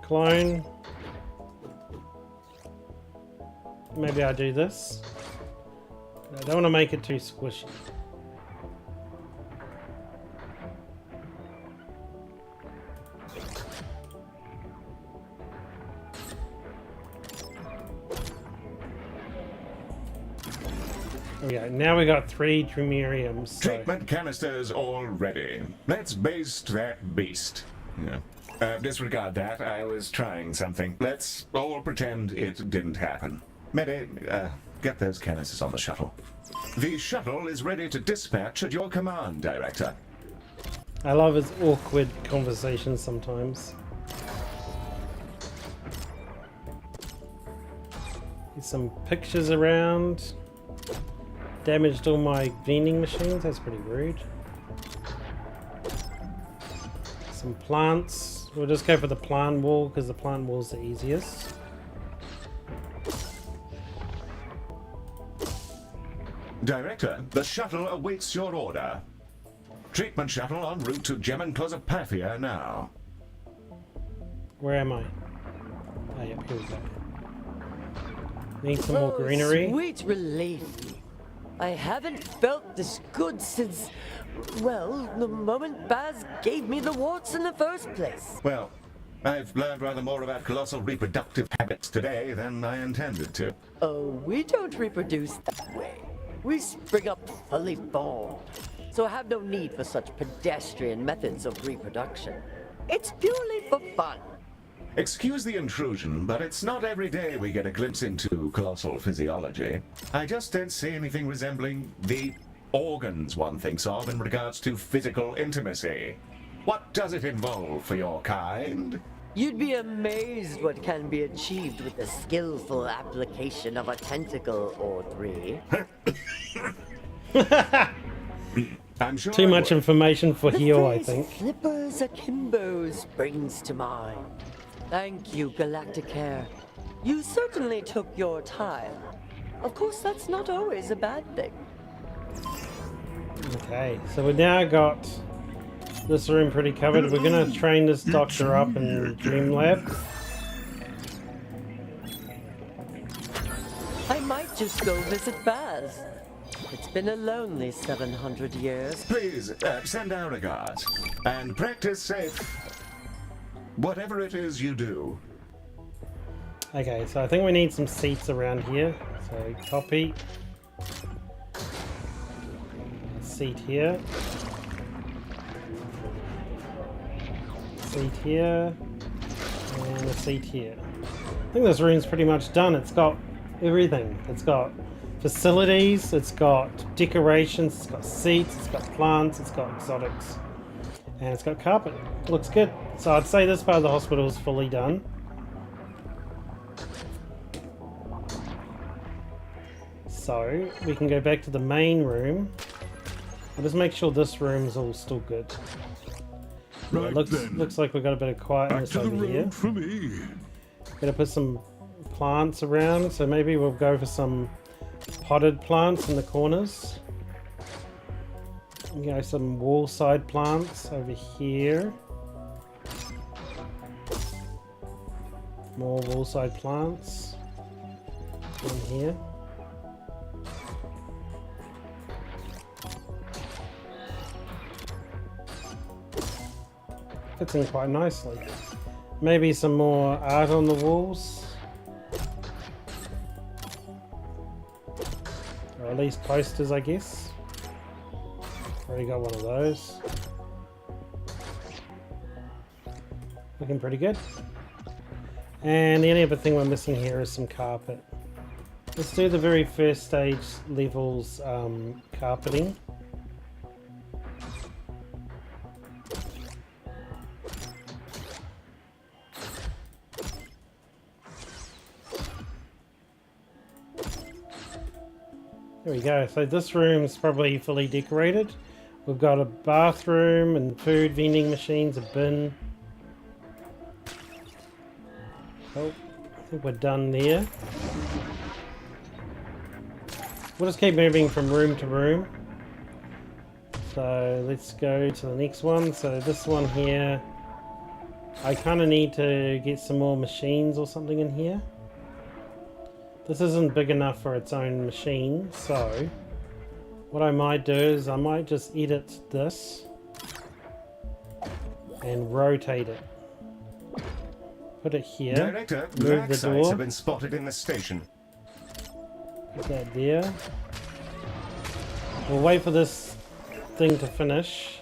S1: Clone. Maybe I do this. I don't want to make it too squishy. There we go. Now we got 3 Dreameriums. So.
S2: Treatment canisters all ready. Let's baste that beast. Yeah. Disregard that. I was trying something. Let's all pretend it didn't happen. Medi, get those canisters on the shuttle. The shuttle is ready to dispatch at your command, Director.
S1: I love his awkward conversations sometimes. There's some pictures around. Damaged all my vending machines. That's pretty rude. Some plants. We'll just go for the plant wall because the plant wall's the easiest.
S2: Director, the shuttle awaits your order. Treatment shuttle en route to Gemenclosopathia now.
S1: Where am I? Oh, yep, here we go. Need some more greenery.
S8: Sweet relief. I haven't felt this good since, well, the moment Baz gave me the warts in the first place.
S2: Well, I've learned rather more about colossal reproductive habits today than I intended to.
S8: Oh, we don't reproduce that way. We spring up fully formed, so I have no need for such pedestrian methods of reproduction. It's purely for fun.
S2: Excuse the intrusion, but it's not every day we get a glimpse into colossal physiology. I just don't see anything resembling the organs one thinks of in regards to physical intimacy. What does it involve for your kind?
S8: You'd be amazed what can be achieved with the skillful application of a tentacle or 3.
S2: I'm sure
S1: Too much information for
S8: The
S1: Hio, I
S8: phrase
S1: think.
S8: flippers akimbo springs to mind. Thank you, Galacticare. You certainly took your time. Of course, that's not always a bad thing.
S1: Okay, so we've now got this room pretty covered. We're going to train this doctor up in Dream Lab.
S8: I might just go visit Baz. It's been a lonely 700 years.
S2: Please, send our regards. And practice safe. Whatever it is you do.
S1: Okay, so I think we need some seats around here. So copy. A seat here. Seat here. And a seat here. I think this room's pretty much done. It's got everything. It's got facilities, it's got decorations, it's got seats, it's got plants, it's got exotics, and it's got carpet. It looks good. So I'd say this part of the hospital is fully done. So we can go back to the main room. I'll just make sure this room's all still good. Yeah,
S5: Right
S1: looks like we've got a bit of
S5: Back
S1: quietness
S5: to the
S1: over here.
S5: road for me.
S1: Gonna put some plants around, so maybe we'll go for some potted plants in the corners. You know, some wall side plants over here. More wall side plants in here. Fits in quite nicely. Maybe some more art on the walls. Or at least posters, I guess. Already got one of those. Looking pretty good. And the only other thing we're missing here is some carpet. Let's do the very first stage levels carpeting. There we go. So this room's probably fully decorated. We've got a bathroom and food vending machines, a bin. Oh, I think we're done there. We'll just keep moving from room to room. So let's go to the next one. So this one here, I kind of need to get some more machines or something in here. This isn't big enough for its own machine, so what I might do is I might just edit this and rotate it. Put it here.
S2: Director,
S1: Move
S2: black
S1: the
S2: sites
S1: door.
S2: have been spotted in the station.
S1: Put that there. We'll wait for this thing to finish.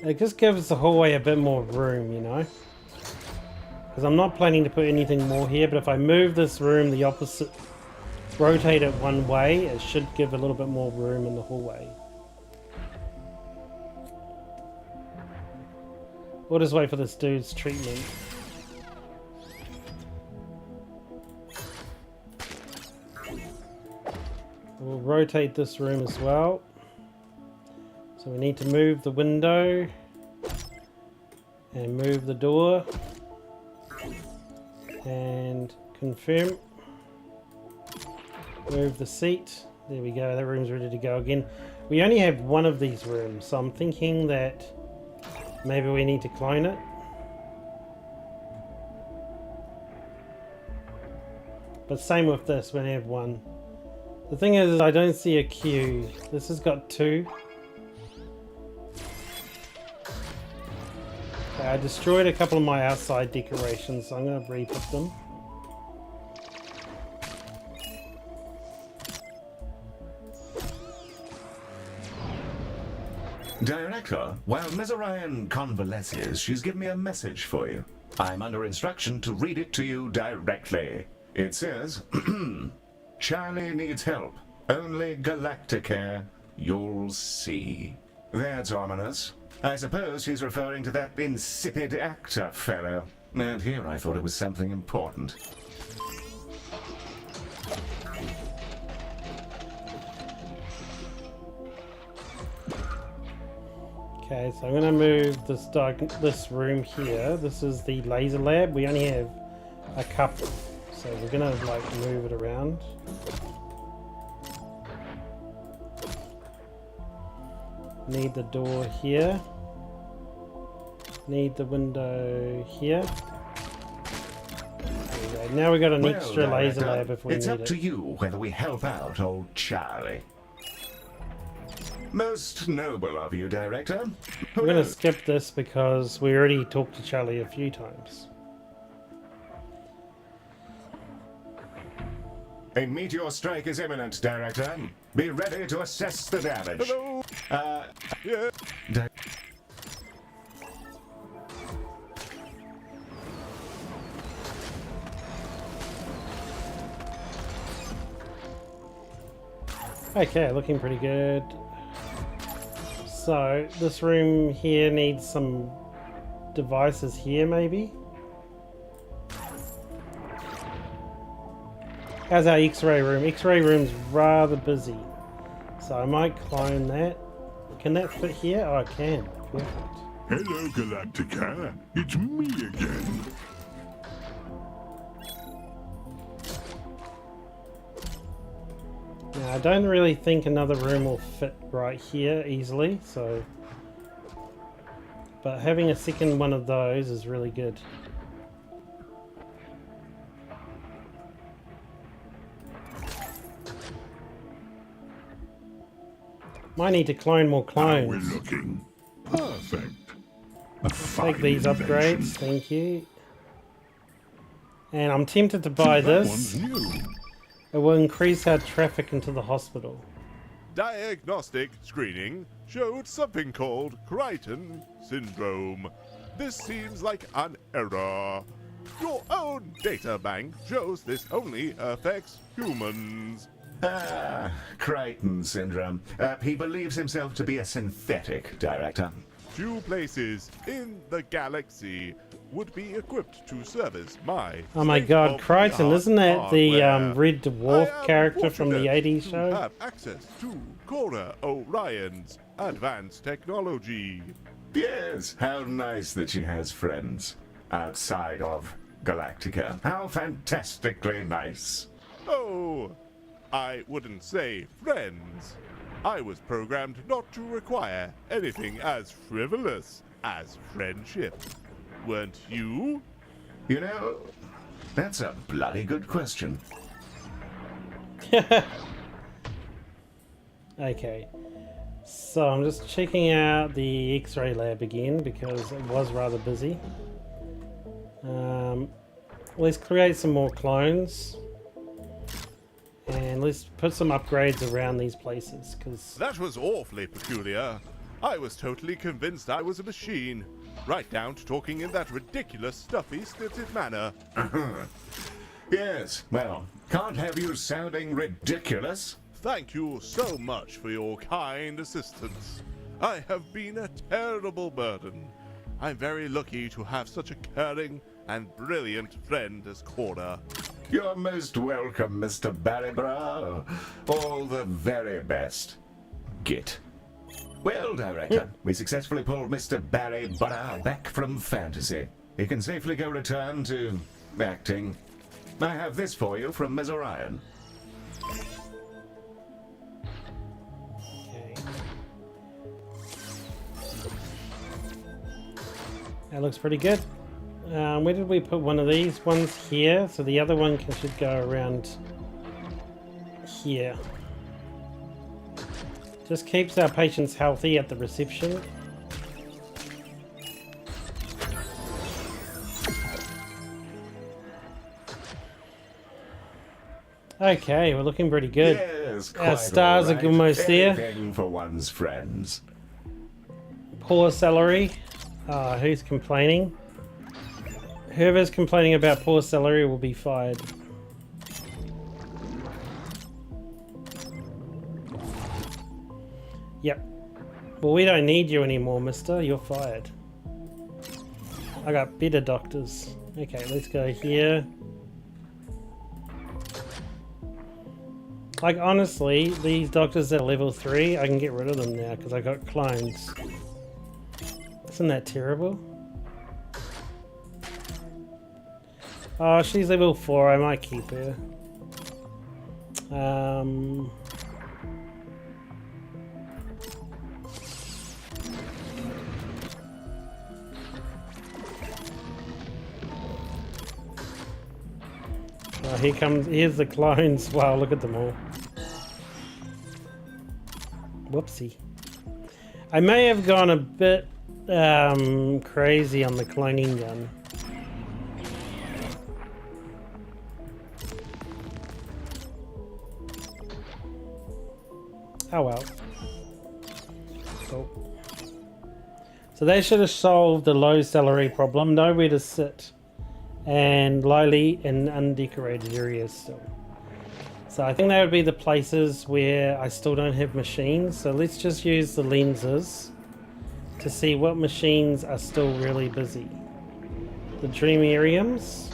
S1: It just gives the hallway a bit more room, you know? Because I'm not planning to put anything more here, but if I move this room the opposite, rotate it one way, it should give a little bit more room in the hallway. We'll just wait for this dude's treatment. We'll rotate this room as well. So we need to move the window and move the door and confirm. Move the seat. There we go, that room's ready to go again. We only have one of these rooms, so I'm thinking that maybe we need to clone it. But same with this, we only have one. The thing is, I don't see a queue. This has got two. Okay, I destroyed a couple of my outside decorations, so I'm going to re-put them.
S2: Director, while Ms. Orion convalesces, she's given me a message for you. I'm under instruction to read it to you directly. It says, Charlie needs help. Only Galacticare. You'll see. That's ominous. I suppose she's referring to that insipid actor fellow. And here I thought it was something important.
S1: Okay, so I'm going to move this room here. This is the laser lab. We only have a couple, so we're going to like move it around. Need the door here. Need the window here. There we go. Now we've got an extra laser lab if we
S2: it's
S1: need
S2: up
S1: it.
S2: to you whether we help out old Charlie. Most noble of you, Director.
S1: I'm going to skip this because we already talked to Charlie a few times.
S2: A meteor strike is imminent, Director. Be ready to assess the damage.
S4: Hello? Yeah.
S1: Okay, looking pretty good. So, this room here needs some devices here, maybe? How's our X-ray room? X-ray room's rather busy. So I might clone that. Can that fit here? Oh, it can. Perfect.
S5: Hello, Galacticare. It's me again.
S1: Now, I don't really think another room will fit right here easily, so... But having a second one of those is really good. Might need to clone more clones.
S5: How we're looking. Perfect. A
S1: Take
S5: fine
S1: these
S5: invention.
S1: upgrades, thank you. And I'm tempted to buy
S5: That
S1: this.
S5: one's new.
S1: It will increase our traffic into the hospital.
S4: Diagnostic screening showed something called Crichton syndrome. This seems like an error. Your own data bank shows this only affects humans.
S2: Crichton syndrome. He believes himself to be a synthetic, Director.
S4: Few places in the galaxy would be equipped to service my...
S1: Oh my god, Crichton, isn't that the
S4: hardware.
S1: Red Dwarf
S4: I am
S1: character from the
S4: fortunate
S1: 80s
S4: to
S1: show?
S4: have access to Cora Orion's advanced technology.
S2: Yes, how nice that she has friends outside of Galactica. How fantastically nice.
S4: Oh, I wouldn't say friends. I was programmed not to require anything as frivolous as friendship. Weren't you?
S2: You know, that's a bloody good question.
S1: Okay. So I'm just checking the X-ray lab again because it was rather busy. Let's create some more clones. And let's put some upgrades around these places, because...
S4: That was awfully peculiar. I was totally convinced I was a machine. Right down to talking in that ridiculous, stuffy, stilted manner.
S2: Yes, well, can't have you sounding ridiculous.
S4: Thank you so much for your kind assistance. I have been a terrible burden. I'm very lucky to have such a caring and brilliant friend as Cora.
S2: You're most welcome, Mr. Barrybrow. All the very best. Git. Well, Director, we successfully pulled Mr. Barrybrow back from fantasy. He can safely go return to acting. I have this for you from Ms. Orion.
S1: Okay. That looks pretty good. Where did we put one of these? One's here, so the other one should go around here. Just keeps our patients healthy at the reception. Okay, we're looking pretty good.
S2: Yes,
S1: Our
S2: quite
S1: stars
S2: all right.
S1: are almost there.
S2: Anything for one's friends.
S1: Poor celery. Who's complaining? Whoever's complaining about poor celery will be fired. Yep. Well, we don't need you anymore, mister. You're fired. I got better doctors. Okay, let's go here. Like, honestly, these doctors at level 3, I can get rid of them now because I got clones. Isn't that terrible? Oh, she's level 4. I might keep her. Oh, here's the clones. Wow, look at them all. Whoopsie. I may have gone a bit crazy on the cloning gun. Oh well. Cool. So they should have solved the low salary problem. Nowhere to sit. And lowly and undecorated areas still. So I think that would be the places where I still don't have machines. So let's just use the lenses to see what machines are still really busy. The dreamariums.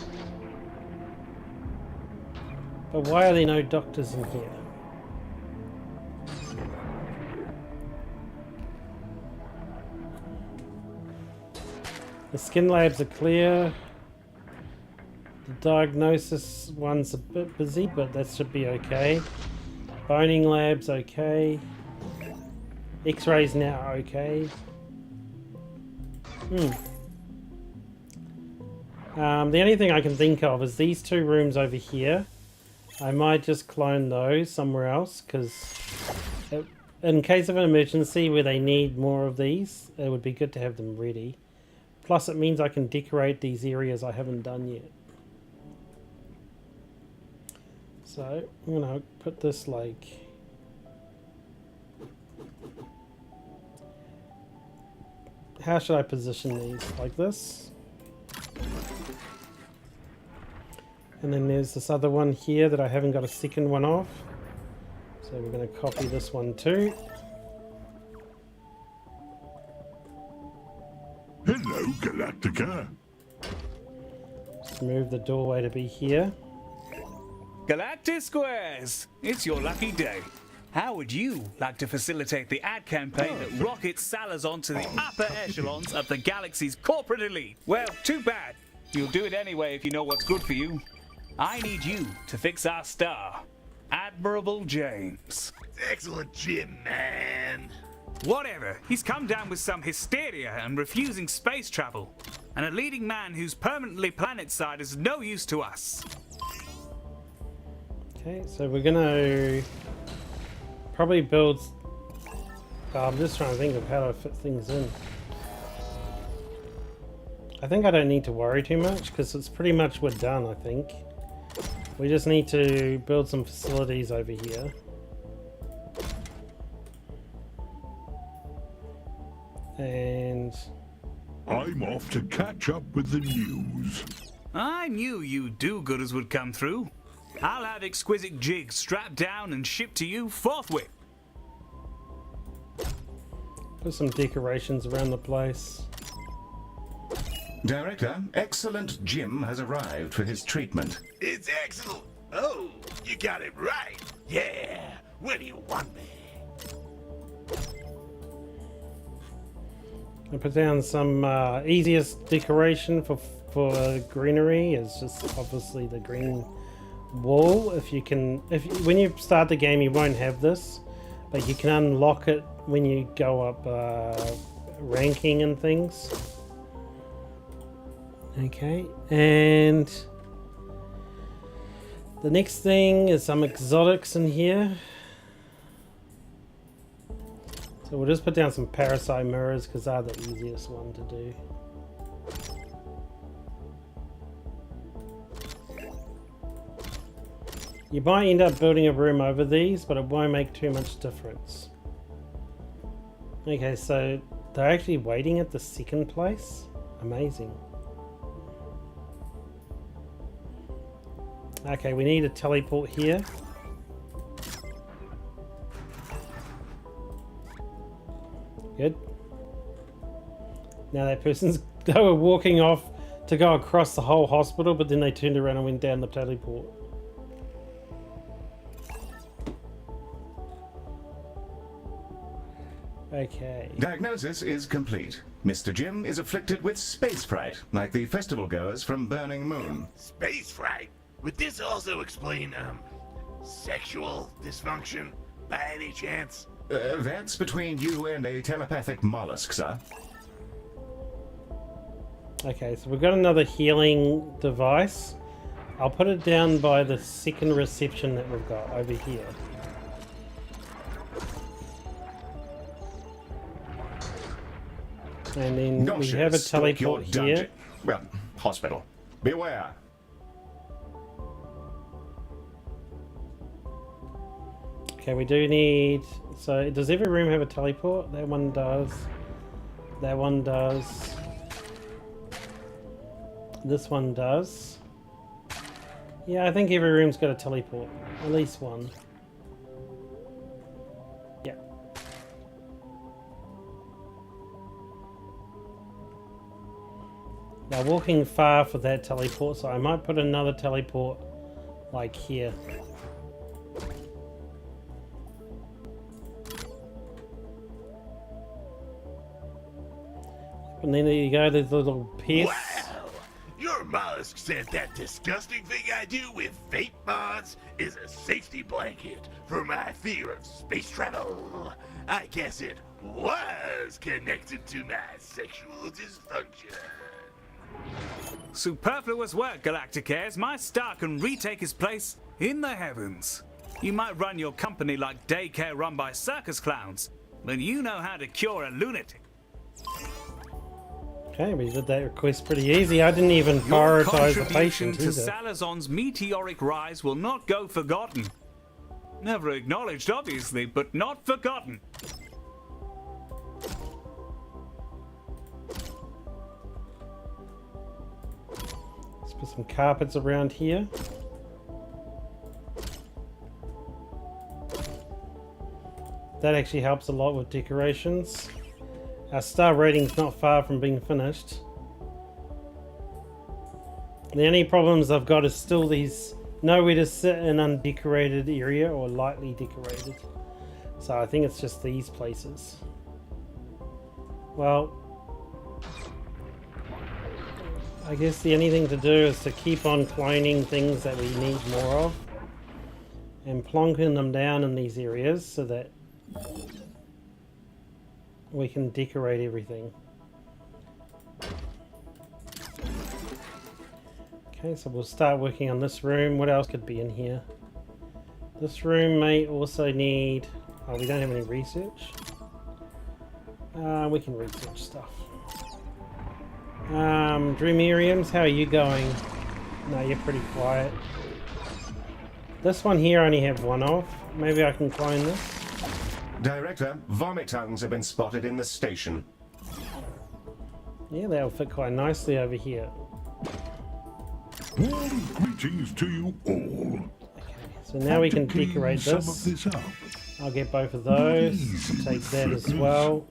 S1: But why are there no doctors in here? The skin labs are clear. The diagnosis one's a bit busy, but that should be okay. Boning lab's okay. X-rays now okay. The only thing I can think of is these two rooms over here. I might just clone those somewhere else, because in case of an emergency where they need more of these, it would be good to have them ready. Plus it means I can decorate these areas I haven't done yet. So I'm gonna put this like how should I position these? Like this? And then there's this other one here that I haven't got a second one of. So we're gonna copy this one too.
S5: Hello, Galactica.
S1: Just move the doorway to be here.
S6: Galactic Squares! It's your lucky day. How would you like to facilitate the ad campaign that rockets Salazar to the upper echelons of the galaxy's corporate elite? Well, too bad. You'll do it anyway if you know what's good for you. I need you to fix our star, Admirable James.
S4: Excellent Jim, man.
S6: Whatever. He's come down with some hysteria and refusing space travel. And a leading man who's permanently planet-side is no use to us.
S1: Okay, so we're gonna probably build. I'm just trying to think of how to fit things in. I think I don't need to worry too much because it's pretty much we're done, I think. We just need to build some facilities over here. And
S5: I'm off to catch up with the news.
S6: I knew you do-gooders would come through. I'll have exquisite jigs strapped down and shipped to you forthwith.
S1: put some decorations around the place.
S2: Director, excellent Jim has arrived for his treatment.
S4: It's excellent. Oh, you got it right. Yeah. Where do you want me?
S1: I put down some easiest decoration for greenery is just obviously the green wall. When you start the game, you won't have this, but you can unlock it when you go up ranking and things. Okay, and the next thing is some exotics in here. So we'll just put down some parasite mirrors because they're the easiest one to do. You might end up building a room over these, but it won't make too much difference. Okay, so they're actually waiting at the second place? Amazing. Okay, we need a teleport here. Good. Now that person's... They were walking off to go across the whole hospital, but then they turned around and went down the teleport. Okay.
S2: Diagnosis is complete. Mr. Jim is afflicted with space fright, like the festival goers from Burning Moon.
S4: Space fright? Would this also explain, sexual dysfunction, by any chance?
S2: That's between you and a telepathic mollusk, sir.
S1: Okay, so we've got another healing device. I'll put it down by the second reception that we've got over here. And then we have a teleport here.
S2: Well, hospital. Beware.
S1: Okay, we do need... So, does every room have a teleport? That one does. That one does. This one does. Yeah, I think every room's got a teleport. At least one. Yeah. They're walking far for that teleport, so I might put another teleport like here. And then there you go, there's a little piece.
S4: Wow! Your mollusk said that disgusting thing I do with fate mods is a safety blanket for my fear of space travel. I guess it was connected to my sexual dysfunction.
S6: Superfluous work, Galacticares. My star can retake his place in the heavens. You might run your company like daycare run by circus clowns, but you know how to cure a lunatic.
S1: Okay, we did that request pretty easy. I didn't even prioritize the patient
S6: to
S1: either.
S6: Salazar's meteoric rise will not go forgotten. Never acknowledged, obviously, but not forgotten.
S1: Let's put some carpets around here. That actually helps a lot with decorations. Our star rating's not far from being finished. The only problems I've got is still these nowhere to sit in undecorated area or lightly decorated. So I think it's just these places. Well, I guess the only thing to do is to keep on cloning things that we need more of and plonking them down in these areas so that we can decorate everything. Okay, so we'll start working on this room. What else could be in here? This room may also need... Oh, we don't have any research. We can research stuff. Dreamariums, how are you going? No, you're pretty quiet. This one here I only have one of. Maybe I can clone this.
S2: Director, vomit tongues have been spotted in the station.
S1: Yeah, they'll fit quite nicely over here.
S5: Warm greetings to you all.
S1: So now we can decorate this. I'll get both of those. Take that as well.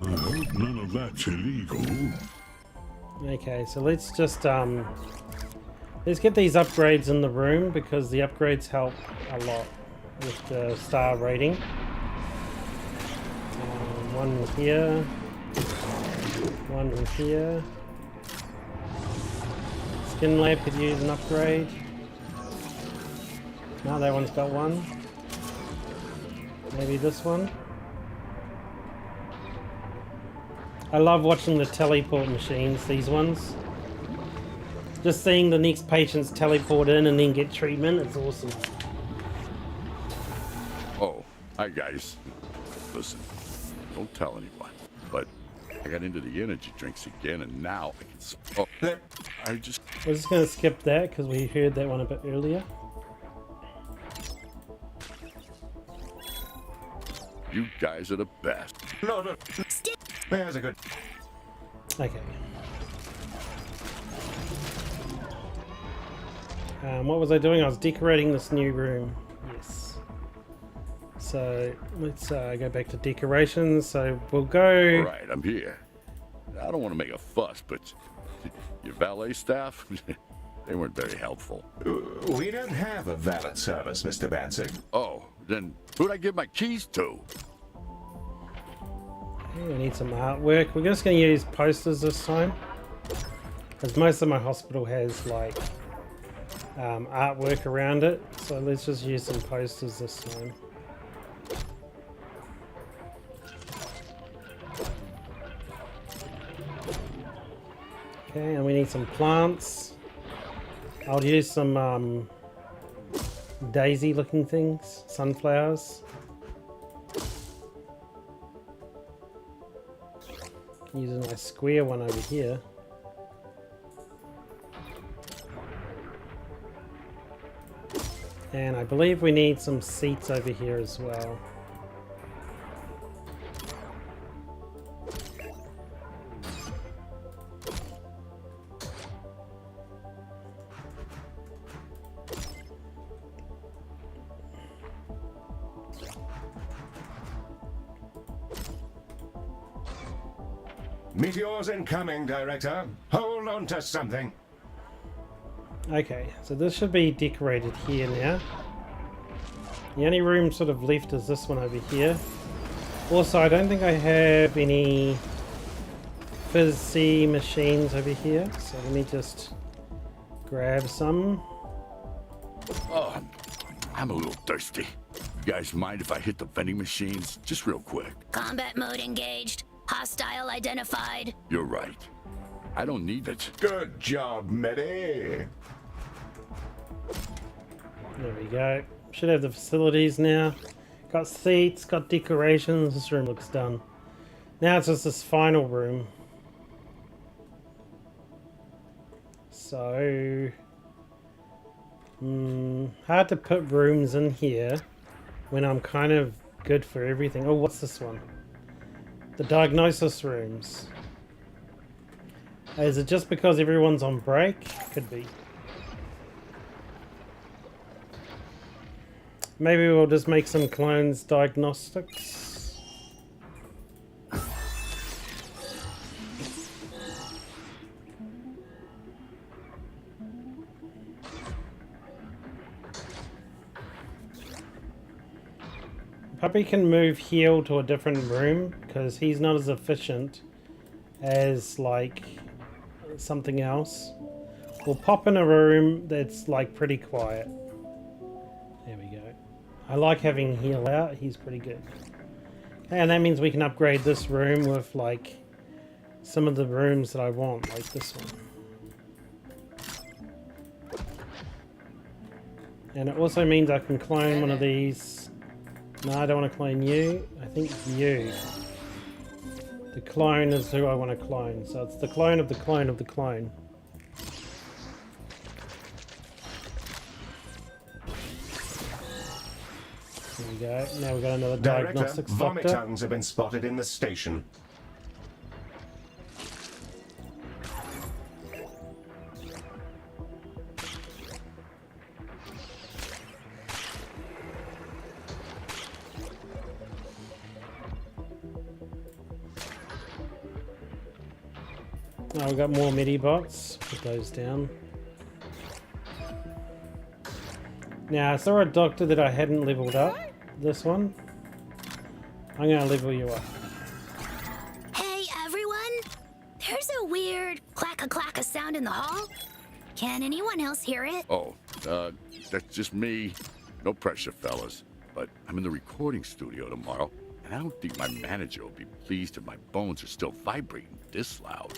S5: I hope none of that's illegal.
S1: Okay, so let's just let's get these upgrades in the room because the upgrades help a lot with the star rating. One here, one here. Skin lab could use an upgrade. No, that one's got one. Maybe this one. I love watching the teleport machines, these ones. Just seeing the next patients teleport in and then get treatment, it's awesome.
S10: Oh, hi guys. Listen, don't tell anyone, but I got into the energy drinks again and now I can... Oh, I just...
S1: We're just going to skip that because we heard that one a bit earlier.
S10: You guys are the best.
S2: No. There's a good...
S1: Okay. What was I doing? I was decorating this new room. Yes. So let's go back to decorations. So we'll go...
S10: Alright, I'm here. I don't want to make a fuss, but your valet staff, they weren't very helpful.
S2: We don't have a valet service, Mr. Bansig.
S10: Oh, then who'd I give my keys to?
S1: Okay, we need some artwork. We're just going to use posters this time. Because most of my hospital has like artwork around it. So let's just use some posters this time. Okay, and we need some plants. I'll use some daisy looking things, sunflowers. Use a nice square one over here. And I believe we need some seats over here as well.
S2: Meteors incoming, Director. Hold on to something.
S1: Okay, so this should be decorated here now. The only room sort of left is this one over here. Also, I don't think I have any fizzy machines over here, so let me just grab some.
S10: Oh, I'm a little thirsty. You guys mind if I hit the vending machines? Just real quick.
S9: Combat mode engaged. Hostile identified.
S10: You're right. I don't need it.
S2: Good job, Medi.
S1: There we go. Should have the facilities now. Got seats, got decorations. This room looks done. Now it's just this final room. So... hard to put rooms in here when I'm kind of good for everything. Oh, what's this one? The diagnosis rooms. Is it just because everyone's on break? Could be. Maybe we'll just make some clones diagnostics. Puppy can move Heal to a different room because he's not as efficient as like something else. We'll pop in a room that's like pretty quiet. There we go. I like having Heal out, he's pretty good. And that means we can upgrade this room with like some of the rooms that I want, like this one. And it also means I can clone one of these. No, I don't want to clone you. I think you. The clone is who I want to clone. So it's the clone of the clone of the clone. There we go. Now we've got another
S2: Director,
S1: diagnostics
S2: vomit
S1: doctor.
S2: tongues have been spotted in the station.
S1: Oh, we've got more MIDI bots. Put those down. Now, I saw a doctor that I hadn't leveled up. This one. I'm going to level you up.
S9: Hey, everyone! There's a weird clack-a-clack-a sound in the hall. Can anyone else hear it?
S10: Oh, that's just me. No pressure, fellas. But I'm in the recording studio tomorrow, and I don't think my manager will be pleased if my bones are still vibrating this loud.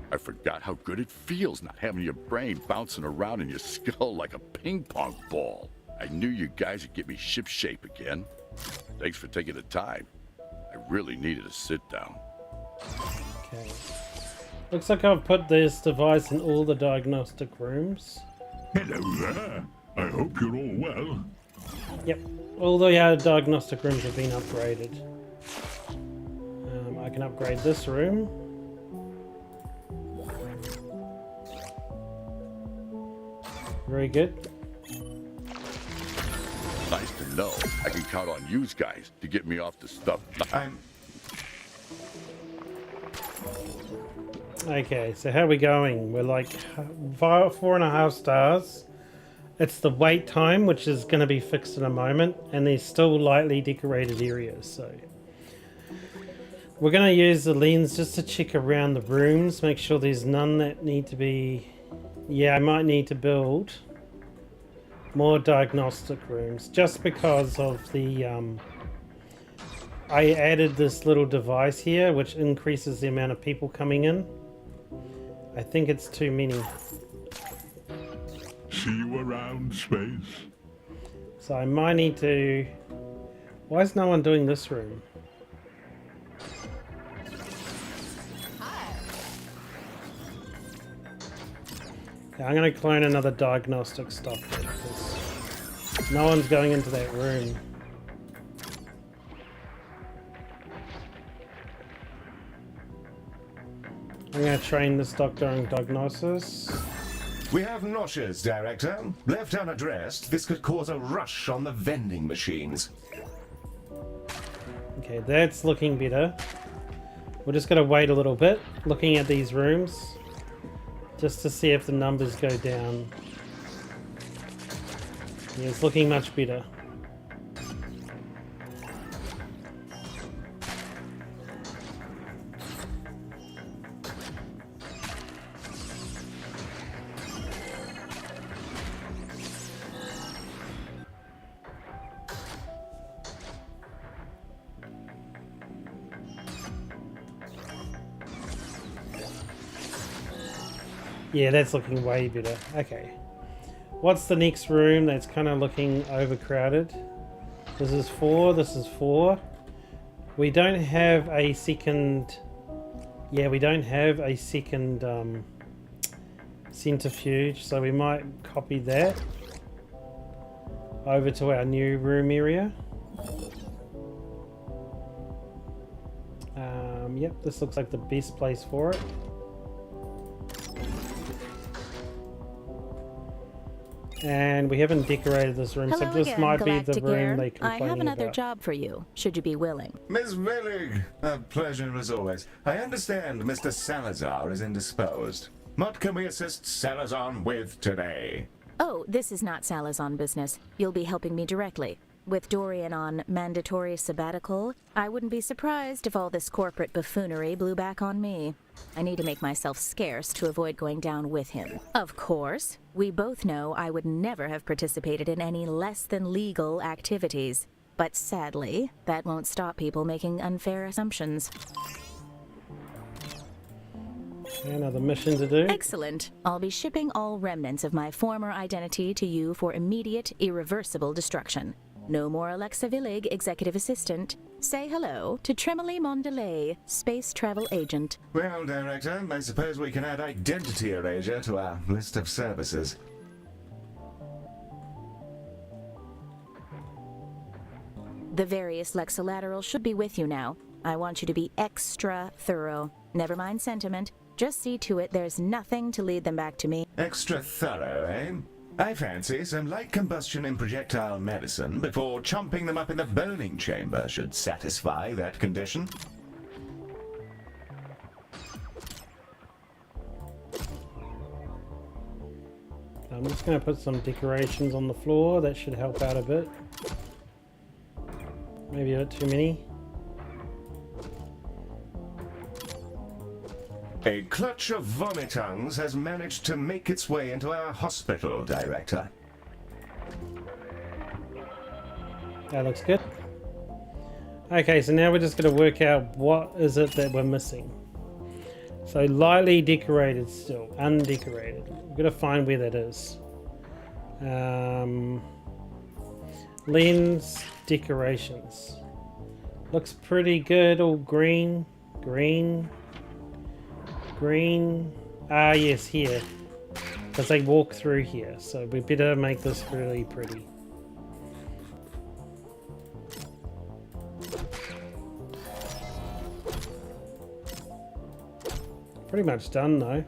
S10: I forgot how good it feels not having your brain bouncing around in your skull like a ping pong ball. I knew you guys would get me ship-shape again. Thanks for taking the time. I really needed a sit-down.
S1: Okay. Looks like I've put this device in all the diagnostic rooms.
S5: Hello there. I hope you're all well.
S1: Yep. All the diagnostic rooms have been upgraded. I can upgrade this room. Very good.
S10: Nice to know. I can count on you guys to get me off the stuff.
S1: Okay, so how are we going? We're like 4.5 stars. It's the wait time, which is going to be fixed in a moment, and there's still lightly decorated areas, so... We're going to use the lens just to check around the rooms, make sure there's none that need to be... Yeah, I might need to build more diagnostic rooms, just because of the... I added this little device here, which increases the amount of people coming in. I think it's too many.
S5: See you around, Space.
S1: So I might need to... Why is no one doing this room? Yeah, I'm going to clone another diagnostic stuff there, because No one's going into that room. I'm going to train this doctor on diagnosis.
S2: We have nauseas, Director. Left unaddressed, this could cause a rush on the vending machines.
S1: Okay, that's looking better. We're just going to wait a little bit, looking at these rooms, just to see if the numbers go down. Yeah, it's looking much better. Yeah, that's looking way better. Okay. What's the next room that's kind of looking overcrowded? This is 4, this is 4. We don't have a second... Yeah, we don't have a second centrifuge, so we might copy that over to our new room area. Yep, this looks like the best place for it. And we haven't decorated this room,
S7: Hello
S1: so this
S7: again,
S1: might be the room
S7: Galacticare.
S1: they
S7: I
S1: complain
S7: have another
S1: about.
S7: job for you, should you be willing.
S2: Miss Willig, a pleasure as always. I understand Mr. Salazar is indisposed. What can we assist Salazar with today?
S7: Oh, this is not Salazar business. You'll be helping me directly. With Dorian on mandatory sabbatical, I wouldn't be surprised if all this corporate buffoonery blew back on me. I need to make myself scarce to avoid going down with him. Of course, we both know I would never have participated in any less than legal activities. But sadly, that won't stop people making unfair assumptions.
S1: Another mission to do.
S7: Excellent. I'll be shipping all remnants of my former identity to you for immediate, irreversible destruction. No more Alexa Villig, Executive Assistant. Say hello to Tremoli Mondelez, Space Travel Agent.
S2: Well, Director, I suppose we can add identity erasure to our list of services.
S7: The various Lexolaterals should be with you now. I want you to be extra thorough. Never mind sentiment. Just see to it there's nothing to lead them back to me.
S2: Extra thorough, eh? I fancy some light combustion in projectile medicine before chomping them up in the burning chamber should satisfy that condition.
S1: I'm just going to put some decorations on the floor. That should help out a bit. Maybe a bit too many.
S2: A clutch of vomitungs has managed to make its way into our hospital, Director.
S1: That looks good. Okay, so now we're just going to work out what is it that we're missing. So lightly decorated still, undecorated. We're going to find where that is. Lens decorations. Looks pretty good, all green, green. Green. Ah, yes, here. Because they walk through here, so we better make this really pretty. Pretty much done, though.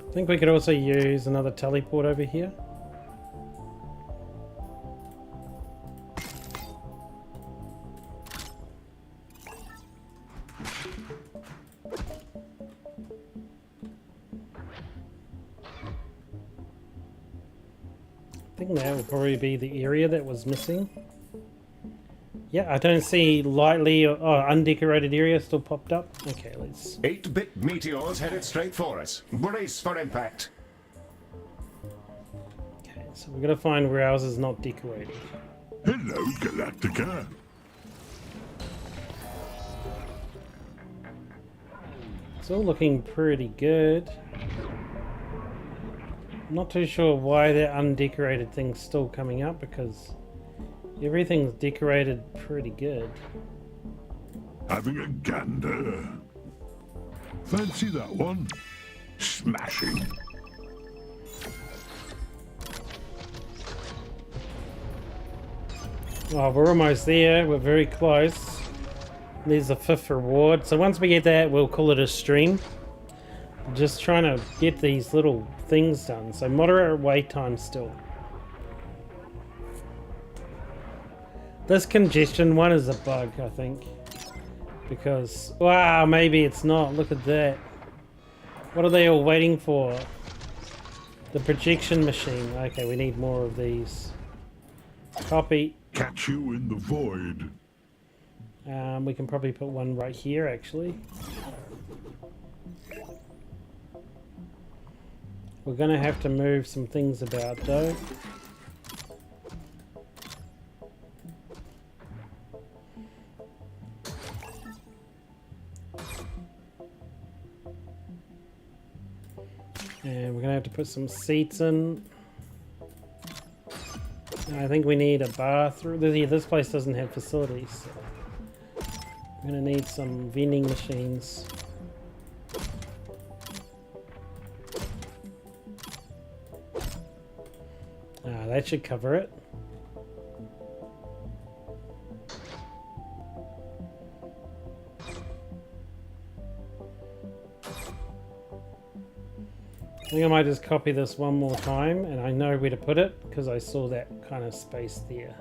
S1: I think we could also use another teleport over here. I think that will probably be the area that was missing. Yeah, I don't see lightly or undecorated area still popped up. Okay, let's...
S2: 8-bit meteors headed straight for us. Brace for impact.
S1: Okay, so we're gonna find where ours is not decorated.
S5: Hello, Galactica.
S1: It's all looking pretty good. I'm not too sure why that undecorated thing's still coming up, because everything's decorated pretty good.
S5: Having a gander. Fancy that one? Smashing.
S1: Oh, we're almost there. We're very close. There's the 5th reward. So once we get that, we'll call it a stream. Just trying to get these little things done. So moderate wait time still. This congestion one is a bug, I think. Because, wow, maybe it's not. Look at that. What are they all waiting for? The projection machine. Okay, we need more of these. Copy.
S5: Catch you in the void.
S1: We can probably put one right here, actually. We're gonna have to move some things about, though. And we're gonna have to put some seats in. I think we need a bathroom. This place doesn't have facilities. So we're gonna need some vending machines. That should cover it. I think I might just copy this one more time, and I know where to put it because I saw that kind of space there.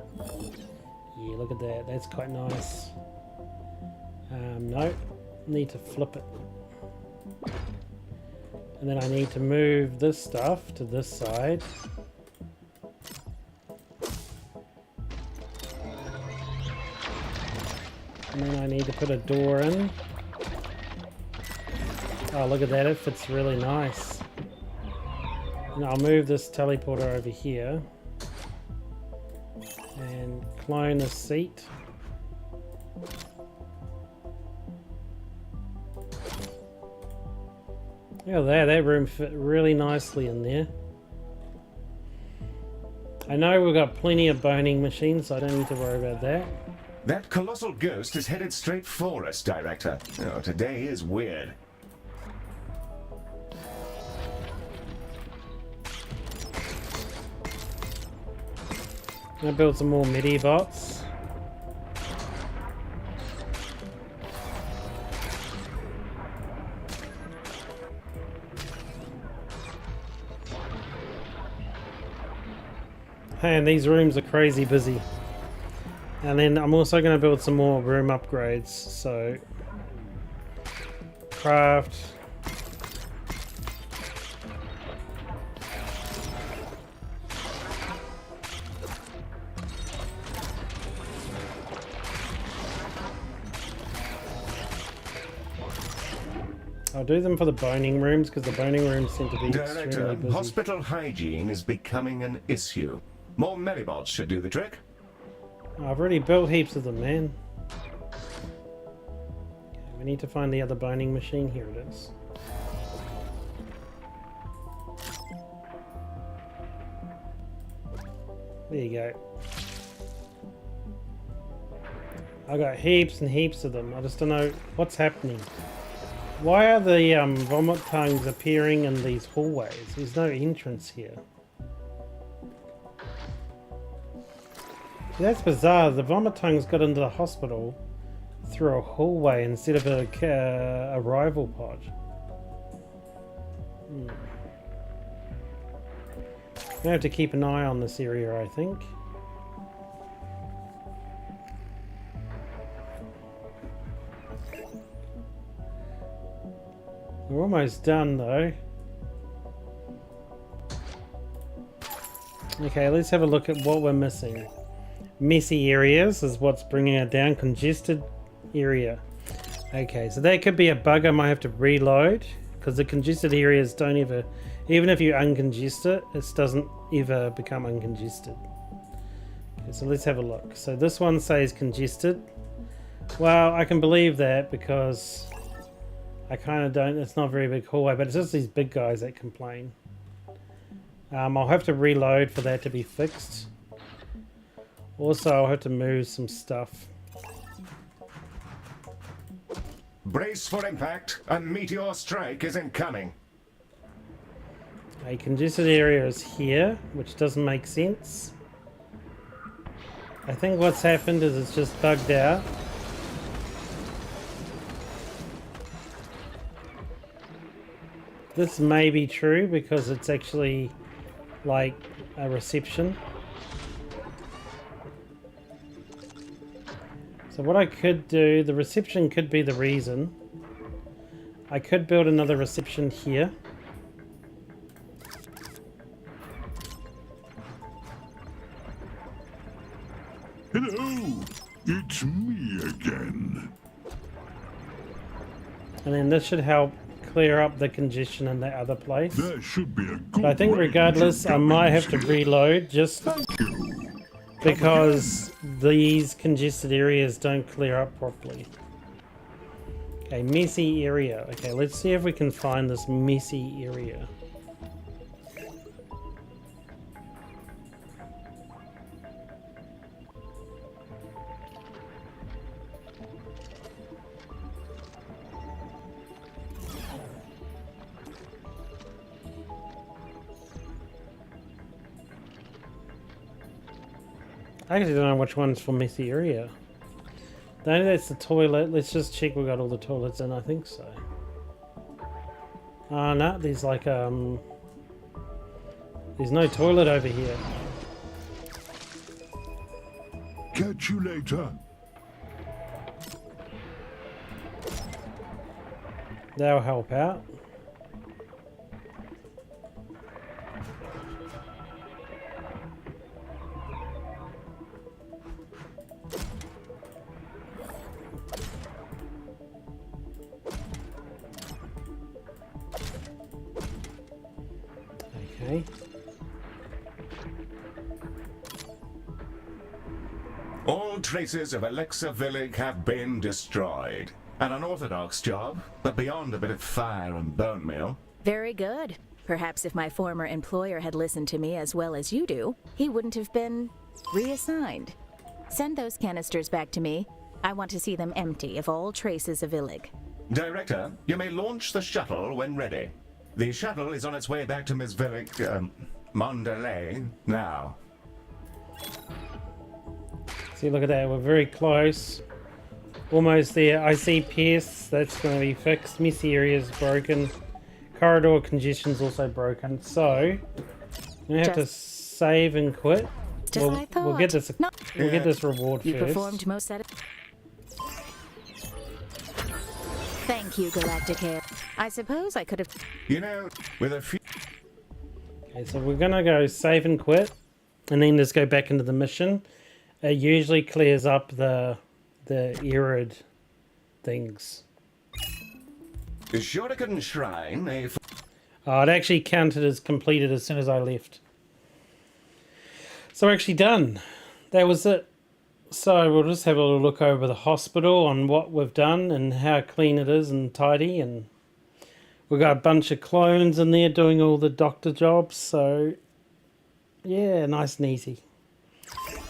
S1: Yeah, look at that. That's quite nice. No, need to flip it. And then I need to move this stuff to this side. And then I need to put a door in. Oh, look at that. It fits really nice. And I'll move this teleporter over here. And clone a seat. Look at that. That room fit really nicely in there. I know we've got plenty of boning machines, so I don't need to worry about that.
S2: That colossal ghost is headed straight for us, Director. Oh, today is weird.
S1: Gonna build some more MIDI bots. And these rooms are crazy busy. And then I'm also going to build some more room upgrades. So, craft. I'll do them for the boning rooms because the boning rooms seem to be
S2: Director,
S1: extremely busy.
S2: hospital hygiene is becoming an issue. More Melibots should do the trick.
S1: I've already built heaps of them, man. Okay, we need to find the other boning machine. Here it is. There you go. I got heaps and heaps of them. I just don't know what's happening. Why are the vomit tongues appearing in these hallways? There's no entrance here. That's bizarre. The vomit tongues got into the hospital through a hallway instead of a arrival pod. I have to keep an eye on this area, I think. We're almost done though. Okay, let's have a look at what we're missing. Messy areas is what's bringing it down. Congested area. Okay, so that could be a bug. I might have to reload because the congested areas don't ever, even if you uncongest it, it doesn't ever become uncongested. Okay, so let's have a look. So this one says congested. Well, I can believe that because I kind of don't. It's not a very big hallway, but it's just these big guys that complain. I'll have to reload for that to be fixed. Also, I'll have to move some stuff.
S2: Brace for impact. A meteor strike is incoming.
S1: A congested area is here, which doesn't make sense. I think what's happened is it's just bugged out. This may be true because it's actually like a reception. So what I could do, the reception could be the reason. I could build another reception here.
S5: Hello, it's me again.
S1: And then this should help clear up the congestion in that other place.
S5: There should be a good
S1: But I think regardless, I might have to reload just because these congested areas don't clear up properly. Okay, messy area. Okay, let's see if we can find this messy area. I actually don't know which one's for messy area. I know that's the toilet. Let's just check we got all the toilets in. I think so. Ah, no, there's like there's no toilet over here.
S5: Catch you later.
S1: That'll help out. Okay.
S2: All traces of Alexa Villig have been destroyed. An unorthodox job, but beyond a bit of fire and bone meal.
S7: Very good. Perhaps if my former employer had listened to me as well as you do, he wouldn't have been reassigned. Send those canisters back to me. I want to see them empty of all traces of Villig.
S2: Director, you may launch the shuttle when ready. The shuttle is on its way back to Ms. Villig, Mondelez now.
S1: See, look at that. We're very close. Almost there. I see Pierce. That's going to be fixed. Messy area's broken. Corridor congestion's also broken. So, we have to save and quit. We'll get this. We'll get this reward
S7: You
S1: first.
S7: performed most Thank you, Galacticare. I suppose I could have.
S2: You know, with a few.
S1: Okay, so we're gonna go save and quit, and then just go back into the mission. It usually clears up the error things.
S2: The Shuriken Shrine,
S1: Oh, it actually counted as completed as soon as I left. So we're actually done. That was it. So we'll just have a little look over the hospital on what we've done and how clean it is and tidy, and we've got a bunch of clones in there doing all the doctor jobs, so yeah, nice and easy.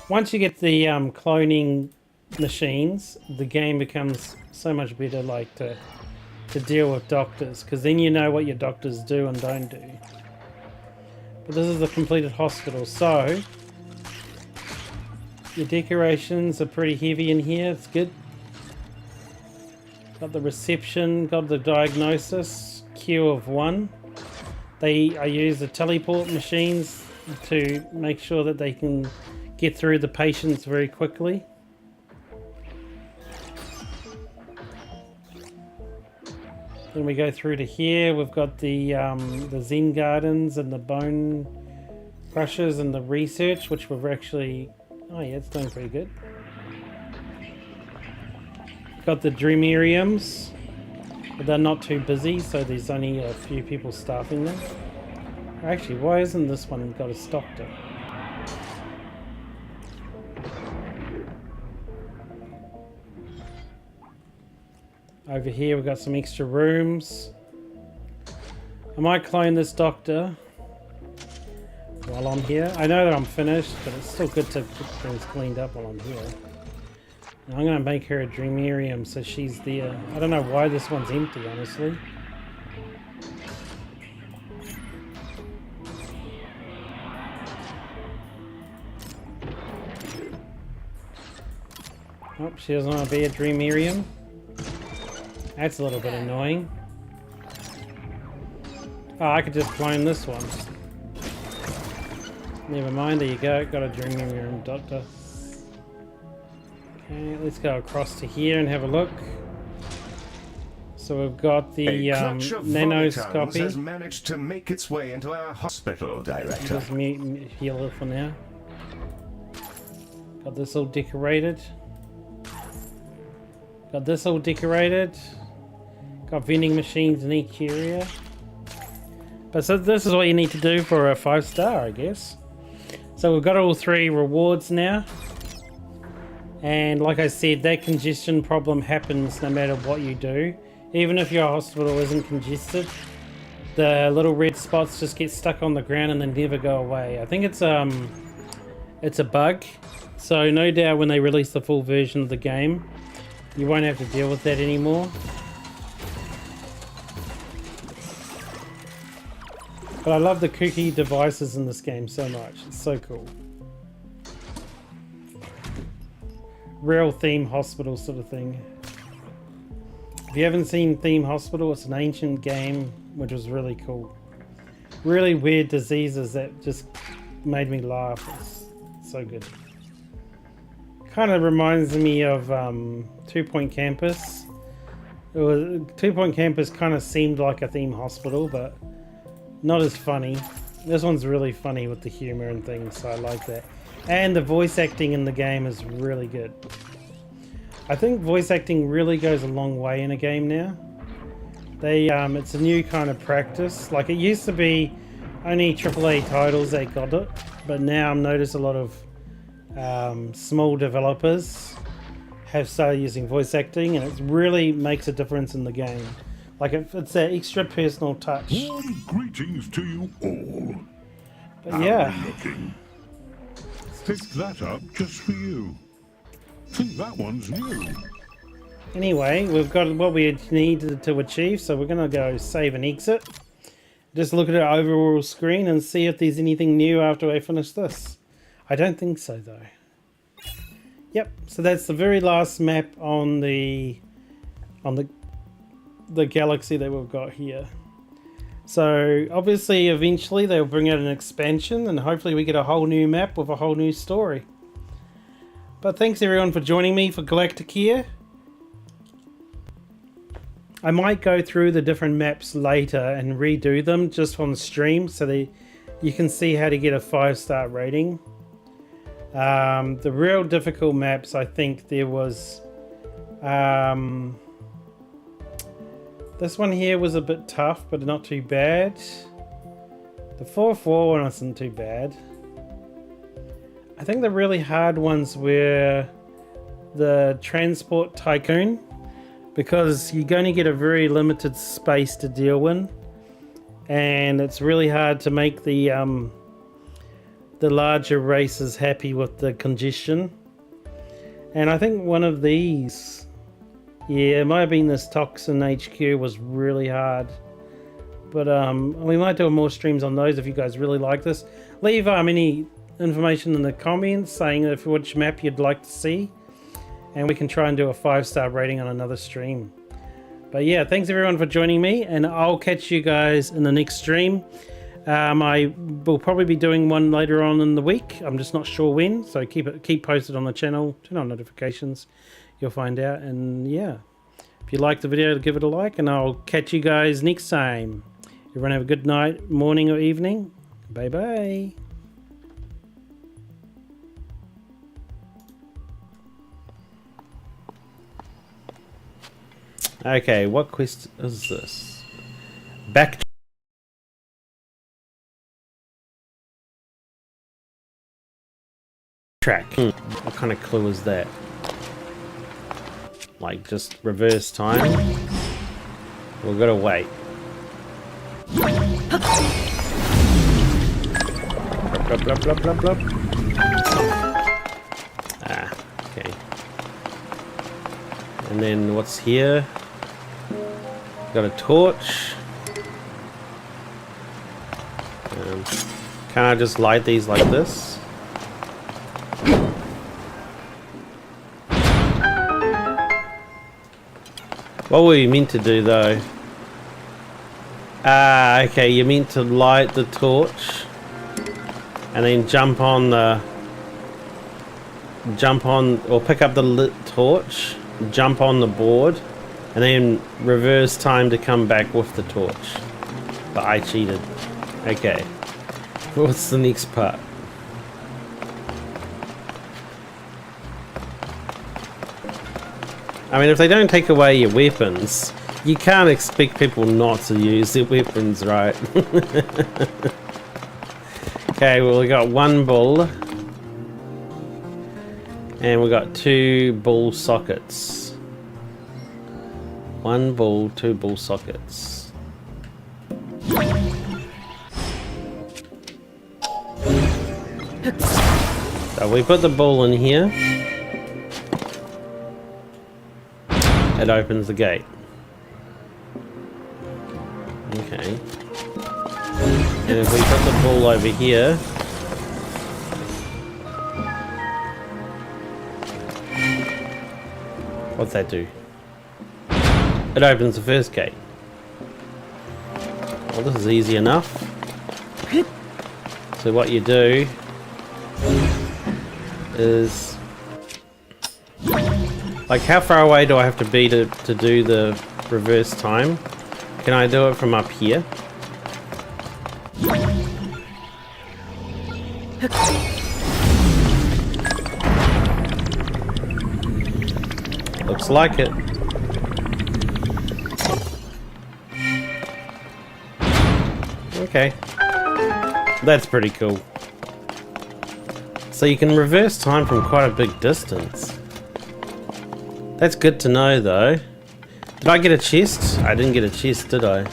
S1: Once you get the cloning machines, the game becomes so much better, like to deal with doctors, because then you know what your doctors do and don't do. But this is the completed hospital, so the decorations are pretty heavy in here. It's good. Got the reception, got the diagnosis, queue of 1. I use the teleport machines to make sure that they can get through the patients very quickly. Then we go through to here. We've got the Zen Gardens and the bone crushers and the research, which we've actually. Oh yeah, it's doing pretty good. Got the Dreamariums, but they're not too busy, so there's only a few people staffing them. Actually, why isn't this one got a doctor? Over here we've got some extra rooms. I might clone this doctor while I'm here. I know that I'm finished, but it's still good to get things cleaned up while I'm here. And I'm going to make her a Dreamarium so she's there. I don't know why this one's empty, honestly. Oh, she doesn't want to be a Dreamarium. That's a little bit annoying. Oh, I could just clone this one. Never mind, there you go. Got a Dreamarium doctor. Okay, let's go across to here and have a look. So we've got the nanoscopy.
S2: Has managed to make its way into our hospital, Director.
S1: Just heal it for now. Got this all decorated. Got this all decorated. Got vending machines in each area. But so this is what you need to do for a 5-star, I guess. So we've got all 3 rewards now. And like I said, that congestion problem happens no matter what you do. Even if your hospital isn't congested, the little red spots just get stuck on the ground and they never go away. I think it's a bug. So no doubt when they release the full version of the game, you won't have to deal with that anymore. But I love the kooky devices in this game so much. It's so cool. Real Theme Hospital sort of thing. If you haven't seen Theme Hospital, it's an ancient game which was really cool. Really weird diseases that just made me laugh. It's so good. Kind of reminds me of 2 Point Campus. 2 Point Campus kind of seemed like a theme hospital, but not as funny. This one's really funny with the humor and things, so I like that. And the voice acting in the game is really good. I think voice acting really goes a long way in a game now. It's a new kind of practice. Like, it used to be only AAA titles that got it, but now I've noticed a lot of small developers have started using voice acting, and it really makes a difference in the game. Like, it's that extra personal touch.
S5: Warm greetings to you all.
S1: But yeah.
S5: How are you looking? Picked that up just for you. Think that one's new.
S1: Anyway, we've got what we need to achieve, so we're going to go save and exit. Just look at our overall screen and see if there's anything new after I finish this. I don't think so, though. Yep, so that's the very last map on the galaxy that we've got here. So obviously eventually they'll bring out an expansion and hopefully we get a whole new map with a whole new story. But thanks everyone for joining me for Galacticare. I might go through the different maps later and redo them just on stream so that you can see how to get a 5-star rating. The real difficult maps, I think there was this one here was a bit tough, but not too bad. The 4-4 one wasn't too bad. I think the really hard ones were the Transport Tycoon, because you're going to get a very limited space to deal in, and it's really hard to make the larger races happy with the congestion. And I think one of these, yeah, it might have been this Toxin HQ, was really hard. But we might do more streams on those if you guys really like this. Leave any information in the comments saying which map you'd like to see, and we can try and do a 5-star rating on another stream. But yeah, thanks everyone for joining me, and I'll catch you guys in the next stream. I will probably be doing one later on in the week. I'm just not sure when, so keep posted on the channel. Turn on notifications, you'll find out. And yeah, if you liked the video, give it a like, and I'll catch you guys next time. Everyone have a good night, morning or evening. Bye bye. Okay, what quest is this? Back track. What kind of clue is that? like just reverse time, we've got to wait. Blub, blub, blub, blub, blub. Ah, okay. And then what's here? Got a torch. Can I just light these like this? What were you meant to do though? Ah, okay, you meant to light the torch and then jump on or pick up the lit torch, jump on the board, and then reverse time to come back with the torch. But I cheated. Okay. What's the next part? I mean, if they don't take away your weapons, you can't expect people not to use their weapons, right? Okay, well, we got one bull. And we got 2 bull sockets. 1 bull, 2 bull sockets. So we put the bull in here. It opens the gate. Okay. And if we put the bull over here, what's that do? It opens the first gate. Well, this is easy enough. So what you do is, like, how far away do I have to be to do the reverse time? Can I do it from up here? Looks like it. Okay. That's pretty cool. So you can reverse time from quite a big distance. That's good to know though. Did I get a chest? I didn't get a chest, did I?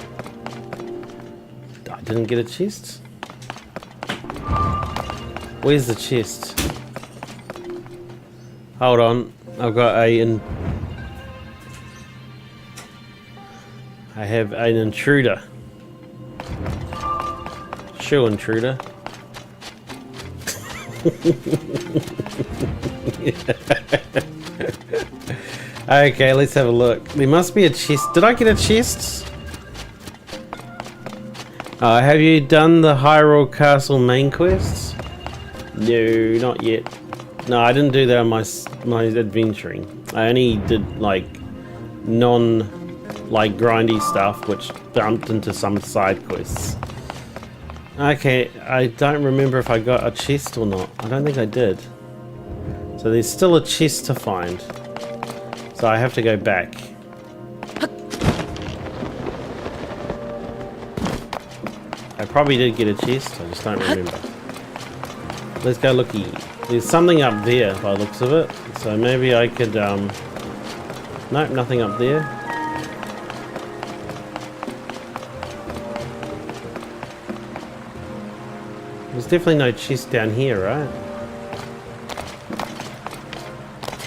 S1: I didn't get a chest? Where's the chest? Hold on. I've got I have an intruder. Shoe intruder. Okay, let's have a look. There must be a chest. Did I get a chest? Have you done the Hyrule Castle main quests? No, not yet. No, I didn't do that on my adventuring. I only did like grindy stuff, which dumped into some side quests. Okay, I don't remember if I got a chest or not. I don't think I did. So there's still a chest to find. So I have to go back. I probably did get a chest, I just don't remember. Let's go looky. There's something up there by the looks of it. So maybe I could, nope, nothing up there. There's definitely no chest down here, right?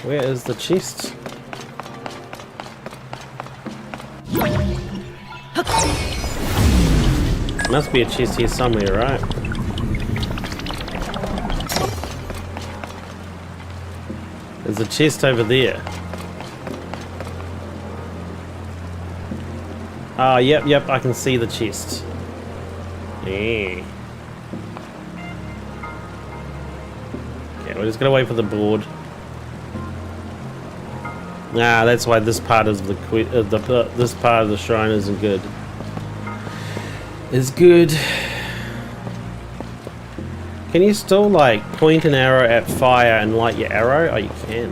S1: Where is the chest? Must be a chest here somewhere, right? There's a chest over there. Ah, yep, I can see the chest. Yeah. Okay, we're just gonna wait for the board. Ah, that's why this part of this part of the shrine isn't good. Is good. Can you still like point an arrow at fire and light your arrow? Oh, you can.